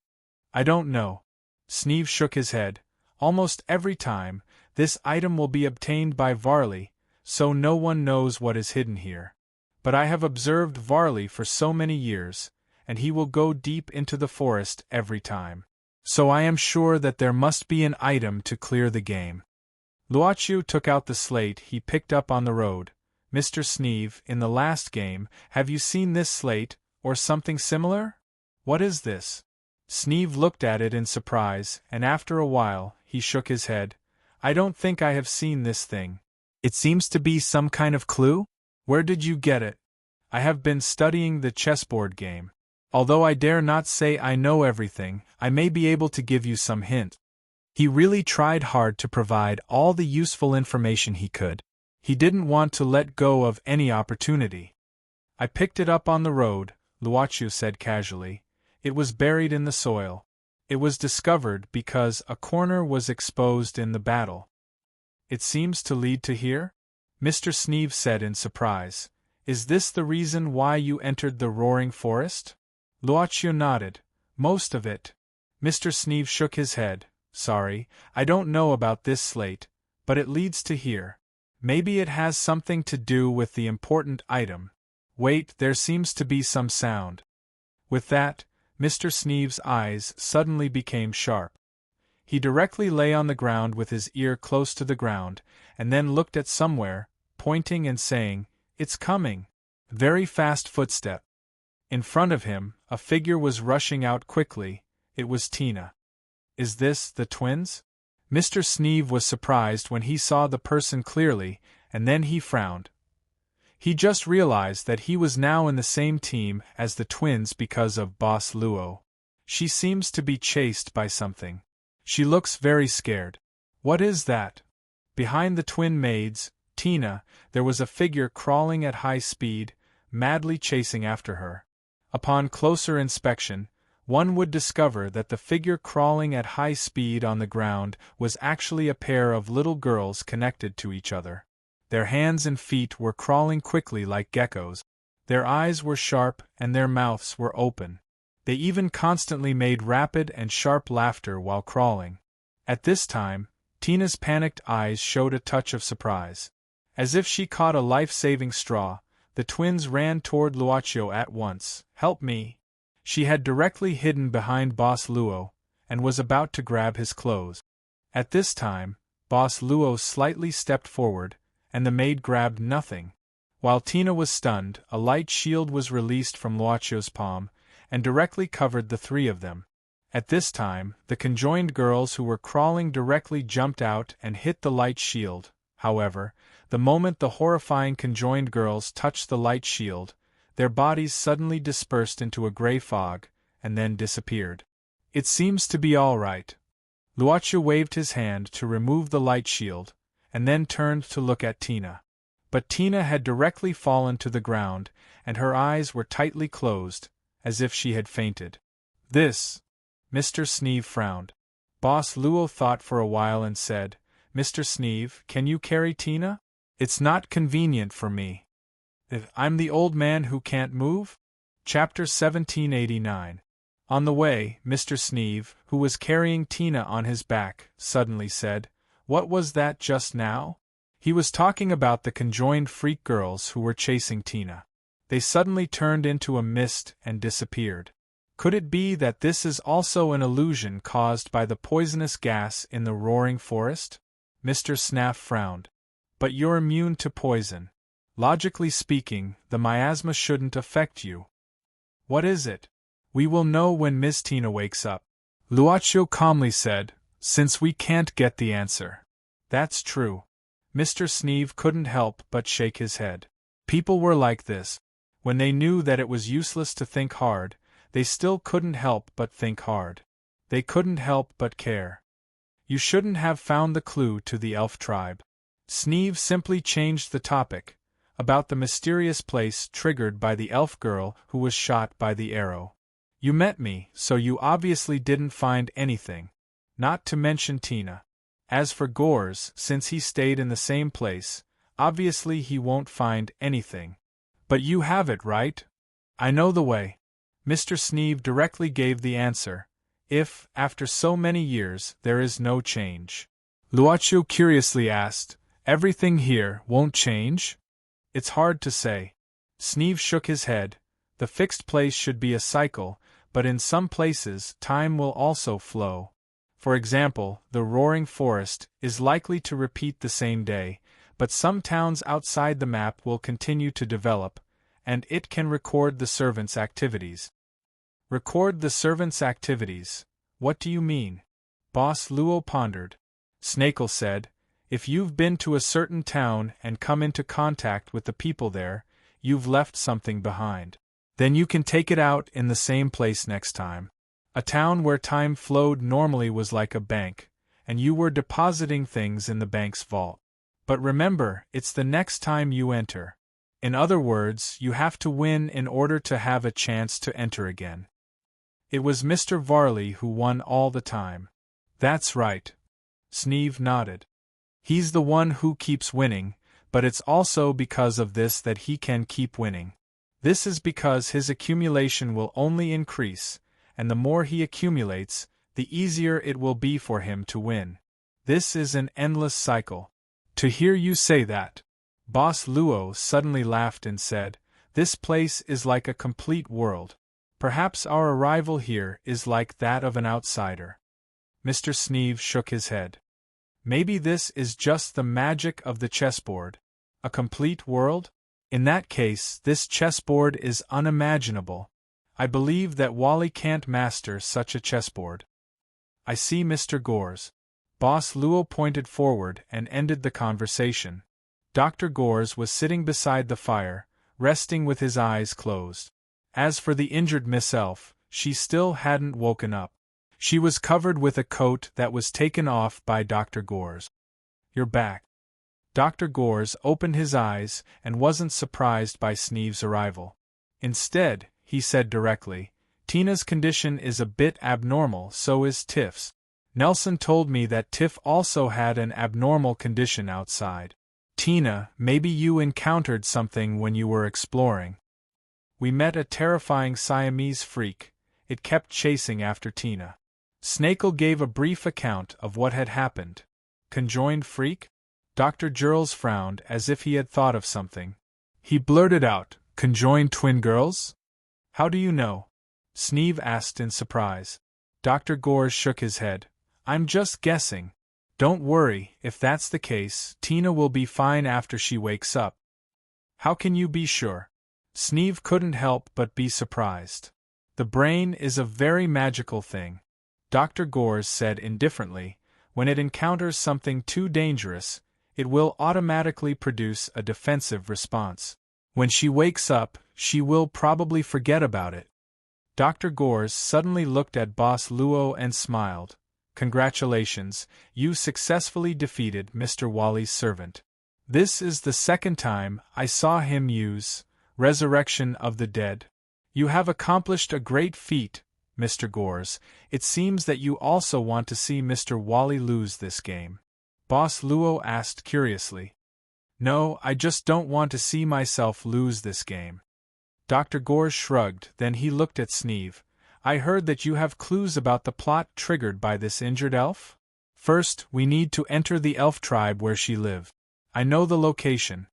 I don't know. Sneeve shook his head. Almost every time, this item will be obtained by Varley, so no one knows what is hidden here. But I have observed Varley for so many years, and he will go deep into the forest every time. So I am sure that there must be an item to clear the game. Luaccio took out the slate he picked up on the road. Mr. Sneeve, in the last game, have you seen this slate, or something similar? What is this? Sneeve looked at it in surprise, and after a while, he shook his head. I don't think I have seen this thing. It seems to be some kind of clue? Where did you get it? I have been studying the chessboard game. Although I dare not say I know everything, I may be able to give you some hint. He really tried hard to provide all the useful information he could. He didn't want to let go of any opportunity. I picked it up on the road, Luaccio said casually. It was buried in the soil. It was discovered because a corner was exposed in the battle. It seems to lead to here? Mr. Sneeve said in surprise. Is this the reason why you entered the Roaring Forest? Luaccio nodded. Most of it. Mr. Sneeve shook his head. Sorry, I don't know about this slate, but it leads to here. Maybe it has something to do with the important item. Wait, there seems to be some sound. With that, Mr. Sneeve's eyes suddenly became sharp. He directly lay on the ground with his ear close to the ground, and then looked at somewhere, pointing and saying, It's coming. Very fast footstep. In front of him, a figure was rushing out quickly. It was Tina. Is this the twins? Mr. Sneeve was surprised when he saw the person clearly, and then he frowned. He just realized that he was now in the same team as the twins because of Boss Luo. She seems to be chased by something. She looks very scared. What is that? Behind the twin maids, Tina, there was a figure crawling at high speed, madly chasing after her. Upon closer inspection, one would discover that the figure crawling at high speed on the ground was actually a pair of little girls connected to each other. Their hands and feet were crawling quickly like geckos. Their eyes were sharp and their mouths were open. They even constantly made rapid and sharp laughter while crawling. At this time, Tina's panicked eyes showed a touch of surprise. As if she caught a life-saving straw, the twins ran toward Luaccio at once. Help me! She had directly hidden behind Boss Luo, and was about to grab his clothes. At this time, Boss Luo slightly stepped forward, and the maid grabbed nothing. While Tina was stunned, a light shield was released from Luacio's palm, and directly covered the three of them. At this time, the conjoined girls who were crawling directly jumped out and hit the light shield. However, the moment the horrifying conjoined girls touched the light shield, their bodies suddenly dispersed into a gray fog, and then disappeared. It seems to be all right. Luacio waved his hand to remove the light shield, and then turned to look at Tina. But Tina had directly fallen to the ground, and her eyes were tightly closed, as if she had fainted. This. Mr. Sneeve frowned. Boss Luo thought for a while and said, Mr. Sneeve, can you carry Tina? It's not convenient for me. If I'm the old man who can't move? Chapter 1789. On the way, Mr. Sneeve, who was carrying Tina on his back, suddenly said, What was that just now? He was talking about the conjoined freak girls who were chasing Tina. They suddenly turned into a mist and disappeared. Could it be that this is also an illusion caused by the poisonous gas in the roaring forest? Mr. Snaff frowned. But you're immune to poison. Logically speaking, the miasma shouldn't affect you. What is it? We will know when Miss Tina wakes up. Luacio calmly said, since we can't get the answer. That's true. Mr. Sneeve couldn't help but shake his head. People were like this. When they knew that it was useless to think hard, they still couldn't help but think hard. They couldn't help but care. You shouldn't have found the clue to the elf tribe. Sneeve simply changed the topic, about the mysterious place triggered by the elf girl who was shot by the arrow. You met me, so you obviously didn't find anything. Not to mention Tina. As for Gores, since he stayed in the same place, obviously he won't find anything. But you have it, right? I know the way. Mr. Sneeve directly gave the answer. If, after so many years, there is no change. Luacio curiously asked, everything here won't change? It's hard to say. Sneeve shook his head. The fixed place should be a cycle, but in some places time will also flow. For example, the roaring forest is likely to repeat the same day, but some towns outside the map will continue to develop, and it can record the servants' activities. Record the servants' activities? What do you mean? Boss Luo pondered. Snakel said, if you've been to a certain town and come into contact with the people there, you've left something behind. Then you can take it out in the same place next time. A town where time flowed normally was like a bank, and you were depositing things in the bank's vault. But remember, it's the next time you enter. In other words, you have to win in order to have a chance to enter again. It was Mr. Varley who won all the time. That's right. Sneeve nodded. He's the one who keeps winning, but it's also because of this that he can keep winning. This is because his accumulation will only increase, and the more he accumulates, the easier it will be for him to win. This is an endless cycle. To hear you say that, Boss Luo suddenly laughed and said, this place is like a complete world. Perhaps our arrival here is like that of an outsider. Mr. Sneeve shook his head. Maybe this is just the magic of the chessboard. A complete world? In that case, this chessboard is unimaginable. I believe that Wally can't master such a chessboard. I see Mr. Gores. Boss Luo pointed forward and ended the conversation. Dr. Gores was sitting beside the fire, resting with his eyes closed. As for the injured Miss Elf, she still hadn't woken up. She was covered with a coat that was taken off by Dr. Gores. You're back. Dr. Gores opened his eyes and wasn't surprised by Sneeve's arrival. Instead, he said directly, Tina's condition is a bit abnormal, so is Tiff's. Nelson told me that Tiff also had an abnormal condition outside. Tina, maybe you encountered something when you were exploring. We met a terrifying Siamese freak. It kept chasing after Tina. Snakel gave a brief account of what had happened. Conjoined freak? Dr. Jurls frowned as if he had thought of something. He blurted out, conjoined twin girls? How do you know? Sneeve asked in surprise. Dr. Gores shook his head. I'm just guessing. Don't worry, if that's the case, Tina will be fine after she wakes up. How can you be sure? Sneeve couldn't help but be surprised. The brain is a very magical thing, Dr. Gores said indifferently. When it encounters something too dangerous, it will automatically produce a defensive response. When she wakes up, she will probably forget about it. Dr. Gores suddenly looked at Boss Luo and smiled. Congratulations, you successfully defeated Mr. Wally's servant. This is the second time I saw him use Resurrection of the Dead. You have accomplished a great feat, Mr. Gores. It seems that you also want to see Mr. Wally lose this game. Boss Luo asked curiously. No, I just don't want to see myself lose this game. Dr. Gores shrugged, then he looked at Sneeve. I heard that you have clues about the plot triggered by this injured elf? First, we need to enter the elf tribe where she lived. I know the location.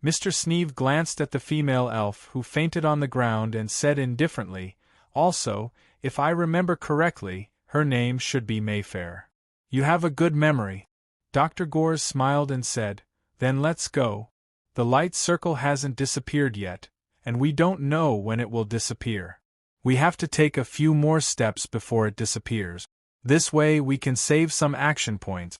Mr. Sneeve glanced at the female elf who fainted on the ground and said indifferently, also, if I remember correctly, her name should be Mayfair. You have a good memory. Dr. Gores smiled and said, then let's go. The light circle hasn't disappeared yet, and we don't know when it will disappear. We have to take a few more steps before it disappears. This way we can save some action points.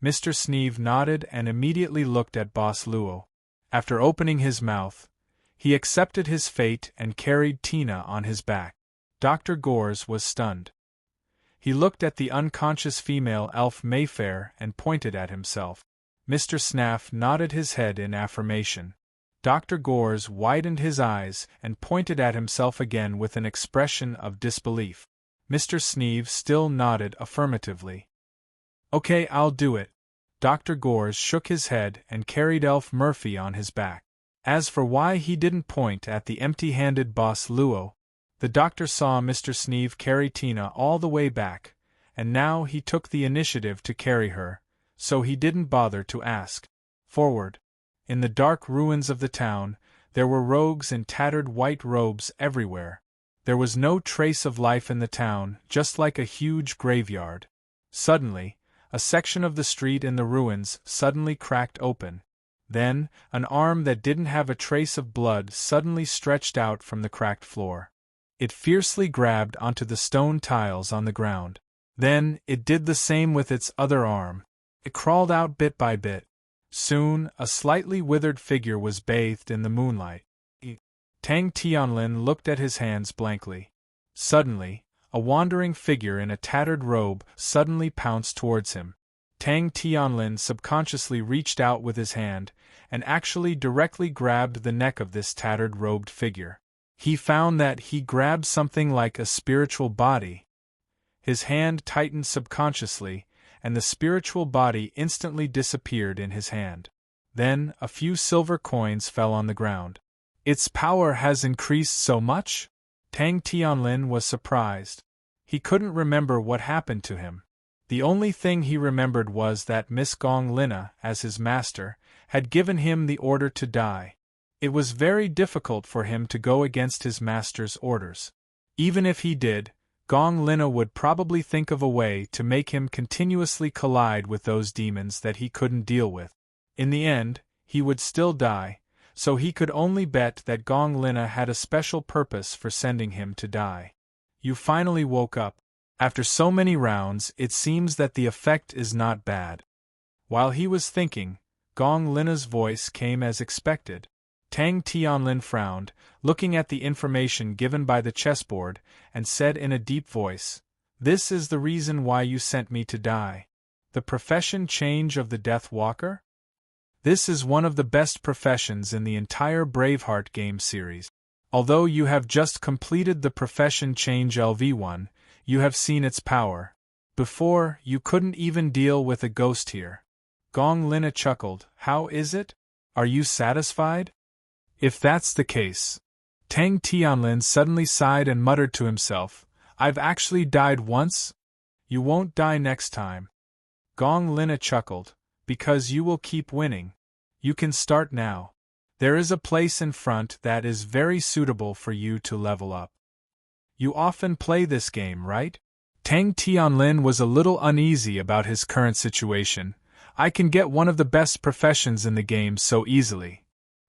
Mr. Sneeve nodded and immediately looked at Boss Luo. After opening his mouth, he accepted his fate and carried Tina on his back. Dr. Gores was stunned. He looked at the unconscious female elf Mayfair and pointed at himself. Mr. Snaff nodded his head in affirmation. Dr. Gores widened his eyes and pointed at himself again with an expression of disbelief. Mr. Sneeve still nodded affirmatively. Okay, I'll do it. Dr. Gores shook his head and carried Elf Murphy on his back. As for why he didn't point at the empty-handed Boss Luo, the doctor saw Mr. Sneeve carry Tina all the way back, and now he took the initiative to carry her, so he didn't bother to ask. Forward. In the dark ruins of the town, there were rogues in tattered white robes everywhere. There was no trace of life in the town, just like a huge graveyard. Suddenly, a section of the street in the ruins suddenly cracked open. Then, an arm that didn't have a trace of blood suddenly stretched out from the cracked floor. It fiercely grabbed onto the stone tiles on the ground. Then, it did the same with its other arm. It crawled out bit by bit. Soon, a slightly withered figure was bathed in the moonlight. Tang Tianlin looked at his hands blankly. Suddenly, a wandering figure in a tattered robe suddenly pounced towards him. Tang Tianlin subconsciously reached out with his hand, and actually directly grabbed the neck of this tattered robed figure. He found that he grabbed something like a spiritual body. His hand tightened subconsciously, and the spiritual body instantly disappeared in his hand. Then, a few silver coins fell on the ground. Its power has increased so much? Tang Tianlin was surprised. He couldn't remember what happened to him. The only thing he remembered was that Miss Gong Lina, as his master, had given him the order to die. It was very difficult for him to go against his master's orders. Even if he did, Gong Lina would probably think of a way to make him continuously collide with those demons that he couldn't deal with. In the end, he would still die, so he could only bet that Gong Lina had a special purpose for sending him to die. You finally woke up. After so many rounds, it seems that the effect is not bad. While he was thinking, Gong Lina's voice came as expected. Tang Tianlin frowned, looking at the information given by the chessboard, and said in a deep voice, "This is the reason why you sent me to die. The profession change of the Death Walker? This is one of the best professions in the entire Braveheart game series. Although you have just completed the profession change LV1, you have seen its power. Before, you couldn't even deal with a ghost here." Gong Lina chuckled. "How is it? Are you satisfied?" "If that's the case." Tang Tianlin suddenly sighed and muttered to himself, "I've actually died once? You won't die next time." Gong Lina chuckled, "Because you will keep winning. You can start now. There is a place in front that is very suitable for you to level up. You often play this game, right?" Tang Tianlin was a little uneasy about his current situation. I can get one of the best professions in the game so easily.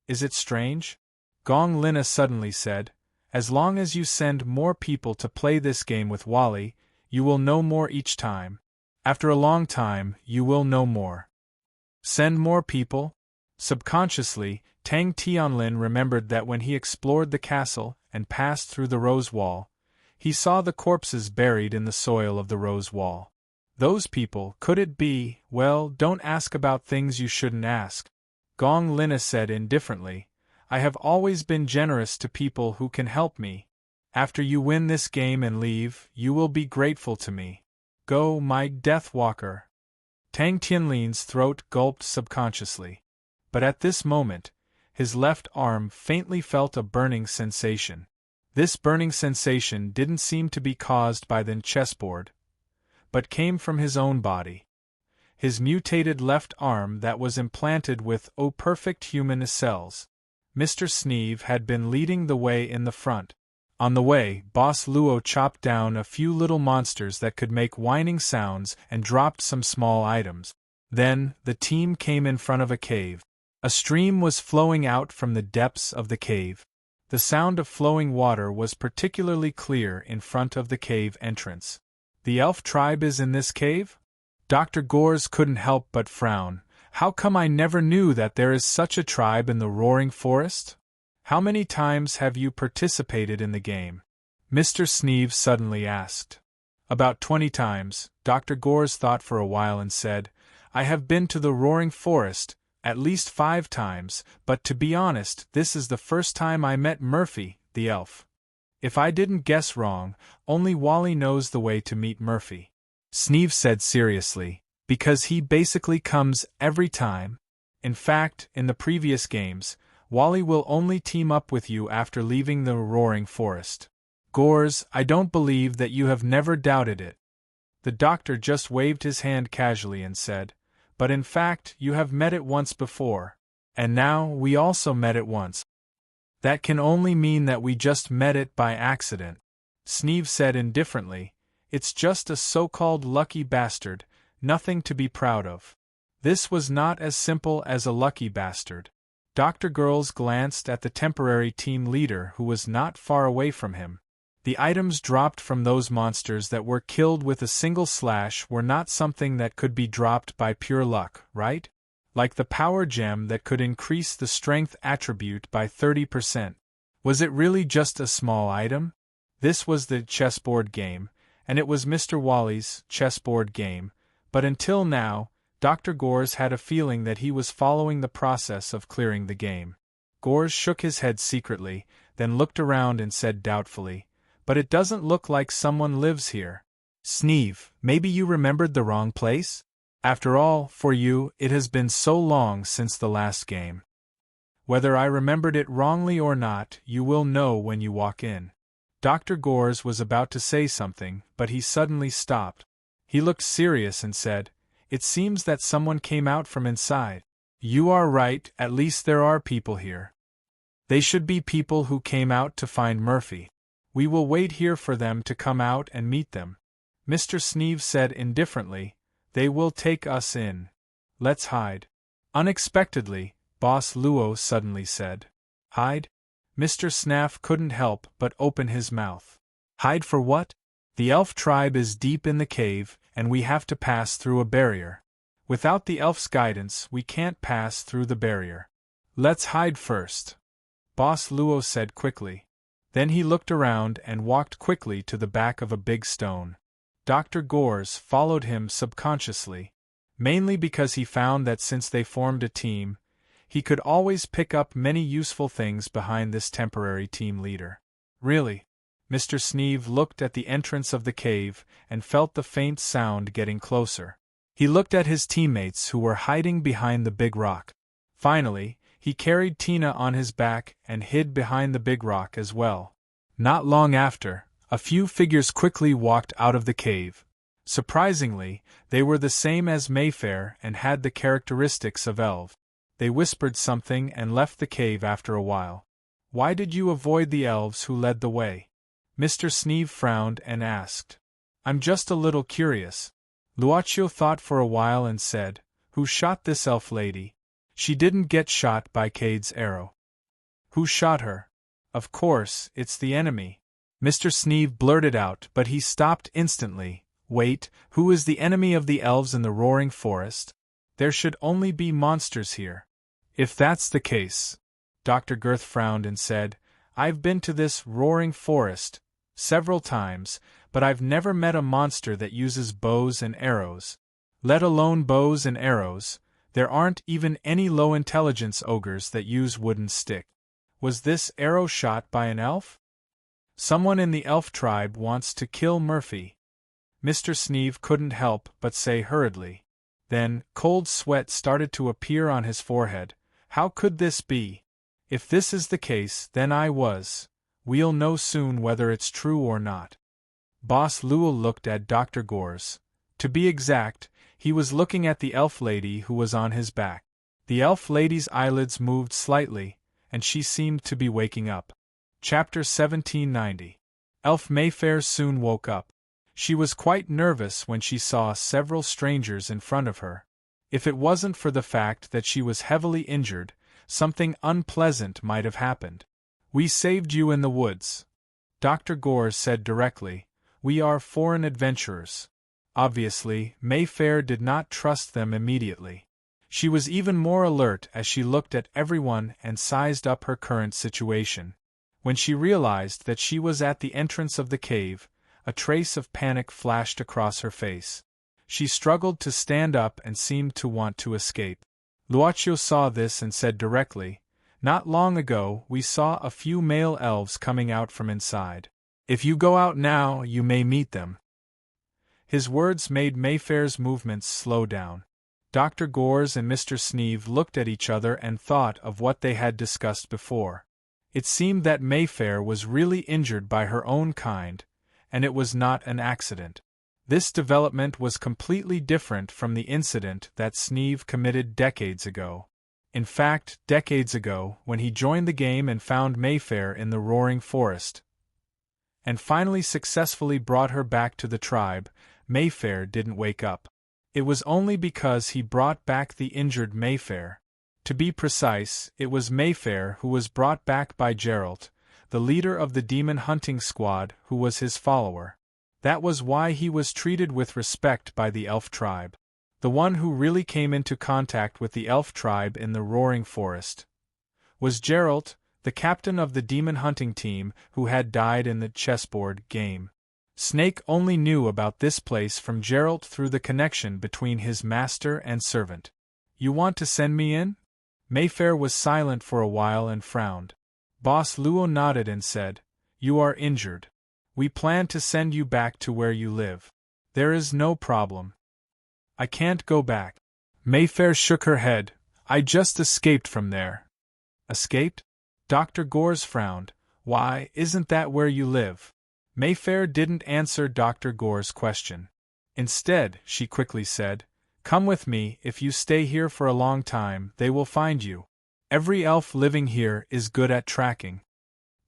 Is it strange? Gong Lina suddenly said. As long as you send more people to play this game with Wally, you will know more each time. After a long time, you will know more. Send more people? Subconsciously, Tang Tianlin remembered that when he explored the castle and passed through the rose wall, he saw the corpses buried in the soil of the rose wall. Those people, could it be? Well, don't ask about things you shouldn't ask. Gong Lina said indifferently. I have always been generous to people who can help me. After you win this game and leave, you will be grateful to me. Go, my Death Walker. Tang Tianlin's throat gulped subconsciously. But at this moment, his left arm faintly felt a burning sensation. This burning sensation didn't seem to be caused by the chessboard, but came from his own body. His mutated left arm that was implanted with perfect human cells. Mr. Sneeve had been leading the way in the front. On the way, Boss Luo chopped down a few little monsters that could make whining sounds and dropped some small items. Then, the team came in front of a cave. A stream was flowing out from the depths of the cave. The sound of flowing water was particularly clear in front of the cave entrance. The elf tribe is in this cave? Dr. Gores couldn't help but frown. How come I never knew that there is such a tribe in the Roaring Forest? How many times have you participated in the game? Mr. Sneeve suddenly asked. About 20 times, Dr. Gores thought for a while and said, I have been to the Roaring Forest, at least 5 times, but to be honest, this is the first time I met Murphy, the elf. If I didn't guess wrong, only Wally knows the way to meet Murphy. Sneeve said seriously. Because he basically comes every time. In fact, in the previous games, Wally will only team up with you after leaving the Roaring Forest. Gores, I don't believe that you have never doubted it. The doctor just waved his hand casually and said, but in fact, you have met it once before. And now, we also met it once. That can only mean that we just met it by accident. Sneeve said indifferently, it's just a so-called lucky bastard. Nothing to be proud of. This was not as simple as a lucky bastard. Dr. Girls glanced at the temporary team leader who was not far away from him. The items dropped from those monsters that were killed with a single slash were not something that could be dropped by pure luck, right? Like the power gem that could increase the strength attribute by 30%. Was it really just a small item? This was the chessboard game, and it was Mr. Wally's chessboard game. But until now, Dr. Gores had a feeling that he was following the process of clearing the game. Gores shook his head secretly, then looked around and said doubtfully, but it doesn't look like someone lives here. Sneeve, maybe you remembered the wrong place? After all, for you, it has been so long since the last game. Whether I remembered it wrongly or not, you will know when you walk in. Dr. Gores was about to say something, but he suddenly stopped. He looked serious and said, it seems that someone came out from inside. You are right, at least there are people here. They should be people who came out to find Murphy. We will wait here for them to come out and meet them. Mr. Sneeve said indifferently, they will take us in. Let's hide. Unexpectedly, Boss Luo suddenly said. Hide? Mr. Snaff couldn't help but open his mouth. Hide for what? The elf tribe is deep in the cave, and we have to pass through a barrier. Without the elf's guidance, we can't pass through the barrier. Let's hide first. Boss Luo said quickly. Then he looked around and walked quickly to the back of a big stone. Dr. Gores followed him subconsciously, mainly because he found that since they formed a team, he could always pick up many useful things behind this temporary team leader. Really? Mr. Sneeve looked at the entrance of the cave and felt the faint sound getting closer. He looked at his teammates who were hiding behind the big rock. Finally, he carried Tina on his back and hid behind the big rock as well. Not long after, a few figures quickly walked out of the cave. Surprisingly, they were the same as Mayfair and had the characteristics of elves. They whispered something and left the cave after a while. Why did you avoid the elves who led the way? Mr. Sneeve frowned and asked. I'm just a little curious. Luaccio thought for a while and said, Who shot this elf lady? She didn't get shot by Cade's arrow. Who shot her? Of course, it's the enemy. Mr. Sneeve blurted out, but he stopped instantly. Wait, who is the enemy of the elves in the roaring forest? There should only be monsters here. If that's the case. Dr. Girth frowned and said, I've been to this roaring forest several times, but I've never met a monster that uses bows and arrows. Let alone bows and arrows, there aren't even any low-intelligence ogres that use wooden stick. Was this arrow shot by an elf? Someone in the elf tribe wants to kill Murphy. Mr. Sneeve couldn't help but say hurriedly. Then, cold sweat started to appear on his forehead. How could this be? If this is the case, then we'll know soon whether it's true or not. Boss Lewell looked at Dr. Gores. To be exact, he was looking at the elf lady who was on his back. The elf lady's eyelids moved slightly, and she seemed to be waking up. Chapter 1790. Elf Mayfair soon woke up. She was quite nervous when she saw several strangers in front of her. If it wasn't for the fact that she was heavily injured, something unpleasant might have happened. We saved you in the woods, Dr. Gores said directly. We are foreign adventurers. Obviously, Mayfair did not trust them immediately. She was even more alert as she looked at everyone and sized up her current situation. When she realized that she was at the entrance of the cave, a trace of panic flashed across her face. She struggled to stand up and seemed to want to escape. Luaccio saw this and said directly, Not long ago we saw a few male elves coming out from inside. If you go out now, you may meet them. His words made Mayfair's movements slow down. Dr. Gores and Mr. Sneeve looked at each other and thought of what they had discussed before. It seemed that Mayfair was really injured by her own kind, and it was not an accident. This development was completely different from the incident that Sneeve committed decades ago. In fact, decades ago, when he joined the game and found Mayfair in the roaring forest, and finally successfully brought her back to the tribe, Mayfair didn't wake up. It was only because he brought back the injured Mayfair. To be precise, it was Mayfair who was brought back by Geralt, the leader of the demon hunting squad who was his follower. That was why he was treated with respect by the elf tribe. The one who really came into contact with the elf tribe in the roaring forest was Geralt, the captain of the demon hunting team who had died in the chessboard game. Snake only knew about this place from Geralt through the connection between his master and servant. You want to send me in? Mayfair was silent for a while and frowned. Boss Luo nodded and said, You are injured. We plan to send you back to where you live. There is no problem. I can't go back. Mayfair shook her head. I just escaped from there. Escaped? Dr. Gores frowned. Why, isn't that where you live? Mayfair didn't answer Dr. Gores' question. Instead, she quickly said, Come with me. If you stay here for a long time, they will find you. Every elf living here is good at tracking.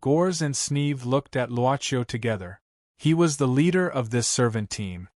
Gores and Sneeve looked at Luaccio together. He was the leader of this servant team.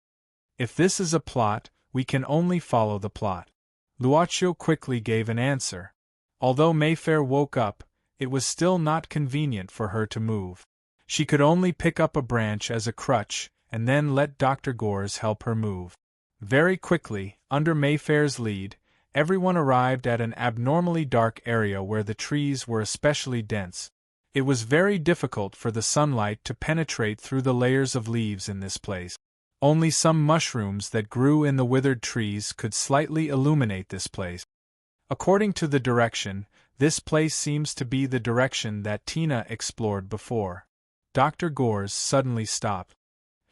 If this is a plot, we can only follow the plot. Luaccio quickly gave an answer. Although Mayfair woke up, it was still not convenient for her to move. She could only pick up a branch as a crutch, and then let Dr. Gores help her move. Very quickly, under Mayfair's lead, everyone arrived at an abnormally dark area where the trees were especially dense. It was very difficult for the sunlight to penetrate through the layers of leaves in this place. Only some mushrooms that grew in the withered trees could slightly illuminate this place. According to the direction, this place seems to be the direction that Tina explored before. Dr. Gores suddenly stopped.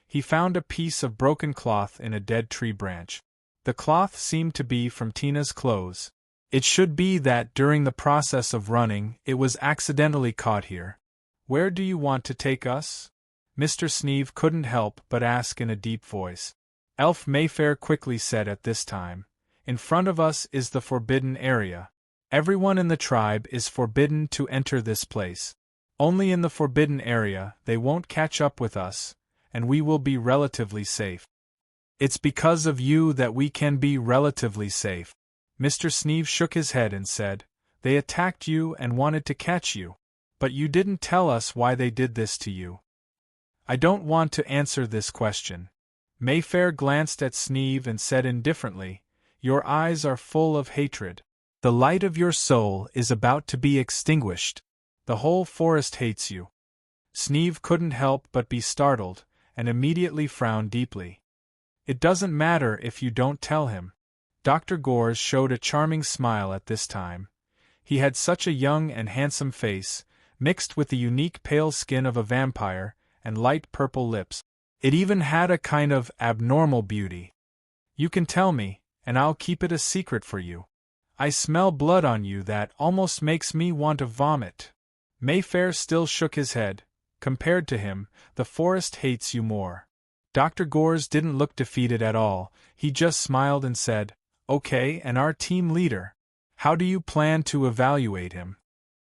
He found a piece of broken cloth in a dead tree branch. The cloth seemed to be from Tina's clothes. It should be that during the process of running, it was accidentally caught here. Where do you want to take us? Mr. Sneeve couldn't help but ask in a deep voice. Elf Mayfair quickly said at this time, In front of us is the forbidden area. Everyone in the tribe is forbidden to enter this place. Only in the forbidden area they won't catch up with us, and we will be relatively safe. It's because of you that we can be relatively safe. Mr. Sneeve shook his head and said, They attacked you and wanted to catch you. But you didn't tell us why they did this to you. I don't want to answer this question. Mayfair glanced at Sneeve and said indifferently, Your eyes are full of hatred. The light of your soul is about to be extinguished. The whole forest hates you. Sneeve couldn't help but be startled, and immediately frowned deeply. It doesn't matter if you don't tell him. Dr. Gores showed a charming smile at this time. He had such a young and handsome face, mixed with the unique pale skin of a vampire, and light purple lips. It even had a kind of abnormal beauty. You can tell me, and I'll keep it a secret for you. I smell blood on you that almost makes me want to vomit. Mayfair still shook his head. Compared to him, the forest hates you more. Dr. Gores didn't look defeated at all, he just smiled and said, Okay, and our team leader? How do you plan to evaluate him?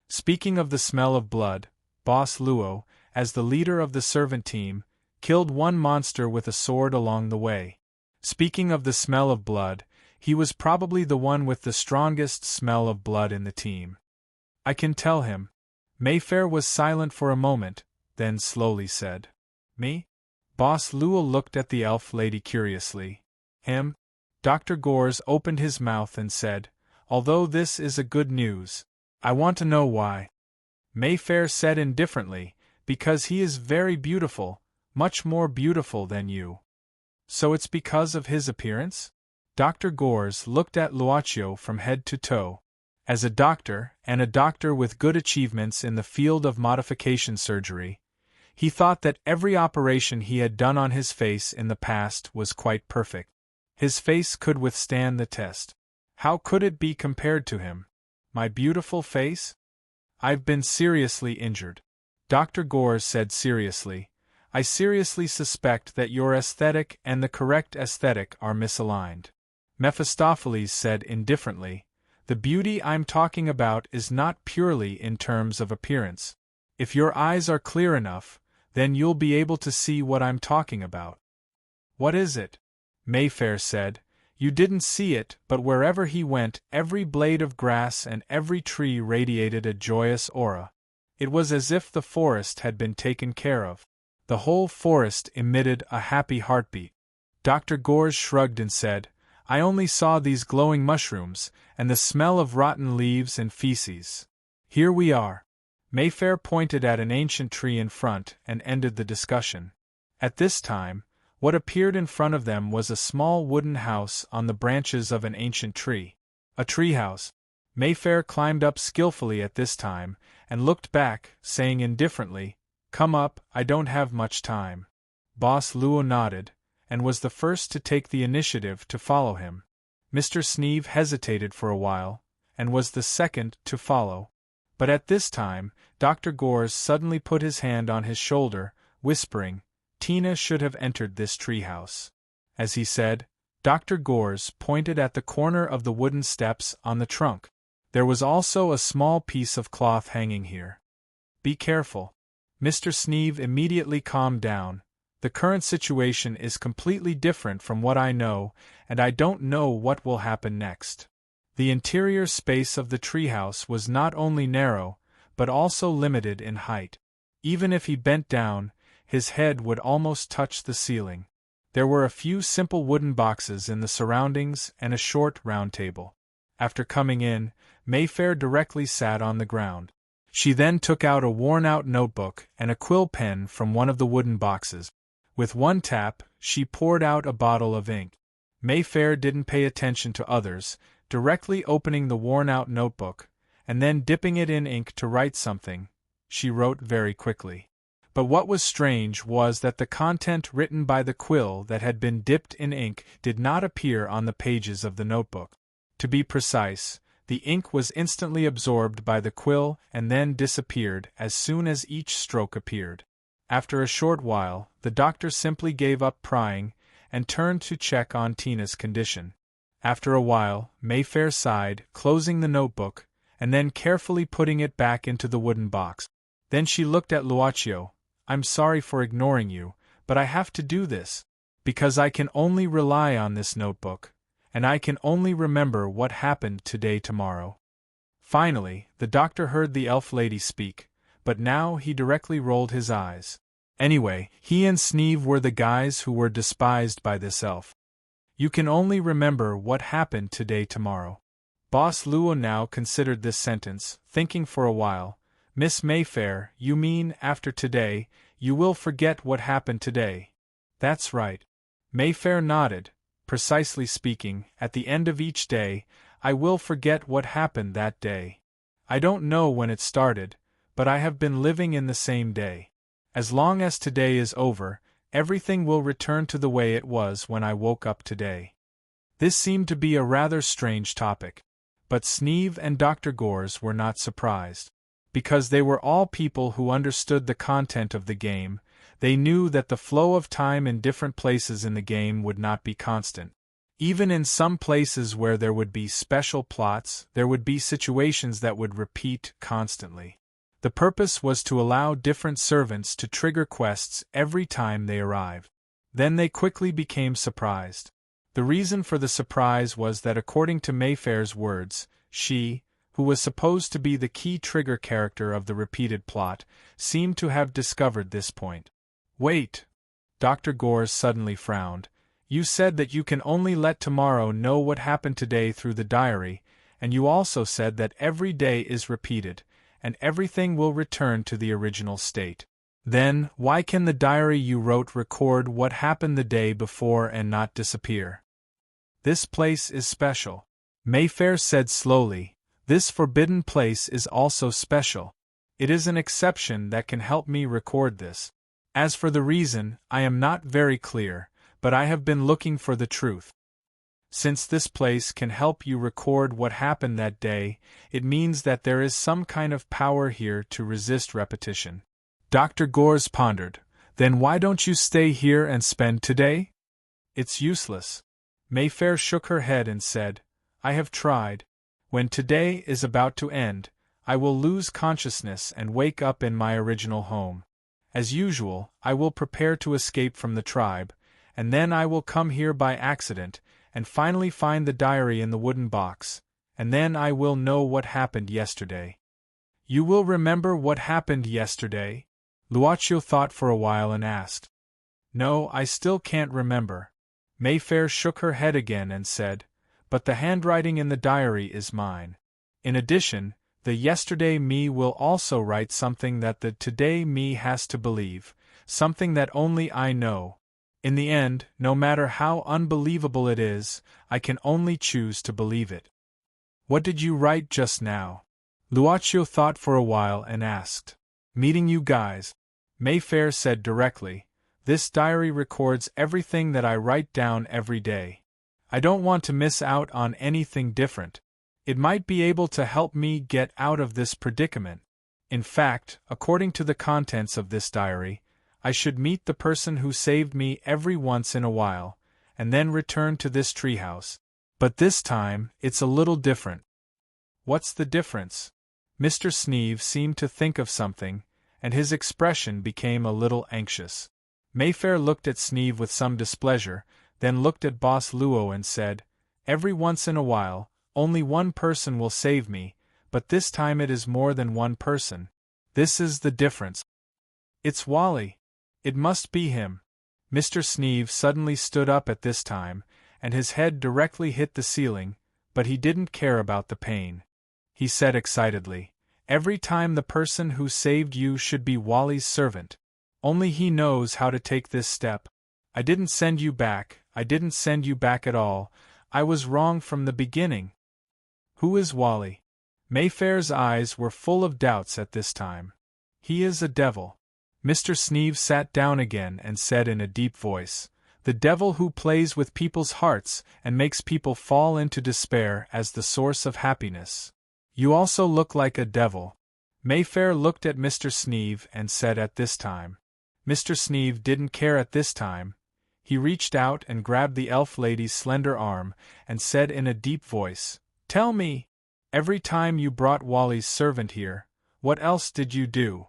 Speaking of the smell of blood, Boss Luo, as the leader of the servant team, killed one monster with a sword along the way. Speaking of the smell of blood, he was probably the one with the strongest smell of blood in the team. I can tell him. Mayfair was silent for a moment, then slowly said, Me? Boss Luo looked at the elf lady curiously. Him? Dr. Gores opened his mouth and said, Although this is a good news, I want to know why. Mayfair said indifferently, Because he is very beautiful, much more beautiful than you. So it's because of his appearance? Dr. Gores looked at Luocio from head to toe. As a doctor, and a doctor with good achievements in the field of modification surgery, he thought that every operation he had done on his face in the past was quite perfect. His face could withstand the test. How could it be compared to him? My beautiful face? I've been seriously injured. Dr. Gores said seriously, I seriously suspect that your aesthetic and the correct aesthetic are misaligned. Mephistopheles said indifferently, The beauty I'm talking about is not purely in terms of appearance. If your eyes are clear enough, then you'll be able to see what I'm talking about. What is it? Mayfair said, You didn't see it, but wherever he went, every blade of grass and every tree radiated a joyous aura. It was as if the forest had been taken care of. The whole forest emitted a happy heartbeat. Dr. Gores shrugged and said, I only saw these glowing mushrooms, and the smell of rotten leaves and feces. Here we are. Mayfair pointed at an ancient tree in front and ended the discussion. At this time, what appeared in front of them was a small wooden house on the branches of an ancient tree. A treehouse. Mayfair climbed up skillfully at this time, and looked back, saying indifferently, Come up, I don't have much time. Boss Luo nodded, and was the first to take the initiative to follow him. Mr. Sneeve hesitated for a while, and was the second to follow. But at this time, Dr. Gores suddenly put his hand on his shoulder, whispering, Tina should have entered this treehouse. As he said, Dr. Gores pointed at the corner of the wooden steps on the trunk. There was also a small piece of cloth hanging here. Be careful. Mr. Sneeve immediately calmed down. The current situation is completely different from what I know, and I don't know what will happen next. The interior space of the treehouse was not only narrow, but also limited in height. Even if he bent down, his head would almost touch the ceiling. There were a few simple wooden boxes in the surroundings and a short round table. After coming in, Mayfair directly sat on the ground. She then took out a worn-out notebook and a quill pen from one of the wooden boxes. With one tap, she poured out a bottle of ink. Mayfair didn't pay attention to others, directly opening the worn-out notebook, and then dipping it in ink to write something. She wrote very quickly. But what was strange was that the content written by the quill that had been dipped in ink did not appear on the pages of the notebook. To be precise, the ink was instantly absorbed by the quill and then disappeared as soon as each stroke appeared. After a short while, the doctor simply gave up prying and turned to check on Tina's condition. After a while, Mayfair sighed, closing the notebook, and then carefully putting it back into the wooden box. Then she looked at Luocio. I'm sorry for ignoring you, but I have to do this, because I can only rely on this notebook, and I can only remember what happened today tomorrow. Finally, the doctor heard the elf lady speak, but now he directly rolled his eyes. Anyway, he and Sneeve were the guys who were despised by this elf. You can only remember what happened today tomorrow. Boss Luo now considered this sentence, thinking for a while. Miss Mayfair, you mean, after today, you will forget what happened today? That's right. Mayfair nodded. Precisely speaking, at the end of each day, I will forget what happened that day. I don't know when it started, but I have been living in the same day. As long as today is over, everything will return to the way it was when I woke up today. This seemed to be a rather strange topic, but Sneeve and Dr. Gores were not surprised. Because they were all people who understood the content of the game, they knew that the flow of time in different places in the game would not be constant. Even in some places where there would be special plots, there would be situations that would repeat constantly. The purpose was to allow different servants to trigger quests every time they arrived. Then they quickly became surprised. The reason for the surprise was that according to Mayfair's words, she, who was supposed to be the key trigger character of the repeated plot, seemed to have discovered this point. Wait! Dr. Gores suddenly frowned. You said that you can only let tomorrow know what happened today through the diary, and you also said that every day is repeated, and everything will return to the original state. Then, why can the diary you wrote record what happened the day before and not disappear? This place is special. Mayfair said slowly. This forbidden place is also special. It is an exception that can help me record this. As for the reason, I am not very clear, but I have been looking for the truth. Since this place can help you record what happened that day, it means that there is some kind of power here to resist repetition. Dr. Gores pondered. Then why don't you stay here and spend today? It's useless. Mayfair shook her head and said, I have tried. When today is about to end, I will lose consciousness and wake up in my original home. As usual, I will prepare to escape from the tribe, and then I will come here by accident, and finally find the diary in the wooden box, and then I will know what happened yesterday. You will remember what happened yesterday? Luocio thought for a while and asked. No, I still can't remember. Mayfair shook her head again and said, but the handwriting in the diary is mine. In addition, the yesterday me will also write something that the today me has to believe, something that only I know. In the end, no matter how unbelievable it is, I can only choose to believe it. What did you write just now? Luocio thought for a while and asked. Meeting you guys. Mayfair said directly, this diary records everything that I write down every day. I don't want to miss out on anything different. It might be able to help me get out of this predicament. In fact, according to the contents of this diary, I should meet the person who saved me every once in a while, and then return to this treehouse. But this time, it's a little different. What's the difference? Mr. Sneeve seemed to think of something, and his expression became a little anxious. Mayfair looked at Sneeve with some displeasure, then looked at Boss Luo and said, every once in a while, only one person will save me, but this time it is more than one person. This is the difference. It's Wally. It must be him. Mr. Sneeve suddenly stood up at this time, and his head directly hit the ceiling, but he didn't care about the pain. He said excitedly, every time the person who saved you should be Wally's servant. Only he knows how to take this step. I didn't send you back at all, I was wrong from the beginning. Who is Wally? Mayfair's eyes were full of doubts at this time. He is a devil. Mr. Sneeve sat down again and said in a deep voice, the devil who plays with people's hearts and makes people fall into despair as the source of happiness. You also look like a devil. Mayfair looked at Mr. Sneeve and said at this time. Mr. Sneeve didn't care at this time. He reached out and grabbed the elf lady's slender arm and said in a deep voice, tell me, every time you brought Wally's servant here, what else did you do?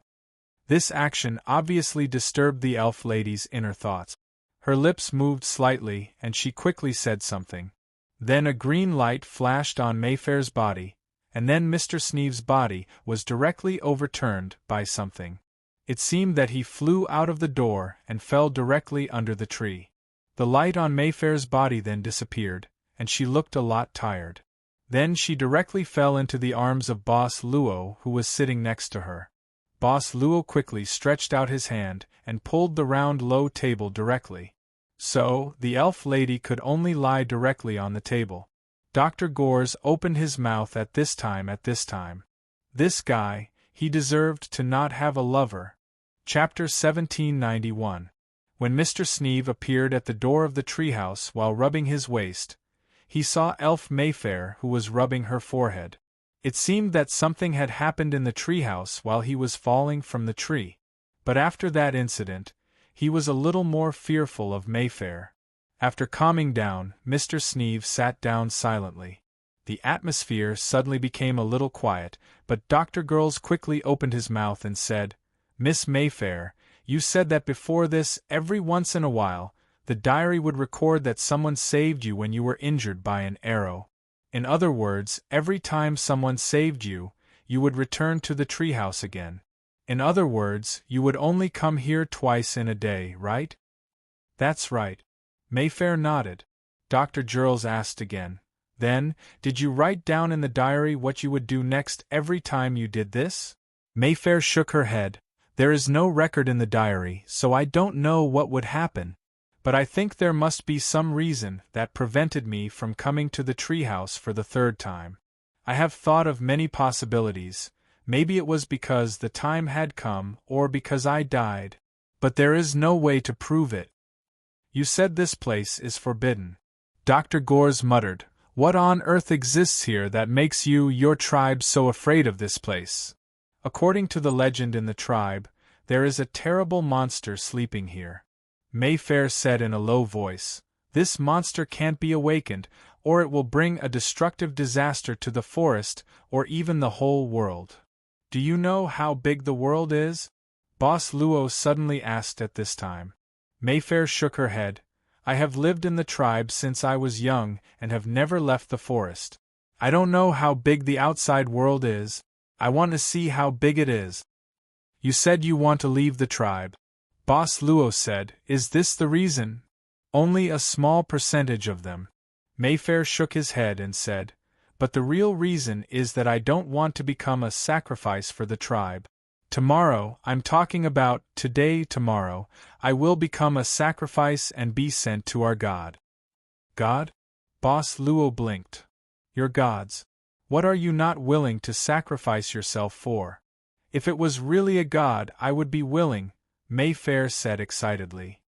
This action obviously disturbed the elf lady's inner thoughts. Her lips moved slightly, and she quickly said something. Then a green light flashed on Mayfair's body, and then Mr. Sneeve's body was directly overturned by something. It seemed that he flew out of the door and fell directly under the tree. The light on Mayfair's body then disappeared, and she looked a lot tired. Then she directly fell into the arms of Boss Luo, who was sitting next to her. Boss Luo quickly stretched out his hand and pulled the round low table directly. So, the elf lady could only lie directly on the table. Dr. Gores opened his mouth at this time. This guy, he deserved to not have a lover. Chapter 1791. When Mr. Sneeve appeared at the door of the treehouse while rubbing his waist, he saw Elf Mayfair, who was rubbing her forehead. It seemed that something had happened in the treehouse while he was falling from the tree. But after that incident, he was a little more fearful of Mayfair. After calming down, Mr. Sneeve sat down silently. The atmosphere suddenly became a little quiet, but Dr. Girls quickly opened his mouth and said, "Miss Mayfair, you said that before this, every once in a while, the diary would record that someone saved you when you were injured by an arrow. In other words, every time someone saved you, you would return to the treehouse again. In other words, you would only come here twice in a day, right?" "That's right." Mayfair nodded. Dr. Girls asked again, "Then, did you write down in the diary what you would do next every time you did this?" Mayfair shook her head. "There is no record in the diary, so I don't know what would happen. But I think there must be some reason that prevented me from coming to the treehouse for the third time. I have thought of many possibilities. Maybe it was because the time had come, or because I died. But there is no way to prove it." "You said this place is forbidden." Dr. Gores muttered. "What on earth exists here that makes your tribe so afraid of this place?" "According to the legend in the tribe, there is a terrible monster sleeping here," Mayfair said in a low voice. "This monster can't be awakened, or it will bring a destructive disaster to the forest, or even the whole world." "Do you know how big the world is?" Boss Luo suddenly asked at this time. Mayfair shook her head. "I have lived in the tribe since I was young and have never left the forest. I don't know how big the outside world is. I want to see how big it is." "You said you want to leave the tribe," Boss Luo said. "Is this the reason?" "Only a small percentage of them." Mayfair shook his head and said, "But the real reason is that I don't want to become a sacrifice for the tribe. Tomorrow, I'm talking about tomorrow, I will become a sacrifice and be sent to our god." "God?" Boss Luo blinked. "Your gods. What are you not willing to sacrifice yourself for?" "If it was really a god, I would be willing," Mayfair said excitedly.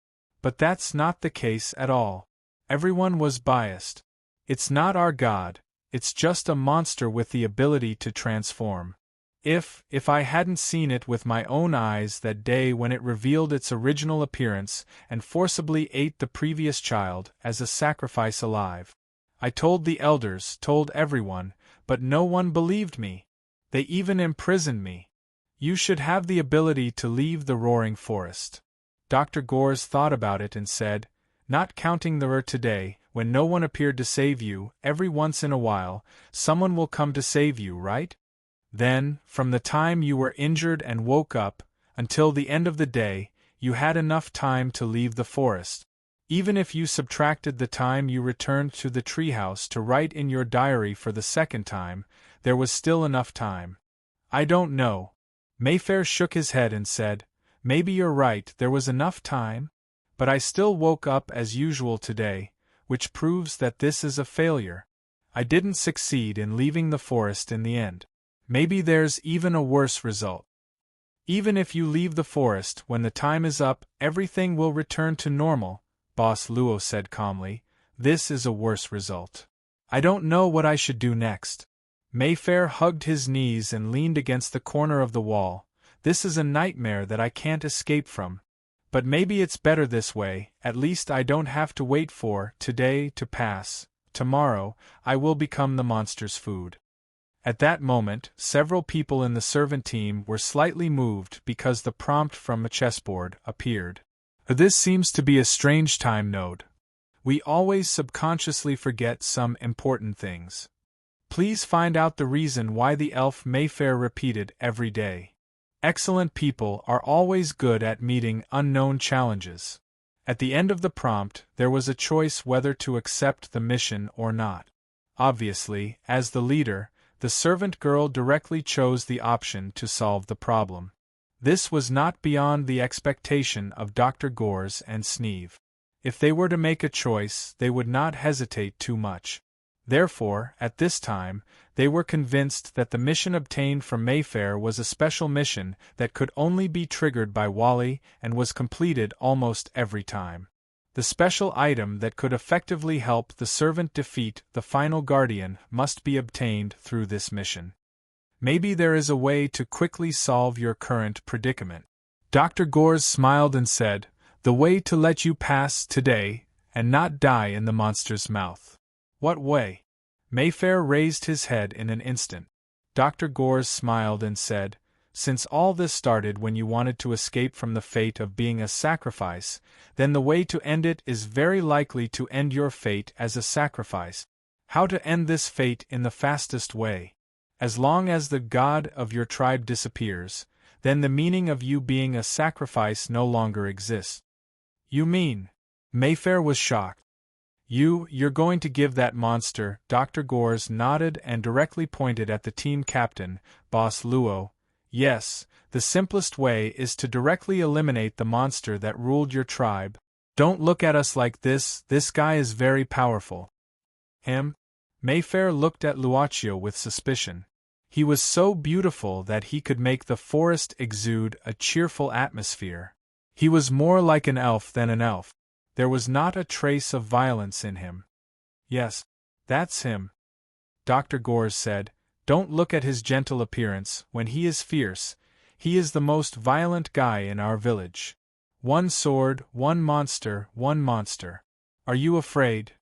"But that's not the case at all." Everyone was biased. "It's not our god, it's just a monster with the ability to transform. If I hadn't seen it with my own eyes that day when it revealed its original appearance and forcibly ate the previous child as a sacrifice alive. I told the elders, told everyone, but no one believed me. They even imprisoned me. You should have the ability to leave the roaring forest." Dr. Gores thought about it and said, "Not counting the today, when no one appeared to save you, every once in a while, someone will come to save you, right? Then, from the time you were injured and woke up, until the end of the day, you had enough time to leave the forest. Even if you subtracted the time you returned to the treehouse to write in your diary for the second time, there was still enough time." "I don't know." Mayfair shook his head and said, "Maybe you're right, there was enough time. But I still woke up as usual today, which proves that this is a failure. I didn't succeed in leaving the forest in the end. Maybe there's even a worse result. Even if you leave the forest when the time is up, everything will return to normal," Boss Luo said calmly. "This is a worse result. I don't know what I should do next." Mayfair hugged his knees and leaned against the corner of the wall. "This is a nightmare that I can't escape from. But maybe it's better this way, at least I don't have to wait for today to pass. Tomorrow, I will become the monster's food." At that moment, several people in the servant team were slightly moved because the prompt from a chessboard appeared. This seems to be a strange time node. We always subconsciously forget some important things. Please find out the reason why the elf Mayfair repeated every day. Excellent people are always good at meeting unknown challenges. At the end of the prompt, there was a choice whether to accept the mission or not. Obviously, as the leader, the servant girl directly chose the option to solve the problem. This was not beyond the expectation of Dr. Gores and Sneeve. If they were to make a choice, they would not hesitate too much. Therefore, at this time, they were convinced that the mission obtained from Mayfair was a special mission that could only be triggered by Wally and was completed almost every time. The special item that could effectively help the servant defeat the final guardian must be obtained through this mission. Maybe there is a way to quickly solve your current predicament. Dr. Gores smiled and said, "The way to let you pass today and not die in the monster's mouth." "What way?" Mayfair raised his head in an instant. Dr. Gores smiled and said, "Since all this started when you wanted to escape from the fate of being a sacrifice, then the way to end it is very likely to end your fate as a sacrifice. How to end this fate in the fastest way? As long as the god of your tribe disappears, then the meaning of you being a sacrifice no longer exists." "You mean?" Mayfair was shocked. You're going to give that monster." Dr. Gores nodded and directly pointed at the team captain, Boss Luo. "Yes, the simplest way is to directly eliminate the monster that ruled your tribe. Don't look at us like this guy is very powerful." Him? Mayfair looked at Luocchio with suspicion. He was so beautiful that he could make the forest exude a cheerful atmosphere. He was more like an elf than an elf. There was not a trace of violence in him. "Yes, that's him," Dr. Gores said. "Don't look at his gentle appearance. When he is fierce, he is the most violent guy in our village. One sword, one monster, one monster. Are you afraid?"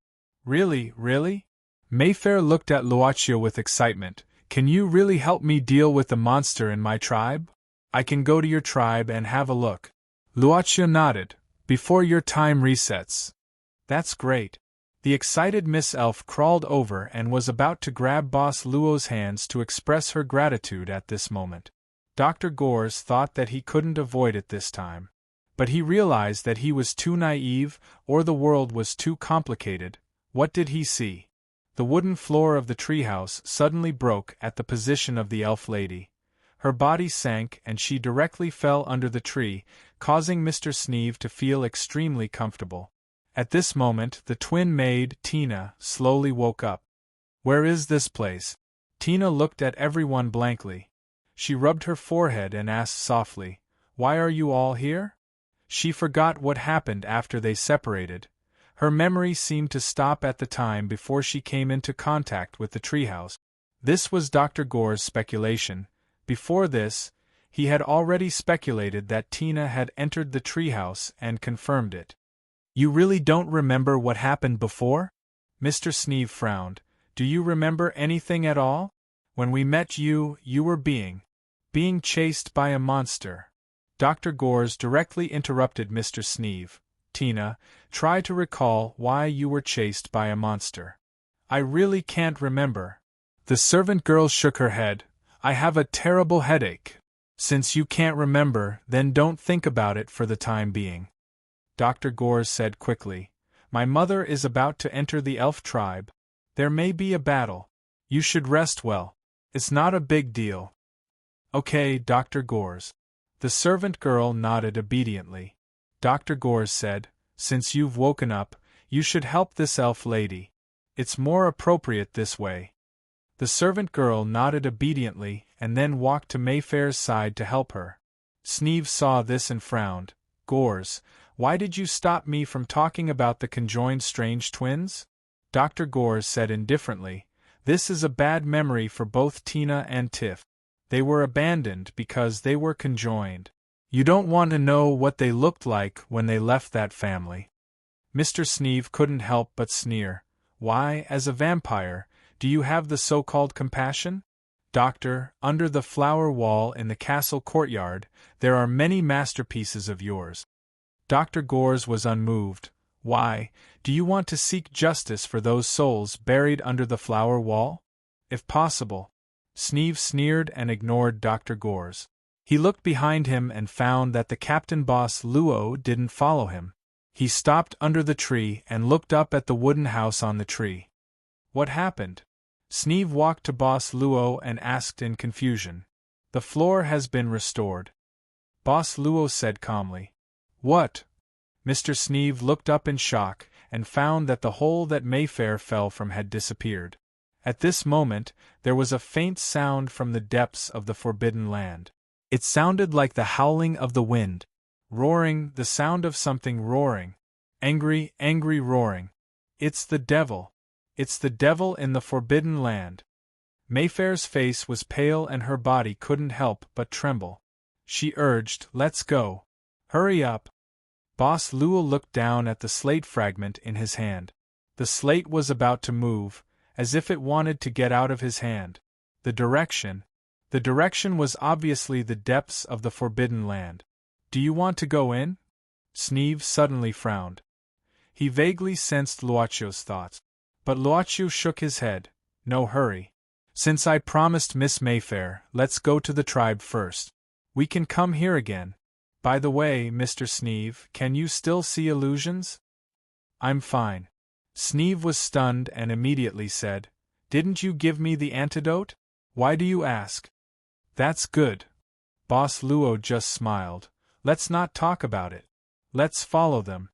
Really? Mayfair looked at Luocchio with excitement. "Can you really help me deal with the monster in my tribe? I can go to your tribe and have a look." Luocchio nodded. "Before your time resets." "That's great." The excited Miss Elf crawled over and was about to grab Boss Luo's hands to express her gratitude at this moment. Dr. Gores thought that he couldn't avoid it this time. But he realized that he was too naive, or the world was too complicated. What did he see? The wooden floor of the treehouse suddenly broke at the position of the elf lady. Her body sank and she directly fell under the tree, causing Mr. Sneeve to feel extremely comfortable. At this moment, the twin maid, Tina, slowly woke up. "Where is this place?" Tina looked at everyone blankly. She rubbed her forehead and asked softly, "Why are you all here?" She forgot what happened after they separated. Her memory seemed to stop at the time before she came into contact with the treehouse. This was Dr. Gore's speculation. Before this, he had already speculated that Tina had entered the treehouse and confirmed it. "You really don't remember what happened before?" Mr. Sneeve frowned. "Do you remember anything at all? When we met you were being chased by a monster." Dr. Gores directly interrupted Mr. Sneeve. "Tina, try to recall why you were chased by a monster." "I really can't remember." The servant girl shook her head. "I have a terrible headache." "Since you can't remember, then don't think about it for the time being," Dr. Gores said quickly. "My mother is about to enter the elf tribe. There may be a battle. You should rest well. It's not a big deal." "Okay, Dr. Gores." The servant girl nodded obediently. Dr. Gores said, "Since you've woken up, you should help this elf lady. It's more appropriate this way." The servant girl nodded obediently and then walked to Mayfair's side to help her. Sneeve saw this and frowned. "Gores, why did you stop me from talking about the conjoined strange twins?" Dr. Gores said indifferently, "This is a bad memory for both Tina and Tiff. They were abandoned because they were conjoined. You don't want to know what they looked like when they left that family." Mr. Sneeve couldn't help but sneer. "Why, as a vampire, do you have the so-called compassion? Doctor, under the flower wall in the castle courtyard, there are many masterpieces of yours. Dr. Gores was unmoved. Why, do you want to seek justice for those souls buried under the flower wall? If possible. Sneeve sneered and ignored Dr. Gores. He looked behind him and found that the Captain Boss Luo didn't follow him. He stopped under the tree and looked up at the wooden house on the tree. What happened? Sneeve walked to Boss Luo and asked in confusion. The floor has been restored. Boss Luo said calmly. What? Mr. Sneeve looked up in shock and found that the hole that Mayfair fell from had disappeared. At this moment, there was a faint sound from the depths of the forbidden land. It sounded like the howling of the wind. Roaring, the sound of something roaring. Angry, angry roaring. It's the devil. It's the devil in the forbidden land. Mayfair's face was pale and her body couldn't help but tremble. She urged, let's go. Hurry up. Boss Luo looked down at the slate fragment in his hand. The slate was about to move, as if it wanted to get out of his hand. The direction was obviously the depths of the forbidden land. Do you want to go in? Sneeve suddenly frowned. He vaguely sensed Luochio's thoughts. But Luochio shook his head. No hurry. Since I promised Miss Mayfair, let's go to the tribe first. We can come here again. By the way, Mr. Sneeve, can you still see illusions? I'm fine. Sneeve was stunned and immediately said, Didn't you give me the antidote? Why do you ask? That's good. Boss Luo just smiled. Let's not talk about it. Let's follow them.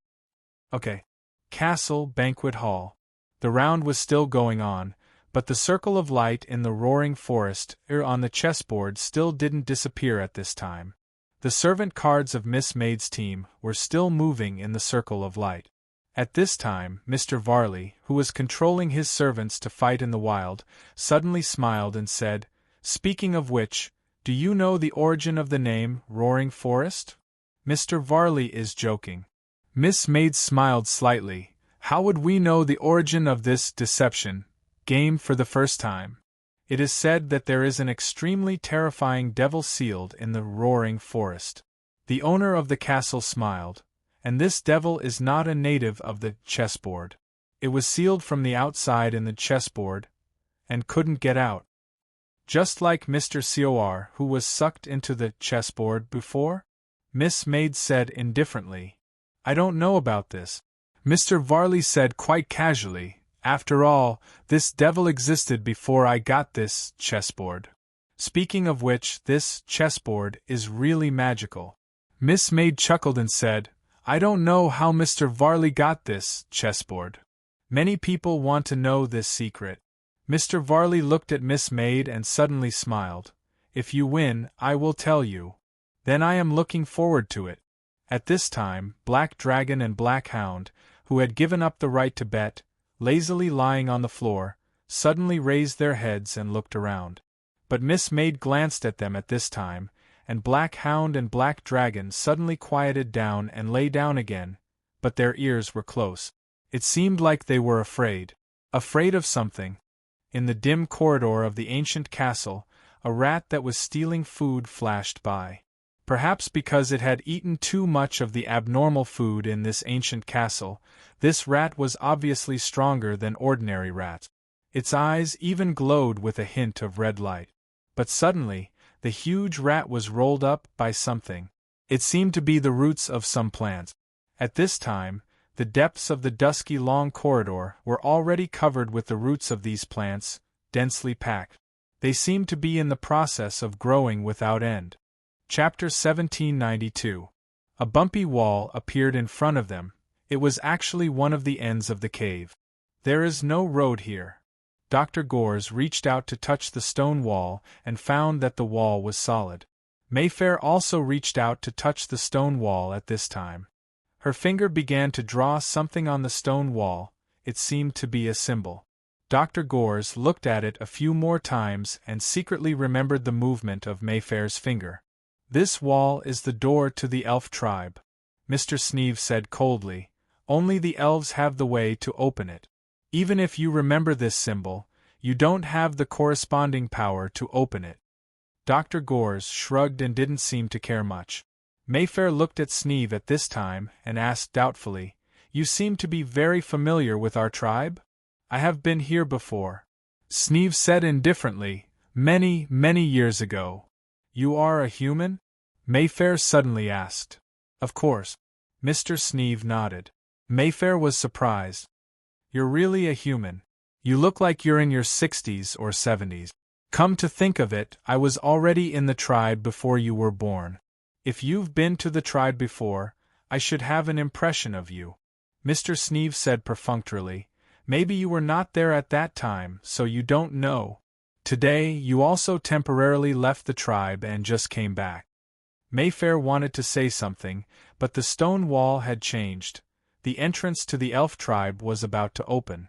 Okay. Castle Banquet Hall. The round was still going on, but the circle of light in the roaring forest on the chessboard still didn't disappear at this time. The servant cards of Miss Maid's team were still moving in the circle of light. At this time, Mr. Varley, who was controlling his servants to fight in the wild, suddenly smiled and said, Speaking of which, do you know the origin of the name Roaring Forest? Mr. Varley is joking. Miss Maid smiled slightly. How would we know the origin of this deception game for the first time? It is said that there is an extremely terrifying devil sealed in the roaring forest. The owner of the castle smiled, and this devil is not a native of the chessboard. It was sealed from the outside in the chessboard, and couldn't get out. Just like Mr. Cor, who was sucked into the chessboard before? Miss Maid said indifferently. I don't know about this. Mr. Varley said quite casually, After all, this devil existed before I got this chessboard. Speaking of which, this chessboard is really magical. Miss Maid chuckled and said, I don't know how Mr. Varley got this chessboard. Many people want to know this secret. Mr. Varley looked at Miss Maid and suddenly smiled. If you win, I will tell you. Then I am looking forward to it. At this time, Black Dragon and Black Hound, who had given up the right to bet, lazily lying on the floor, suddenly raised their heads and looked around. But Miss Maid glanced at them at this time, and Black Hound and Black Dragon suddenly quieted down and lay down again, but their ears were close. It seemed like they were afraid. Afraid of something. In the dim corridor of the ancient castle, a rat that was stealing food flashed by. Perhaps because it had eaten too much of the abnormal food in this ancient castle, this rat was obviously stronger than ordinary rats. Its eyes even glowed with a hint of red light. But suddenly, the huge rat was rolled up by something. It seemed to be the roots of some plant. At this time, the depths of the dusky long corridor were already covered with the roots of these plants, densely packed. They seemed to be in the process of growing without end. Chapter 1792. A bumpy wall appeared in front of them. It was actually one of the ends of the cave. There is no road here. Dr. Gores reached out to touch the stone wall and found that the wall was solid. Mayfair also reached out to touch the stone wall at this time. Her finger began to draw something on the stone wall. It seemed to be a symbol. Dr. Gores looked at it a few more times and secretly remembered the movement of Mayfair's finger. This wall is the door to the elf tribe, Mr. Sneeve said coldly. Only the elves have the way to open it. Even if you remember this symbol, You don't have the corresponding power to open it. Dr. Gores shrugged and didn't seem to care much. Mayfair looked at Sneeve at this time and asked doubtfully, "You seem to be very familiar with our tribe?" "I have been here before," Sneeve said indifferently, "many, many years ago." "You are a human?" Mayfair suddenly asked. "Of course." Mr. Sneeve nodded. Mayfair was surprised. "You're really a human. You look like you're in your 60s or 70s. Come to think of it, I was already in the tribe before you were born. If you've been to the tribe before, I should have an impression of you," Mr. Sneeve said perfunctorily. "Maybe you were not there at that time, so you don't know. Today, you also temporarily left the tribe and just came back." Mayfair wanted to say something, but the stone wall had changed. The entrance to the elf tribe was about to open.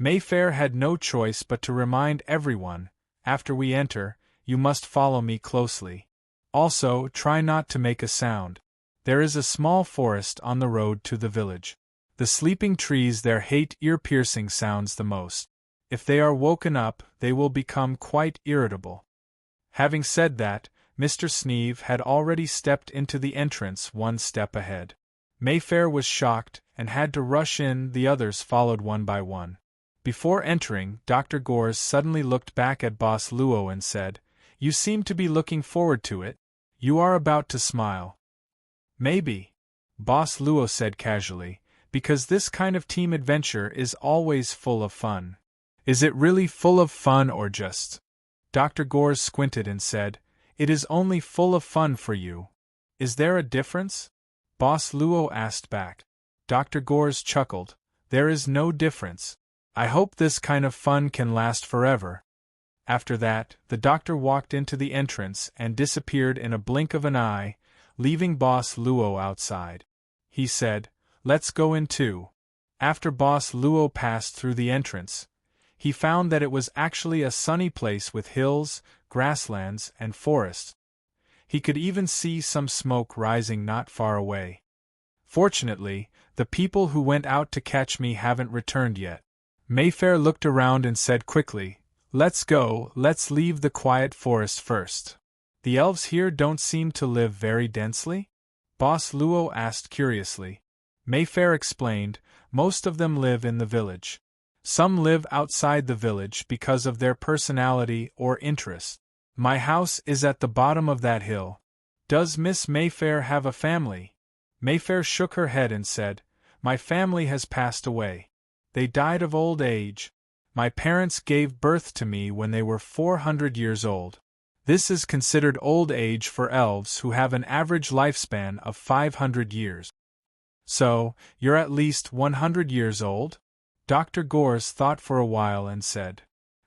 Mayfair had no choice but to remind everyone, "After we enter, you must follow me closely. Also, try not to make a sound. There is a small forest on the road to the village. The sleeping trees there hate ear-piercing sounds the most. If they are woken up, they will become quite irritable." Having said that, Mr. Sneeve had already stepped into the entrance one step ahead. Mayfair was shocked and had to rush in, the others followed one by one. Before entering, Dr. Gores suddenly looked back at Boss Luo and said, "You seem to be looking forward to it. You are about to smile." "Maybe," Boss Luo said casually, "because this kind of team adventure is always full of fun." "Is it really full of fun or just?" Dr. Gores squinted and said, "It is only full of fun for you." "Is there a difference?" Boss Luo asked back. Dr. Gores chuckled, "There is no difference. I hope this kind of fun can last forever." After that, the doctor walked into the entrance and disappeared in a blink of an eye, leaving Boss Luo outside. He said, "Let's go in too." After Boss Luo passed through the entrance, he found that it was actually a sunny place with hills, grasslands, and forests. He could even see some smoke rising not far away. "Fortunately, the people who went out to catch me haven't returned yet." Mayfair looked around and said quickly, "Let's go, let's leave the quiet forest first." "The elves here don't seem to live very densely?" Boss Luo asked curiously. Mayfair explained, "Most of them live in the village. Some live outside the village because of their personality or interest. My house is at the bottom of that hill." "Does Miss Mayfair have a family?" Mayfair shook her head and said, "My family has passed away. They died of old age. My parents gave birth to me when they were 400 years old. This is considered old age for elves who have an average lifespan of 500 years. So, you're at least 100 years old?" Dr. Gores thought for a while and said,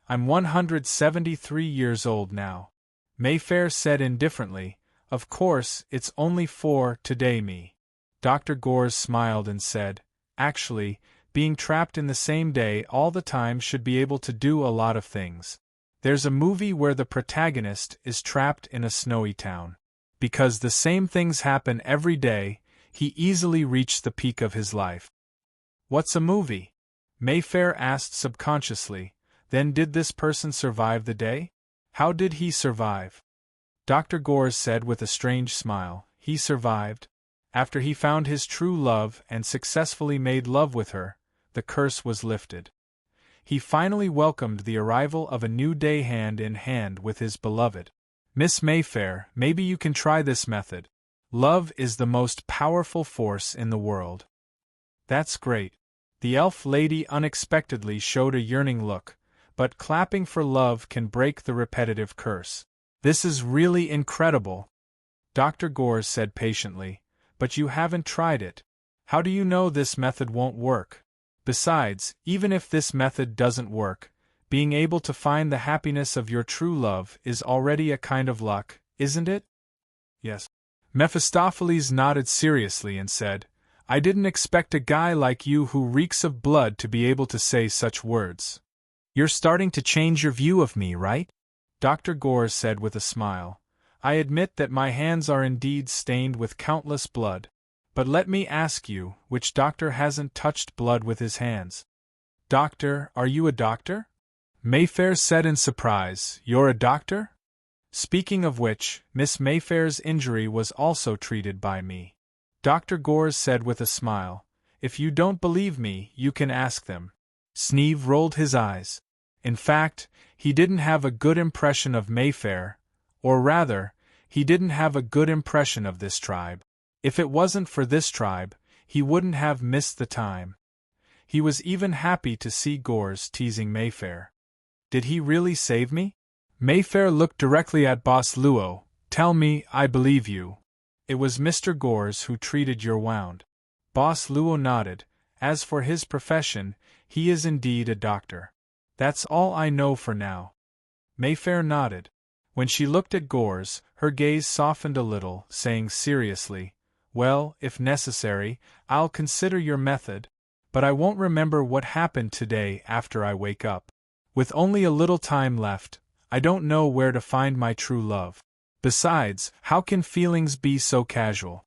"I'm 173 years old now." Mayfair said indifferently, "Of course, it's only 4 today me." Dr. Gores smiled and said, "Actually, being trapped in the same day all the time should be able to do a lot of things. There's a movie where the protagonist is trapped in a snowy town. Because the same things happen every day, he easily reached the peak of his life." "What's a movie?" Mayfair asked subconsciously. "Then did this person survive the day? How did he survive?" Dr. Gores said with a strange smile, "He survived. After he found his true love and successfully made love with her, the curse was lifted. He finally welcomed the arrival of a new day hand in hand with his beloved. Miss Mayfair, maybe you can try this method. Love is the most powerful force in the world." "That's great." The elf lady unexpectedly showed a yearning look, but clapping for love can break the repetitive curse. "This is really incredible." Dr. Gores said patiently, "But you haven't tried it. How do you know this method won't work? Besides, even if this method doesn't work, being able to find the happiness of your true love is already a kind of luck, isn't it?" "Yes." Mephistopheles nodded seriously and said, "I didn't expect a guy like you who reeks of blood to be able to say such words." "You're starting to change your view of me, right?" Dr. Gores said with a smile. "I admit that my hands are indeed stained with countless blood. But let me ask you, which doctor hasn't touched blood with his hands?" "Doctor, are you a doctor?" Mayfair said in surprise. You're a doctor? Speaking of which, Miss Mayfair's injury was also treated by me. Dr. Gores said with a smile. If you don't believe me, you can ask them. Sneeve rolled his eyes. In fact, he didn't have a good impression of Mayfair, or rather, he didn't have a good impression of this tribe. If it wasn't for this tribe, he wouldn't have missed the time. He was even happy to see Gores teasing Mayfair. Did he really save me? Mayfair looked directly at Boss Luo. Tell me, I believe you. It was Mr. Gores who treated your wound. Boss Luo nodded. As for his profession, he is indeed a doctor. That's all I know for now. Mayfair nodded. When she looked at Gores, her gaze softened a little, saying seriously, Well, if necessary, I'll consider your method, but I won't remember what happened today after I wake up. With only a little time left, I don't know where to find my true love. Besides, how can feelings be so casual?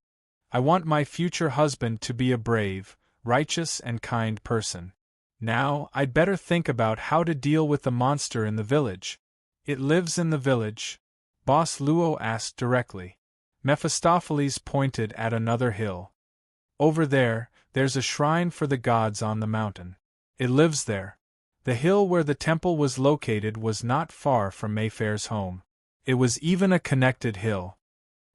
I want my future husband to be a brave, righteous and kind person. Now, I'd better think about how to deal with the monster in the village. It lives in the village? Boss Luo asked directly. Mephistopheles pointed at another hill. Over there, there's a shrine for the gods on the mountain. It lives there. The hill where the temple was located was not far from Mayfair's home. It was even a connected hill.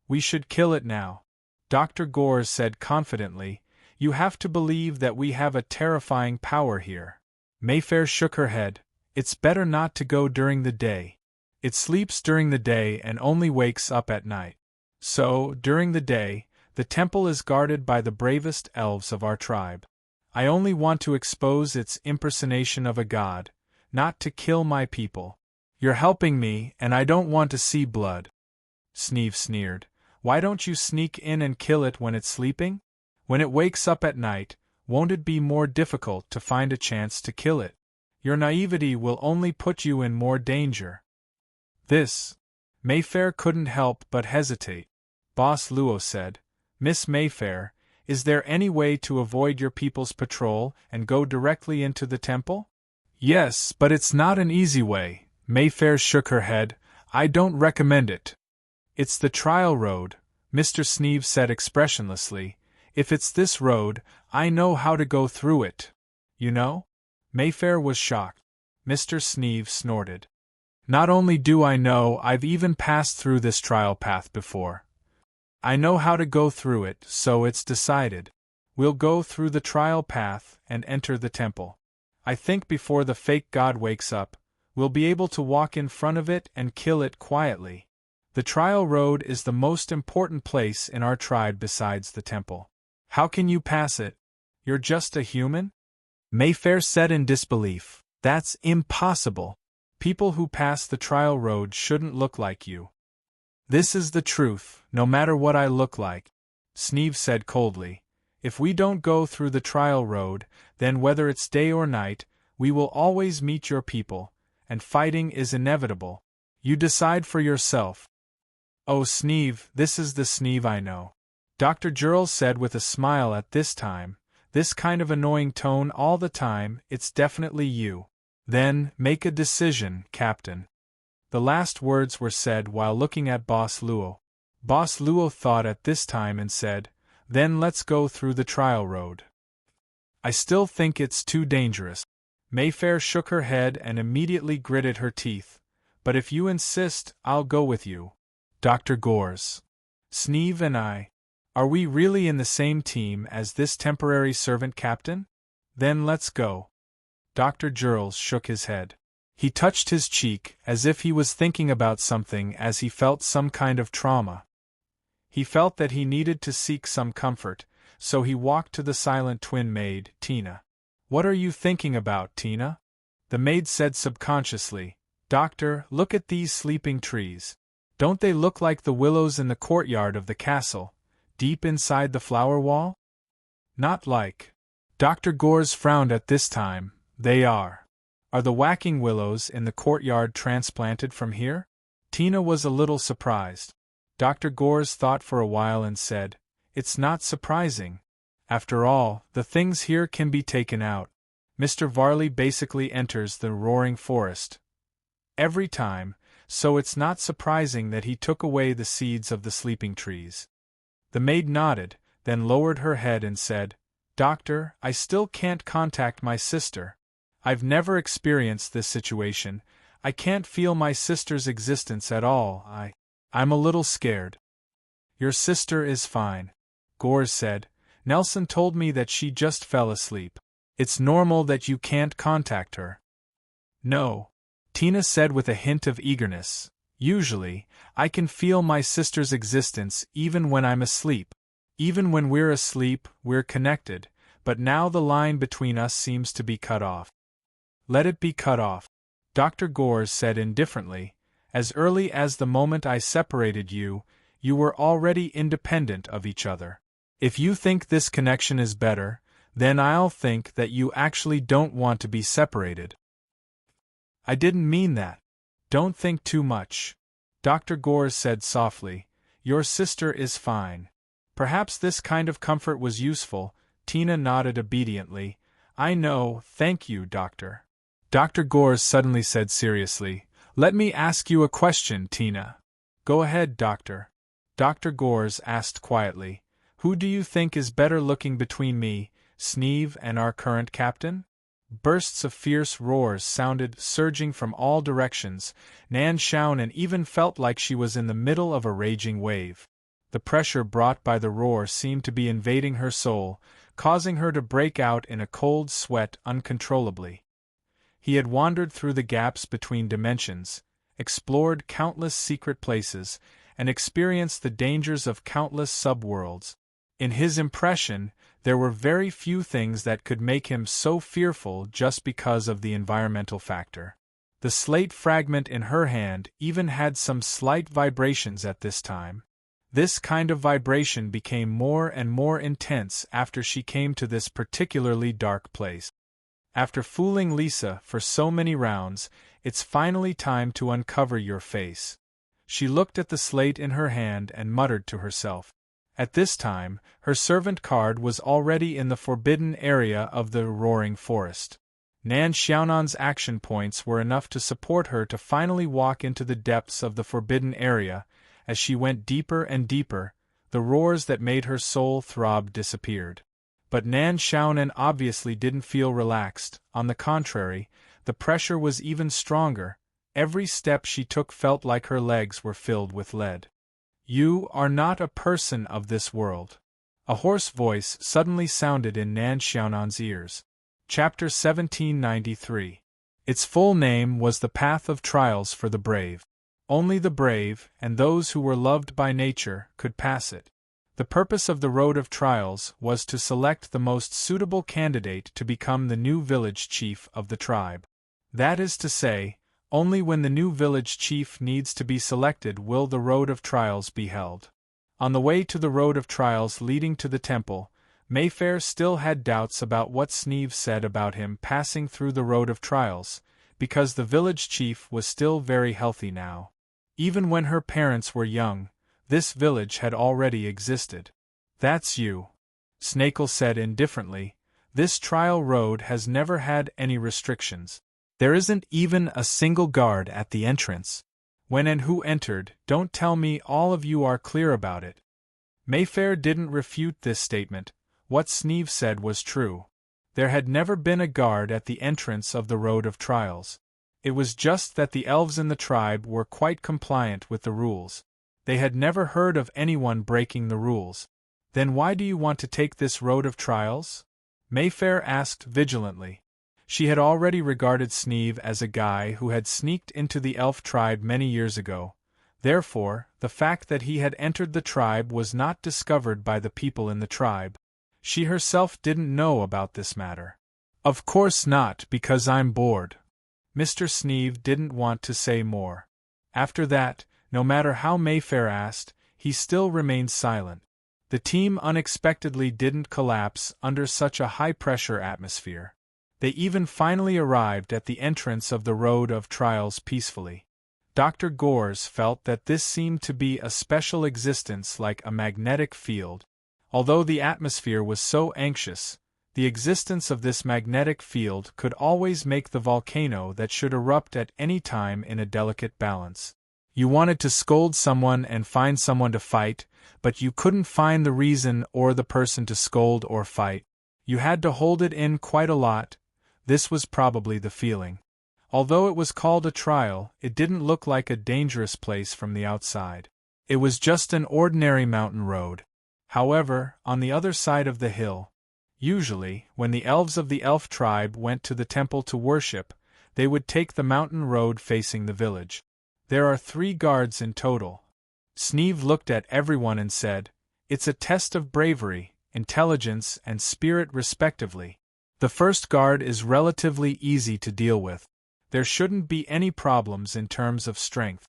We should kill it now. Dr. Gores said confidently, You have to believe that we have a terrifying power here. Mayfair shook her head. It's better not to go during the day. It sleeps during the day and only wakes up at night. So, during the day, the temple is guarded by the bravest elves of our tribe. I only want to expose its impersonation of a god, not to kill my people. You're helping me, and I don't want to see blood. Sneeve sneered. Why don't you sneak in and kill it when it's sleeping? When it wakes up at night, won't it be more difficult to find a chance to kill it? Your naivety will only put you in more danger. Mayfair couldn't help but hesitate. Boss Luo said, Miss Mayfair, is there any way to avoid your people's patrol and go directly into the temple? Yes, but it's not an easy way. Mayfair shook her head. I don't recommend it. It's the trial road, Mr. Sneeve said expressionlessly. If it's this road, I know how to go through it. You know? Mayfair was shocked. Mr. Sneeve snorted. Not only do I know, I've even passed through this trial path before. I know how to go through it, so it's decided. We'll go through the trial path and enter the temple. I think before the fake god wakes up, we'll be able to walk in front of it and kill it quietly. The trial road is the most important place in our tribe besides the temple. How can you pass it? You're just a human? Mayfair said in disbelief. That's impossible. People who pass the trial road shouldn't look like you. This is the truth, no matter what I look like. Sneeve said coldly. If we don't go through the trial road, then whether it's day or night, we will always meet your people, and fighting is inevitable. You decide for yourself. Oh, Sneeve, this is the Sneeve I know. Dr. Girls said with a smile at this time, this kind of annoying tone all the time, it's definitely you. Then, make a decision, Captain. The last words were said while looking at Boss Luo. Boss Luo thought at this time and said, Then let's go through the trial road. I still think it's too dangerous. Mayfair shook her head and immediately gritted her teeth. But if you insist, I'll go with you. Dr. Gores. Sneeve and I. Are we really in the same team as this temporary servant captain? Then let's go. Dr. Girls shook his head. He touched his cheek as if he was thinking about something as he felt some kind of trauma. He felt that he needed to seek some comfort, so he walked to the silent twin maid, Tina. What are you thinking about, Tina? The maid said subconsciously, Doctor, look at these sleeping trees. Don't they look like the willows in the courtyard of the castle, deep inside the flower wall? Not like. Dr. Gores frowned at this time. They are. Are the whacking willows in the courtyard transplanted from here? Tina was a little surprised. Dr. Gores thought for a while and said, It's not surprising. After all, the things here can be taken out. Mr. Varley basically enters the roaring forest. Every time, so it's not surprising that he took away the seeds of the sleeping trees. The maid nodded, then lowered her head and said, Doctor, I still can't contact my sister. I've never experienced this situation. I can't feel my sister's existence at all. I'm a little scared. Your sister is fine, Gores said. Nelson told me that she just fell asleep. It's normal that you can't contact her. No, Tina said with a hint of eagerness. Usually, I can feel my sister's existence even when I'm asleep. Even when we're asleep, we're connected, but now the line between us seems to be cut off. Let it be cut off, Dr. Gores said indifferently. As early as the moment I separated you, you were already independent of each other. If you think this connection is better, then I'll think that you actually don't want to be separated. I didn't mean that. Don't think too much. Dr. Gores said softly. Your sister is fine. Perhaps this kind of comfort was useful. Tina nodded obediently. I know, thank you, Doctor. Dr. Gores suddenly said seriously. Let me ask you a question, Tina. Go ahead, Doctor. Dr. Gores asked quietly. Who do you think is better looking between me, Sneeve, and our current captain? Bursts of fierce roars sounded, surging from all directions. Nan Shaunan even felt like she was in the middle of a raging wave. The pressure brought by the roar seemed to be invading her soul, causing her to break out in a cold sweat uncontrollably. He had wandered through the gaps between dimensions, explored countless secret places, and experienced the dangers of countless subworlds. In his impression, there were very few things that could make him so fearful just because of the environmental factor. The slate fragment in her hand even had some slight vibrations at this time. This kind of vibration became more and more intense after she came to this particularly dark place. After fooling Lisa for so many rounds, it's finally time to uncover your face. She looked at the slate in her hand and muttered to herself. At this time, her servant card was already in the forbidden area of the roaring forest. Nan Xiaonan's action points were enough to support her to finally walk into the depths of the forbidden area. As she went deeper and deeper, the roars that made her soul throb disappeared. But Nan Xiaonan obviously didn't feel relaxed. On the contrary, the pressure was even stronger. Every step she took felt like her legs were filled with lead. You are not a person of this world. A hoarse voice suddenly sounded in Nan Xiaonan's ears. Chapter 1793. Its full name was The Path of Trials for the Brave. Only the brave, and those who were loved by nature, could pass it. The purpose of the Road of Trials was to select the most suitable candidate to become the new village chief of the tribe. That is to say, only when the new village chief needs to be selected will the Road of Trials be held. On the way to the Road of Trials leading to the temple, Mayfair still had doubts about what Sneeve said about him passing through the Road of Trials, because the village chief was still very healthy now. Even when her parents were young, this village had already existed. That's you, Snakel said indifferently. This trial road has never had any restrictions. There isn't even a single guard at the entrance. When and who entered, don't tell me all of you are clear about it. Mayfair didn't refute this statement. What Sneeve said was true. There had never been a guard at the entrance of the Road of Trials. It was just that the elves in the tribe were quite compliant with the rules. They had never heard of anyone breaking the rules. Then why do you want to take this Road of Trials? Mayfair asked vigilantly. She had already regarded Sneeve as a guy who had sneaked into the elf tribe many years ago. Therefore, the fact that he had entered the tribe was not discovered by the people in the tribe. She herself didn't know about this matter. Of course not, because I'm bored. Mr. Sneeve didn't want to say more. After that, no matter how Mayfair asked, he still remained silent. The team unexpectedly didn't collapse under such a high-pressure atmosphere. They even finally arrived at the entrance of the Road of Trials peacefully. Dr. Gores felt that this seemed to be a special existence like a magnetic field. Although the atmosphere was so anxious, The existence of this magnetic field could always make the volcano that should erupt at any time in a delicate balance. You wanted to scold someone and find someone to fight, but you couldn't find the reason or the person to scold or fight. You had to hold it in quite a lot. This was probably the feeling. Although it was called a trial, it didn't look like a dangerous place from the outside. It was just an ordinary mountain road. However, on the other side of the hill, usually, when the elves of the elf tribe went to the temple to worship, they would take the mountain road facing the village. There are 3 guards in total. Sneeve looked at everyone and said, "It's a test of bravery, intelligence, and spirit respectively. The first guard is relatively easy to deal with. There shouldn't be any problems in terms of strength."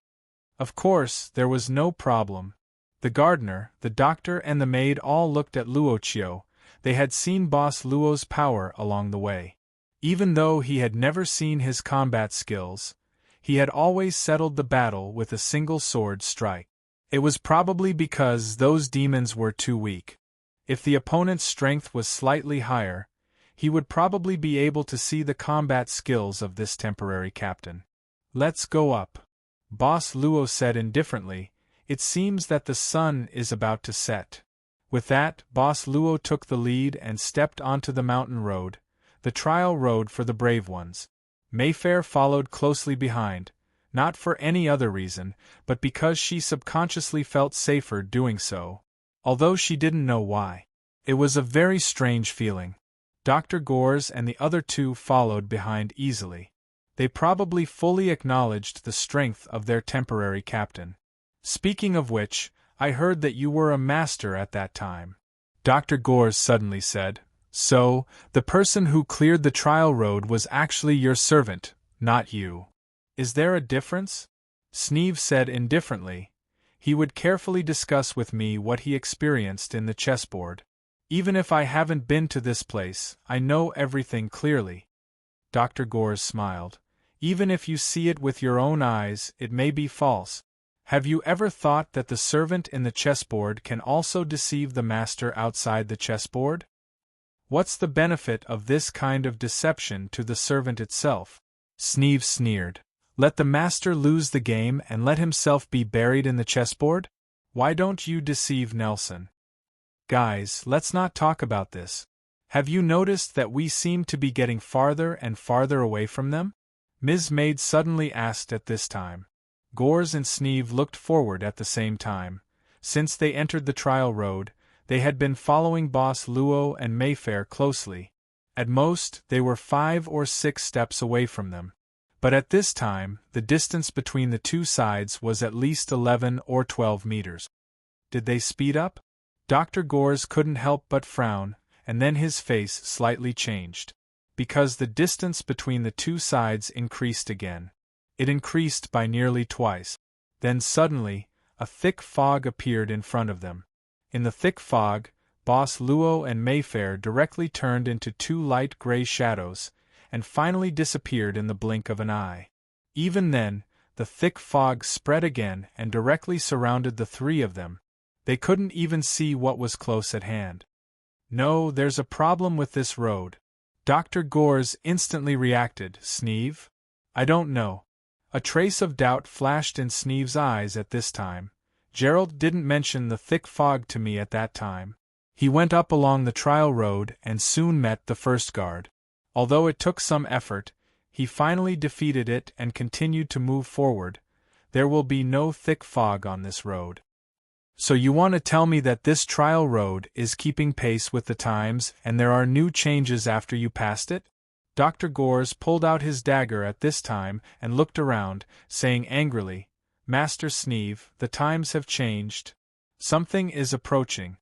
Of course, there was no problem. The gardener, the doctor and the maid all looked at Luochio. They had seen Boss Luo's power along the way. Even though he had never seen his combat skills, he had always settled the battle with a single sword strike. It was probably because those demons were too weak. If the opponent's strength was slightly higher, he would probably be able to see the combat skills of this temporary captain. "Let's go up," Boss Luo said indifferently. "It seems that the sun is about to set." With that, Boss Luo took the lead and stepped onto the mountain road, the trial road for the brave ones. Mayfair followed closely behind, not for any other reason, but because she subconsciously felt safer doing so, although she didn't know why. It was a very strange feeling. Dr. Gores and the other 2 followed behind easily. They probably fully acknowledged the strength of their temporary captain. "Speaking of which, I heard that you were a master at that time," Dr. Gores suddenly said. "So, the person who cleared the trial road was actually your servant, not you. Is there a difference?" Sneeve said indifferently. He would carefully discuss with me what he experienced in the chessboard. "Even if I haven't been to this place, I know everything clearly." Dr. Gores smiled. "Even if you see it with your own eyes, it may be false. Have you ever thought that the servant in the chessboard can also deceive the master outside the chessboard? What's the benefit of this kind of deception to the servant itself?" Sneeve sneered. "Let the master lose the game and let himself be buried in the chessboard? Why don't you deceive Nelson?" "Guys, let's not talk about this. Have you noticed that we seem to be getting farther and farther away from them?" Ms. Maid suddenly asked at this time. Gores and Sneeve looked forward at the same time. Since they entered the trial road, they had been following Boss Luo and Mayfair closely. At most, they were 5 or 6 steps away from them. But at this time, the distance between the 2 sides was at least 11 or 12 meters. Did they speed up? Dr. Gores couldn't help but frown, and then his face slightly changed. Because the distance between the 2 sides increased again. It increased by nearly twice. Then suddenly, a thick fog appeared in front of them. In the thick fog, Boss Luo and Mayfair directly turned into 2 light gray shadows, and finally disappeared in the blink of an eye. Even then, the thick fog spread again and directly surrounded the 3 of them. They couldn't even see what was close at hand. "No, there's a problem with this road." Dr. Gores instantly reacted. "Sneeve? I don't know." A trace of doubt flashed in Sneeve's eyes at this time. "Gerald didn't mention the thick fog to me at that time." He went up along the trial road and soon met the first guard. Although it took some effort, he finally defeated it and continued to move forward. "There will be no thick fog on this road." "So you want to tell me that this trial road is keeping pace with the times and there are new changes after you passed it?" Dr. Gores pulled out his dagger at this time and looked around, saying angrily, "Master Sneeve, the times have changed. Something is approaching."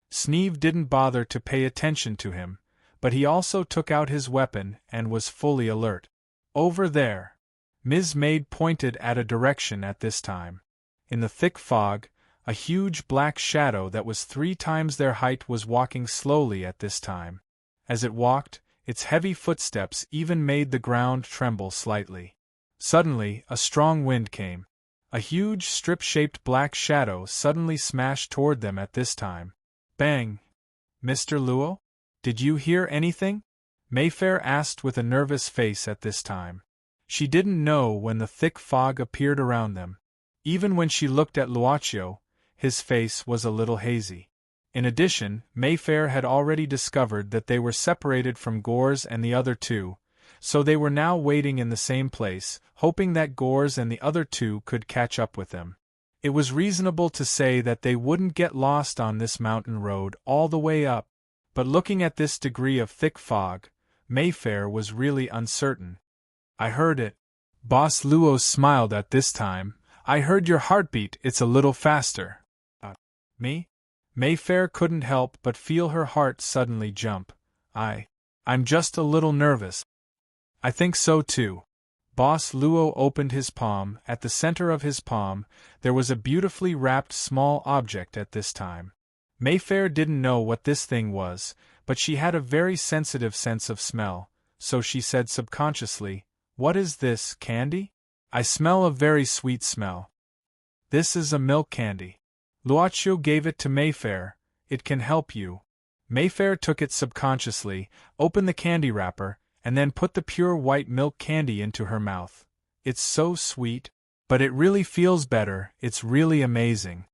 Sneeve didn't bother to pay attention to him, but he also took out his weapon and was fully alert. "Over there." Ms. Maid pointed at a direction at this time. In the thick fog, a huge black shadow that was 3 times their height was walking slowly at this time. As it walked, its heavy footsteps even made the ground tremble slightly. Suddenly, a strong wind came. A huge strip-shaped black shadow suddenly smashed toward them at this time. Bang! "Mr. Luo?" Did you hear anything? Mayfair asked with a nervous face at this time. She didn't know when the thick fog appeared around them. Even when she looked at Luocchio, his face was a little hazy. In addition, Mayfair had already discovered that they were separated from Gores and the other two, so they were now waiting in the same place, hoping that Gores and the other two could catch up with them. It was reasonable to say that they wouldn't get lost on this mountain road all the way up, but looking at this degree of thick fog, Mayfair was really uncertain. I heard it. Boss Luo smiled at this time. I heard your heartbeat, it's a little faster. Me? Mayfair couldn't help but feel her heart suddenly jump. I'm just a little nervous. I think so too. Boss Luo opened his palm. At the center of his palm, there was a beautifully wrapped small object at this time. Mayfair didn't know what this thing was, but she had a very sensitive sense of smell, so she said subconsciously, "What is this, candy? I smell a very sweet smell." "This is a milk candy. Luocchio gave it to Mayfair. It can help you." Mayfair took it subconsciously, opened the candy wrapper, and then put the pure white milk candy into her mouth. "It's so sweet, but it really feels better, it's really amazing,"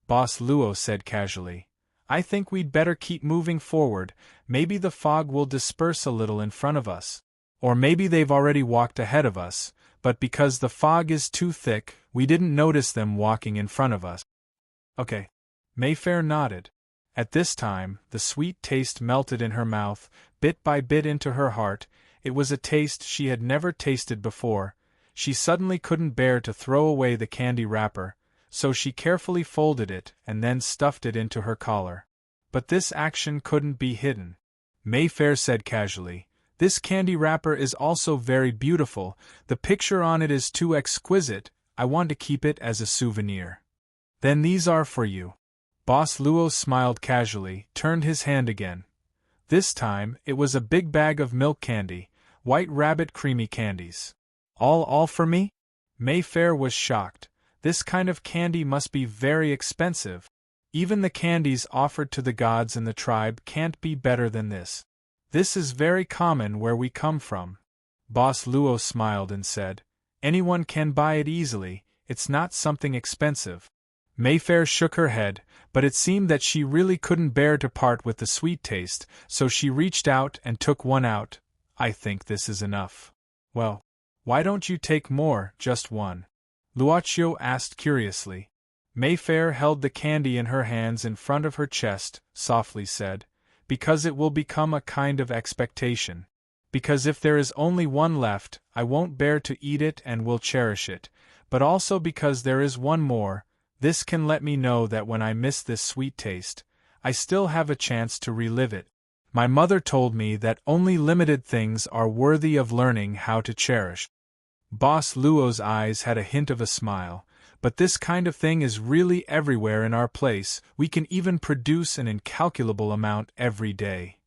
Boss Luo said casually. "I think we'd better keep moving forward, maybe the fog will disperse a little in front of us. Or maybe they've already walked ahead of us, but because the fog is too thick, we didn't notice them walking in front of us." "Okay." Mayfair nodded. At this time, the sweet taste melted in her mouth, bit by bit into her heart. It was a taste she had never tasted before. She suddenly couldn't bear to throw away the candy wrapper, so she carefully folded it and then stuffed it into her collar. But this action couldn't be hidden. Mayfair said casually, "This candy wrapper is also very beautiful, the picture on it is too exquisite, I want to keep it as a souvenir." "Then these are for you." Boss Luo smiled casually, turned his hand again. This time, it was a big bag of milk candy, white rabbit creamy candies. All for me?" Mayfair was shocked. This kind of candy must be very expensive. Even the candies offered to the gods in the tribe can't be better than this. "This is very common where we come from." Boss Luo smiled and said, "Anyone can buy it easily, it's not something expensive." Mayfair shook her head, but it seemed that she really couldn't bear to part with the sweet taste, so she reached out and took one out. "I think this is enough." "Well, why don't you take more, just one?" Luocchio asked curiously. Mayfair held the candy in her hands in front of her chest, softly said, "Because it will become a kind of expectation. Because if there is only one left, I won't bear to eat it and will cherish it, but also because there is one more. This can let me know that when I miss this sweet taste, I still have a chance to relive it. My mother told me that only limited things are worthy of learning how to cherish." Boss Luo's eyes had a hint of a smile. "But this kind of thing is really everywhere in our place, we can even produce an incalculable amount every day."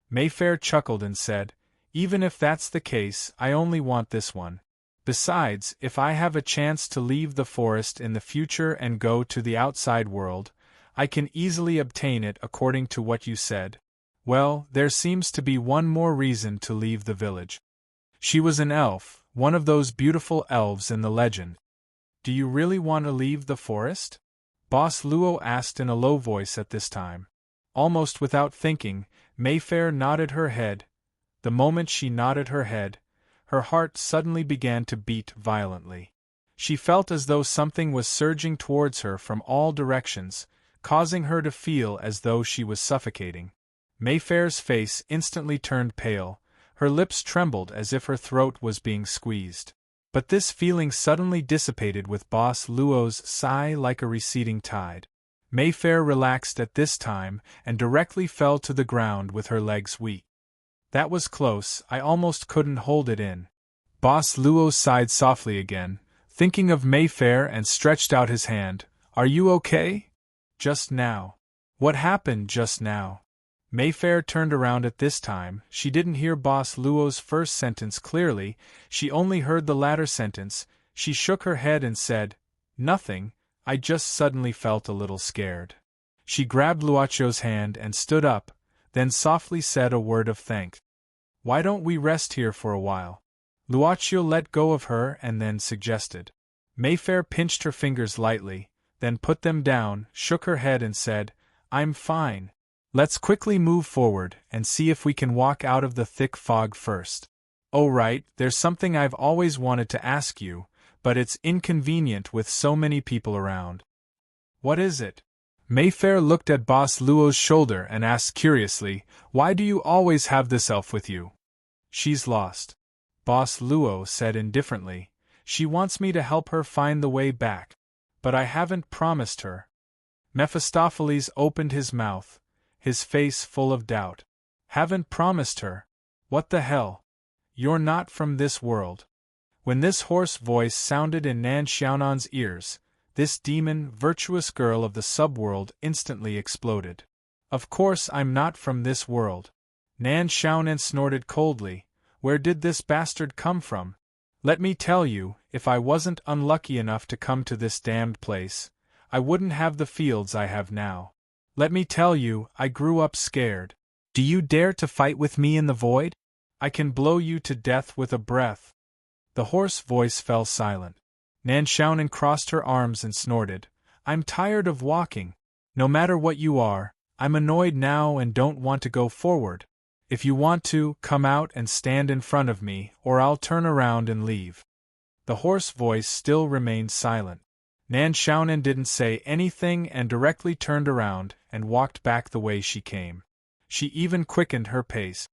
Mayfair chuckled and said, "Even if that's the case, I only want this one. Besides, if I have a chance to leave the forest in the future and go to the outside world, I can easily obtain it according to what you said. Well, there seems to be one more reason to leave the village. She was an elf, one of those beautiful elves in the legend." "Do you really want to leave the forest?" Boss Luo asked in a low voice at this time. Almost without thinking, Mayfair nodded her head. The moment she nodded her head, her heart suddenly began to beat violently. She felt as though something was surging towards her from all directions, causing her to feel as though she was suffocating. Mayfair's face instantly turned pale, her lips trembled as if her throat was being squeezed. But this feeling suddenly dissipated with Boss Luo's sigh like a receding tide. Mayfair relaxed at this time and directly fell to the ground with her legs weak. "That was close, I almost couldn't hold it in." Boss Luo sighed softly again, thinking of Mayfair, and stretched out his hand. "Are you okay?" "Just now." "What happened just now?" Mayfair turned around at this time. She didn't hear Boss Luo's first sentence clearly, she only heard the latter sentence. She shook her head and said, "Nothing, I just suddenly felt a little scared." She grabbed Luoccio's hand and stood up. then softly said a word of thanks. "Why don't we rest here for a while?" Luaccio let go of her and then suggested. Mayfair pinched her fingers lightly, then put them down, shook her head and said, "I'm fine. Let's quickly move forward and see if we can walk out of the thick fog first. Oh right, there's something I've always wanted to ask you, but it's inconvenient with so many people around." "What is it?" Mayfair looked at Boss Luo's shoulder and asked curiously, "Why do you always have this elf with you?" "She's lost," Boss Luo said indifferently. "She wants me to help her find the way back. But I haven't promised her." Mephistopheles opened his mouth, his face full of doubt. "Haven't promised her? What the hell? You're not from this world." When this hoarse voice sounded in Nan Xiaonan's ears, this demon, virtuous girl of the subworld instantly exploded. "Of course I'm not from this world." Nan Xiaonan snorted coldly. "Where did this bastard come from? Let me tell you, if I wasn't unlucky enough to come to this damned place, I wouldn't have the fields I have now. Let me tell you, I grew up scared. Do you dare to fight with me in the void? I can blow you to death with a breath." The hoarse voice fell silent. Nan Xiaonan crossed her arms and snorted, "I'm tired of walking. No matter what you are, I'm annoyed now and don't want to go forward. If you want to, come out and stand in front of me, or I'll turn around and leave." The hoarse voice still remained silent. Nan Xiaonan didn't say anything and directly turned around and walked back the way she came. She even quickened her pace.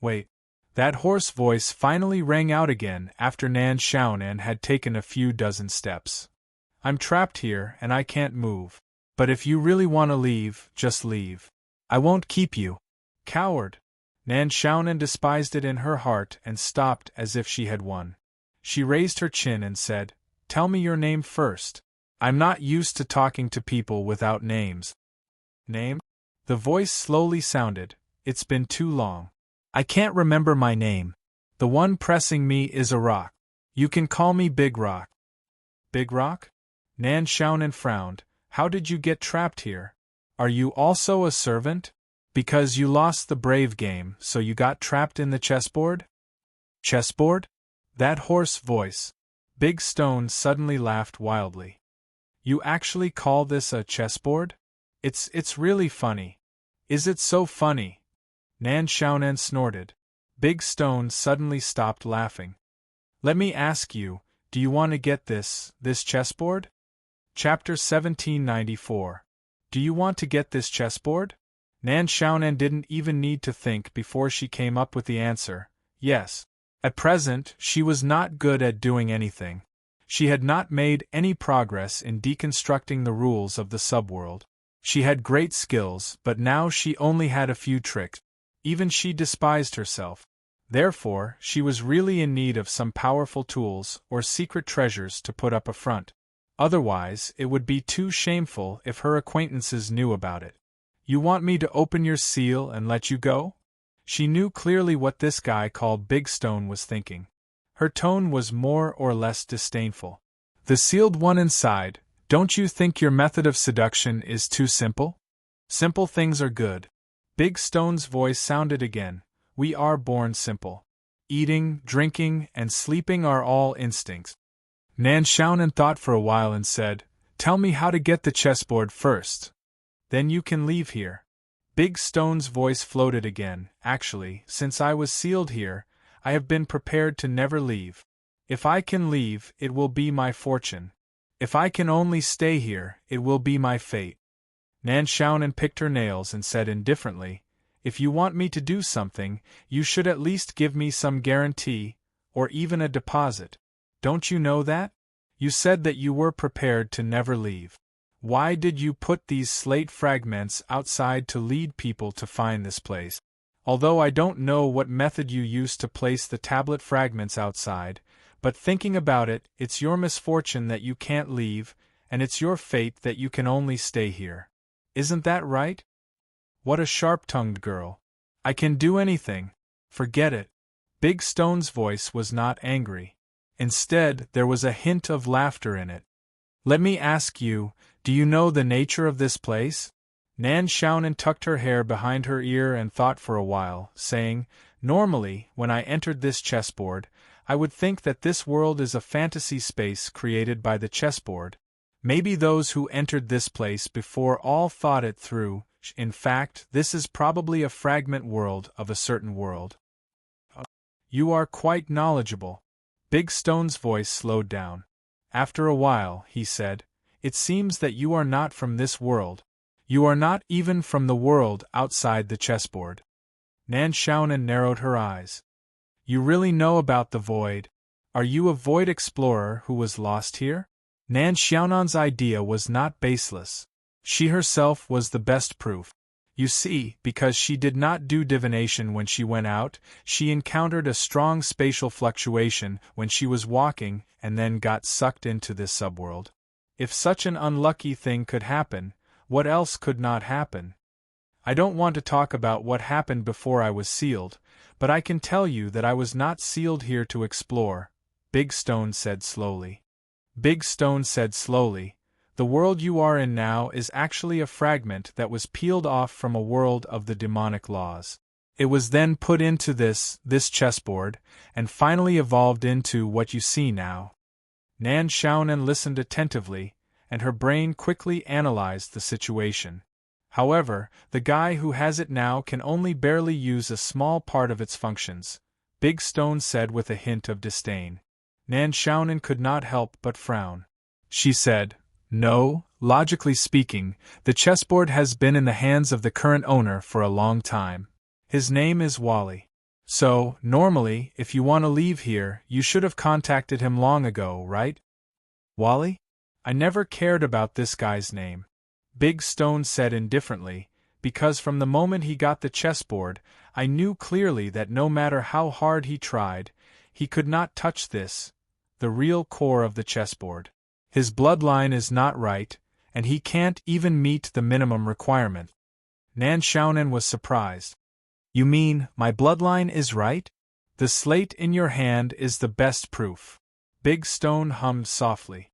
"Wait." That hoarse voice finally rang out again after Nan Xiaonan had taken a few dozen steps. "I'm trapped here and I can't move. But if you really want to leave, just leave. I won't keep you." "Coward!" Nan Xiaonan despised it in her heart and stopped as if she had won. She raised her chin and said, "Tell me your name first. I'm not used to talking to people without names." "Name?" The voice slowly sounded. "It's been too long. I can't remember my name. The one pressing me is a rock. You can call me Big Rock." "Big Rock?" Nan Xiaonan frowned. "How did you get trapped here? Are you also a servant? Because you lost the brave game, so you got trapped in the chessboard?" "Chessboard?" That hoarse voice. Big Stone suddenly laughed wildly. "You actually call this a chessboard? It's really funny." "Is it so funny?" Nan Xiaonan snorted. Big Stone suddenly stopped laughing. "Let me ask you, do you want to get this chessboard?" Chapter 1794. Do you want to get this chessboard? Nan Xiaonan didn't even need to think before she came up with the answer, yes. At present, she was not good at doing anything. She had not made any progress in deconstructing the rules of the subworld. She had great skills, but now she only had a few tricks. Even she despised herself. Therefore, she was really in need of some powerful tools or secret treasures to put up a front. Otherwise, it would be too shameful if her acquaintances knew about it. "You want me to open your seal and let you go?" She knew clearly what this guy called Big Stone was thinking. Her tone was more or less disdainful. "The sealed one inside, don't you think your method of seduction is too simple? Simple things are good." Big Stone's voice sounded again. "We are born simple. Eating, drinking, and sleeping are all instincts." Nan Xiaonan thought for a while and said, "Tell me how to get the chessboard first. Then you can leave here." Big Stone's voice floated again. "Actually, since I was sealed here, I have been prepared to never leave. If I can leave, it will be my fortune. If I can only stay here, it will be my fate." Nan Xiaonan picked her nails and said indifferently, "If you want me to do something, you should at least give me some guarantee, or even a deposit. Don't you know that? You said that you were prepared to never leave. Why did you put these slate fragments outside to lead people to find this place? Although I don't know what method you used to place the tablet fragments outside, but thinking about it, it's your misfortune that you can't leave, and it's your fate that you can only stay here. Isn't that right?" What a sharp-tongued girl. "I can do anything. Forget it." Big Stone's voice was not angry. Instead, there was a hint of laughter in it. "Let me ask you, do you know the nature of this place?" Nan Xiaonan tucked her hair behind her ear and thought for a while, saying, "Normally, when I entered this chessboard, I would think that this world is a fantasy space created by the chessboard. Maybe those who entered this place before all thought it through. In fact, this is probably a fragment world of a certain world." "You are quite knowledgeable." Big Stone's voice slowed down. After a while, he said, "It seems that you are not from this world. You are not even from the world outside the chessboard." Nan Xiaonan narrowed her eyes. "You really know about the void? Are you a void explorer who was lost here?" Nan Xiaonan's idea was not baseless. She herself was the best proof. You see, because she did not do divination when she went out, she encountered a strong spatial fluctuation when she was walking and then got sucked into this subworld. If such an unlucky thing could happen, what else could not happen? I don't want to talk about what happened before I was sealed, but I can tell you that I was not sealed here to explore," Big Stone said slowly. Big Stone said slowly, "The world you are in now is actually a fragment that was peeled off from a world of the demonic laws. It was then put into this chessboard, and finally evolved into what you see now." Nan Xiaonan listened attentively, and her brain quickly analyzed the situation. "However, the guy who has it now can only barely use a small part of its functions," Big Stone said with a hint of disdain. Nan Xiaonan could not help but frown. She said, "No, logically speaking, the chessboard has been in the hands of the current owner for a long time. His name is Wally. So, normally, if you want to leave here, you should have contacted him long ago, right?" "Wally? I never cared about this guy's name," Big Stone said indifferently, "because from the moment he got the chessboard, I knew clearly that no matter how hard he tried, he could not touch this, the real core of the chessboard. His bloodline is not right, and he can't even meet the minimum requirement." Nan Xiaonan was surprised. "You mean, my bloodline is right? The slate in your hand is the best proof." Big Stone hummed softly.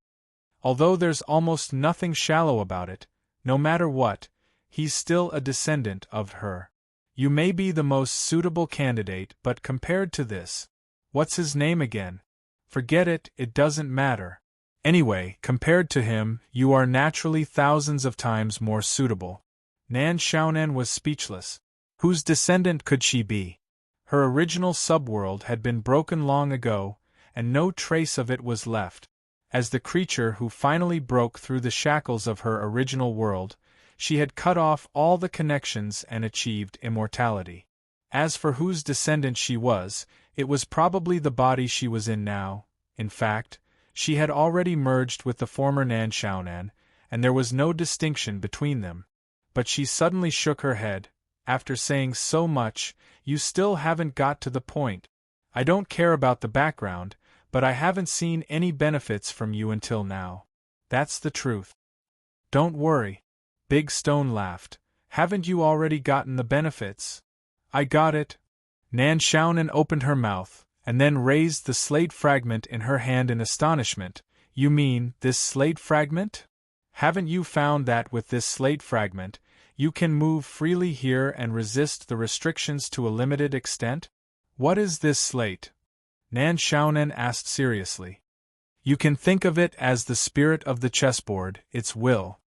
"Although there's almost nothing shallow about it, no matter what, he's still a descendant of her. You may be the most suitable candidate, but compared to this, what's his name again? Forget it, it doesn't matter. Anyway, compared to him, you are naturally thousands of times more suitable." Nan Xiaonan was speechless. Whose descendant could she be? Her original subworld had been broken long ago, and no trace of it was left. As the creature who finally broke through the shackles of her original world, she had cut off all the connections and achieved immortality. As for whose descendant she was, it was probably the body she was in now. In fact, she had already merged with the former Nan Xiaonan, and there was no distinction between them. But she suddenly shook her head. "After saying so much, you still haven't got to the point. I don't care about the background, but I haven't seen any benefits from you until now. That's the truth." "Don't worry," Big Stone laughed. "Haven't you already gotten the benefits?" "I got it." Nan Xiaonan opened her mouth, and then raised the slate fragment in her hand in astonishment. "You mean, this slate fragment? Haven't you found that with this slate fragment, you can move freely here and resist the restrictions to a limited extent?" "What is this slate?" Nan Xiaonan asked seriously. "You can think of it as the spirit of the chessboard, its will,"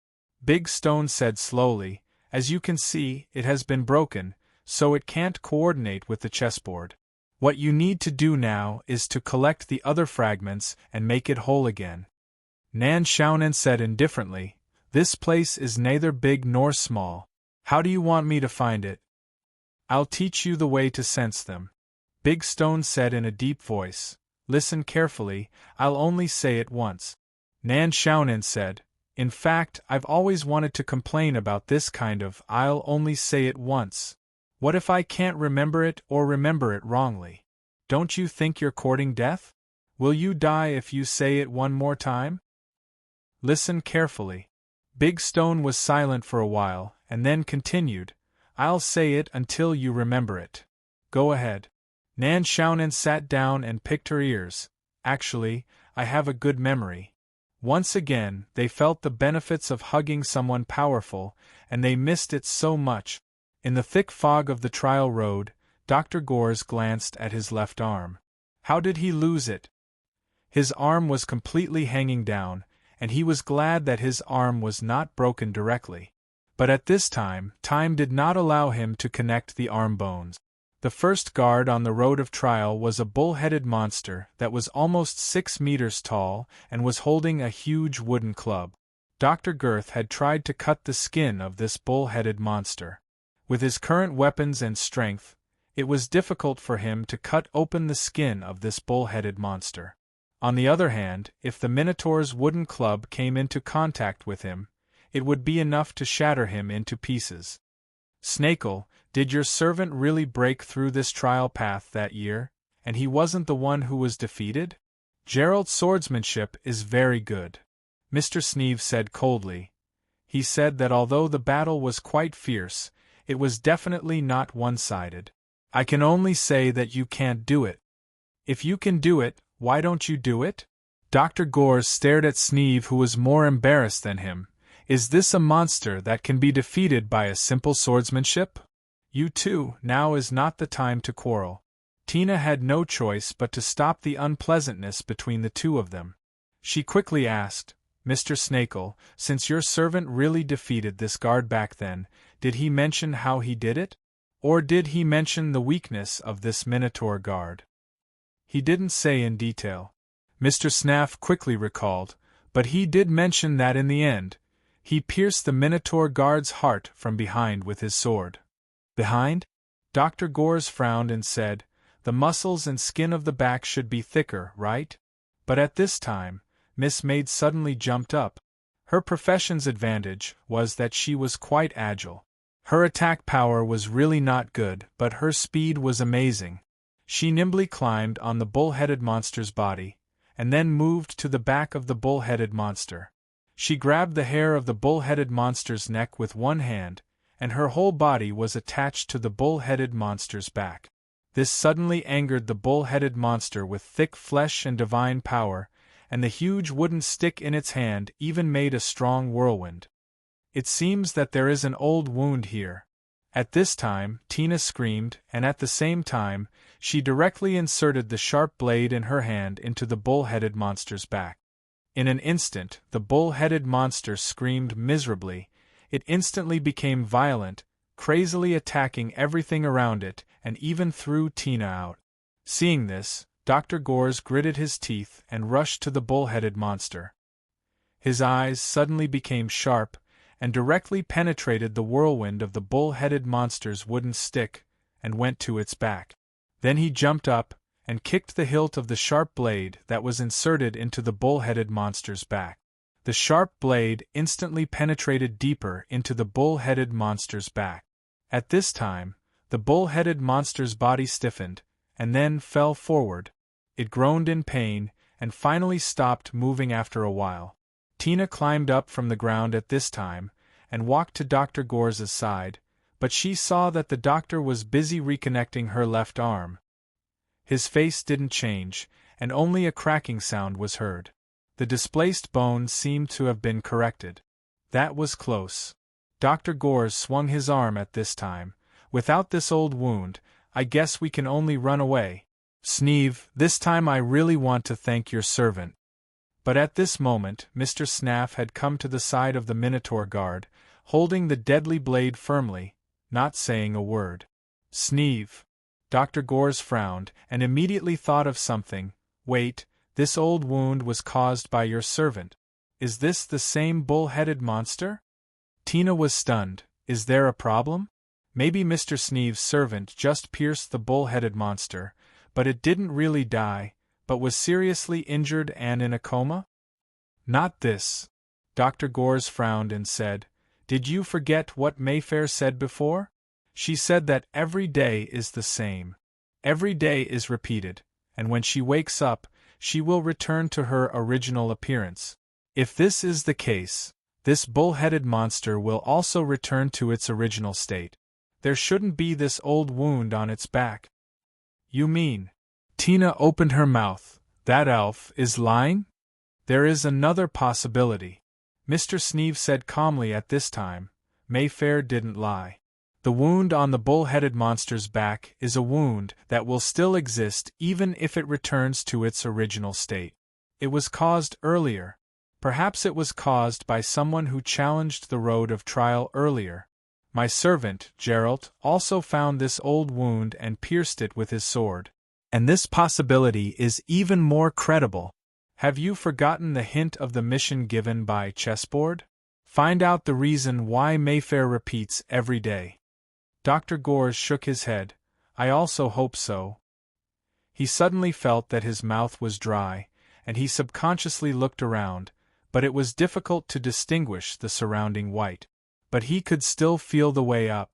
Big Stone said slowly. "As you can see, it has been broken, so it can't coordinate with the chessboard. What you need to do now is to collect the other fragments and make it whole again." Nan Xiaonan said indifferently, "This place is neither big nor small. How do you want me to find it?" "I'll teach you the way to sense them," Big Stone said in a deep voice. "Listen carefully, I'll only say it once." Nan Xiaonan said, "In fact, I've always wanted to complain about this kind of I'll only say it once. What if I can't remember it or remember it wrongly? Don't you think you're courting death? Will you die if you say it one more time?" "Listen carefully." Big Stone was silent for a while, and then continued, "I'll say it until you remember it. Go ahead." Nan Xiaonan sat down and picked her ears. "Actually, I have a good memory. Once again, they felt the benefits of hugging someone powerful, and they missed it so much. In the thick fog of the trial road, Dr. Gores glanced at his left arm. How did he lose it? His arm was completely hanging down, and he was glad that his arm was not broken directly. But at this time did not allow him to connect the arm bones. The first guard on the road of trial was a bull-headed monster that was almost 6 meters tall and was holding a huge wooden club. Dr. Girth had tried to cut the skin of this bull-headed monster. With his current weapons and strength, it was difficult for him to cut open the skin of this bull-headed monster. On the other hand, if the Minotaur's wooden club came into contact with him, it would be enough to shatter him into pieces. Snakel, did your servant really break through this trial path that year, and he wasn't the one who was defeated? Gerald's swordsmanship is very good, Mr. Sneeve said coldly. He said that although the battle was quite fierce, it was definitely not one-sided. I can only say that you can't do it. If you can do it, why don't you do it? Dr. Gores stared at Sneeve, who was more embarrassed than him. Is this a monster that can be defeated by a simple swordsmanship? You two, now is not the time to quarrel. Tina had no choice but to stop the unpleasantness between the two of them. She quickly asked, Mr. Snakel, since your servant really defeated this guard back then, did he mention how he did it? Or did he mention the weakness of this Minotaur guard? He didn't say in detail, Mr. Snaff quickly recalled, but he did mention that in the end, he pierced the Minotaur guard's heart from behind with his sword. Behind? Dr. Gores frowned and said, the muscles and skin of the back should be thicker, right? But at this time, Miss Maid suddenly jumped up. Her profession's advantage was that she was quite agile. Her attack power was really not good, but her speed was amazing. She nimbly climbed on the bull-headed monster's body, and then moved to the back of the bull-headed monster. She grabbed the hair of the bull-headed monster's neck with one hand, and her whole body was attached to the bull-headed monster's back. This suddenly angered the bull-headed monster with thick flesh and divine power, and the huge wooden stick in its hand even made a strong whirlwind. It seems that there is an old wound here. At this time, Tina screamed, and at the same time, she directly inserted the sharp blade in her hand into the bull-headed monster's back. In an instant, the bull-headed monster screamed miserably. It instantly became violent, crazily attacking everything around it, and even threw Tina out. Seeing this, Dr. Gores gritted his teeth and rushed to the bull-headed monster. His eyes suddenly became sharp, and directly penetrated the whirlwind of the bull-headed monster's wooden stick, and went to its back. Then he jumped up, and kicked the hilt of the sharp blade that was inserted into the bull-headed monster's back. The sharp blade instantly penetrated deeper into the bull-headed monster's back. At this time, the bull-headed monster's body stiffened, and then fell forward. It groaned in pain, and finally stopped moving after a while. Tina climbed up from the ground at this time, and walked to Dr. Gores's side, but she saw that the doctor was busy reconnecting her left arm. His face didn't change, and only a cracking sound was heard. The displaced bone seemed to have been corrected. That was close. Dr. Gores swung his arm at this time. Without this old wound, I guess we can only run away. Sneeve, this time I really want to thank your servant. But at this moment, Mr. Snaff had come to the side of the Minotaur guard, holding the deadly blade firmly, not saying a word. Sneeve. Dr. Gores frowned, and immediately thought of something. Wait, this old wound was caused by your servant. Is this the same bull-headed monster? Tina was stunned. Is there a problem? Maybe Mr. Sneeve's servant just pierced the bull-headed monster, but it didn't really die, but was seriously injured and in a coma? Not this. Dr. Gores frowned and said, Did you forget what Mayfair said before? She said that every day is the same. Every day is repeated, and when she wakes up, she will return to her original appearance. If this is the case, this bull-headed monster will also return to its original state. There shouldn't be this old wound on its back. You mean? Tina opened her mouth. That elf is lying? There is another possibility, Mr. Sneeve said calmly at this time. Mayfair didn't lie. The wound on the bull-headed monster's back is a wound that will still exist even if it returns to its original state. It was caused earlier. Perhaps it was caused by someone who challenged the road of trial earlier. My servant, Gerald, also found this old wound and pierced it with his sword. And this possibility is even more credible. Have you forgotten the hint of the mission given by chessboard? Find out the reason why Mayfair repeats every day. Dr. Gores shook his head. I also hope so. He suddenly felt that his mouth was dry, and he subconsciously looked around, but it was difficult to distinguish the surrounding white. But he could still feel the way up.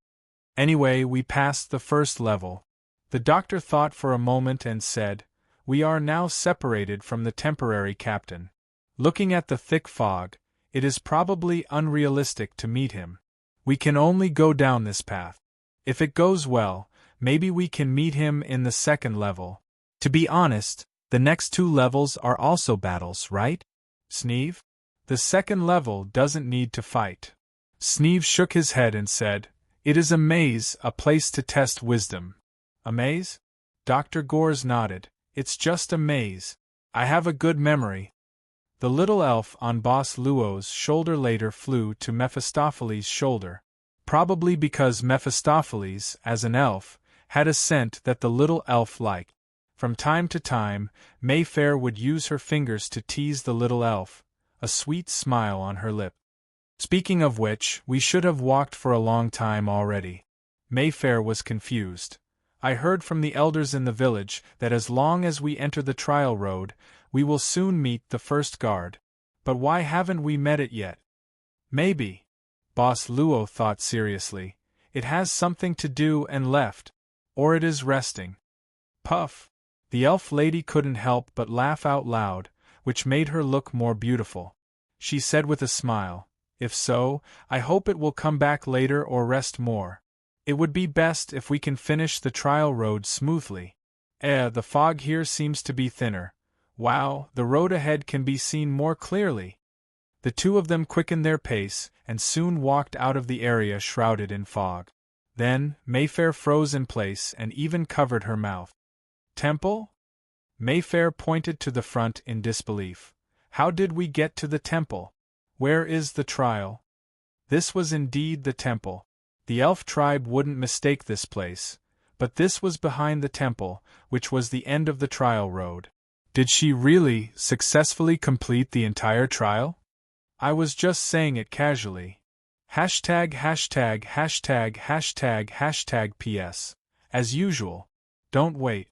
Anyway, we passed the first level. The doctor thought for a moment and said, We are now separated from the temporary captain. Looking at the thick fog, it is probably unrealistic to meet him. We can only go down this path. If it goes well, maybe we can meet him in the second level. To be honest, the next two levels are also battles, right, Sneeve? The second level doesn't need to fight. Sneeve shook his head and said, It is a maze, a place to test wisdom. A maze? Dr. Gores nodded. It's just a maze. I have a good memory. The little elf on Boss Luo's shoulder later flew to Mephistopheles' shoulder. Probably because Mephistopheles, as an elf, had a scent that the little elf liked. From time to time, Mayfair would use her fingers to tease the little elf, a sweet smile on her lip. Speaking of which, we should have walked for a long time already. Mayfair was confused. I heard from the elders in the village that as long as we enter the trial road, we will soon meet the first guard. But why haven't we met it yet? Maybe. Boss Luo thought seriously. It has something to do and left. Or it is resting. Puff. The elf lady couldn't help but laugh out loud, which made her look more beautiful. She said with a smile, If so, I hope it will come back later or rest more. It would be best if we can finish the trial road smoothly. The fog here seems to be thinner. Wow, the road ahead can be seen more clearly. The two of them quickened their pace, and soon walked out of the area shrouded in fog. Then, Mayfair froze in place and even covered her mouth. Temple? Mayfair pointed to the front in disbelief. How did we get to the temple? Where is the trial? This was indeed the temple. The elf tribe wouldn't mistake this place, but this was behind the temple, which was the end of the trial road. Did she really successfully complete the entire trial? I was just saying it casually. Hashtag. PS. As usual. Don't wait. ..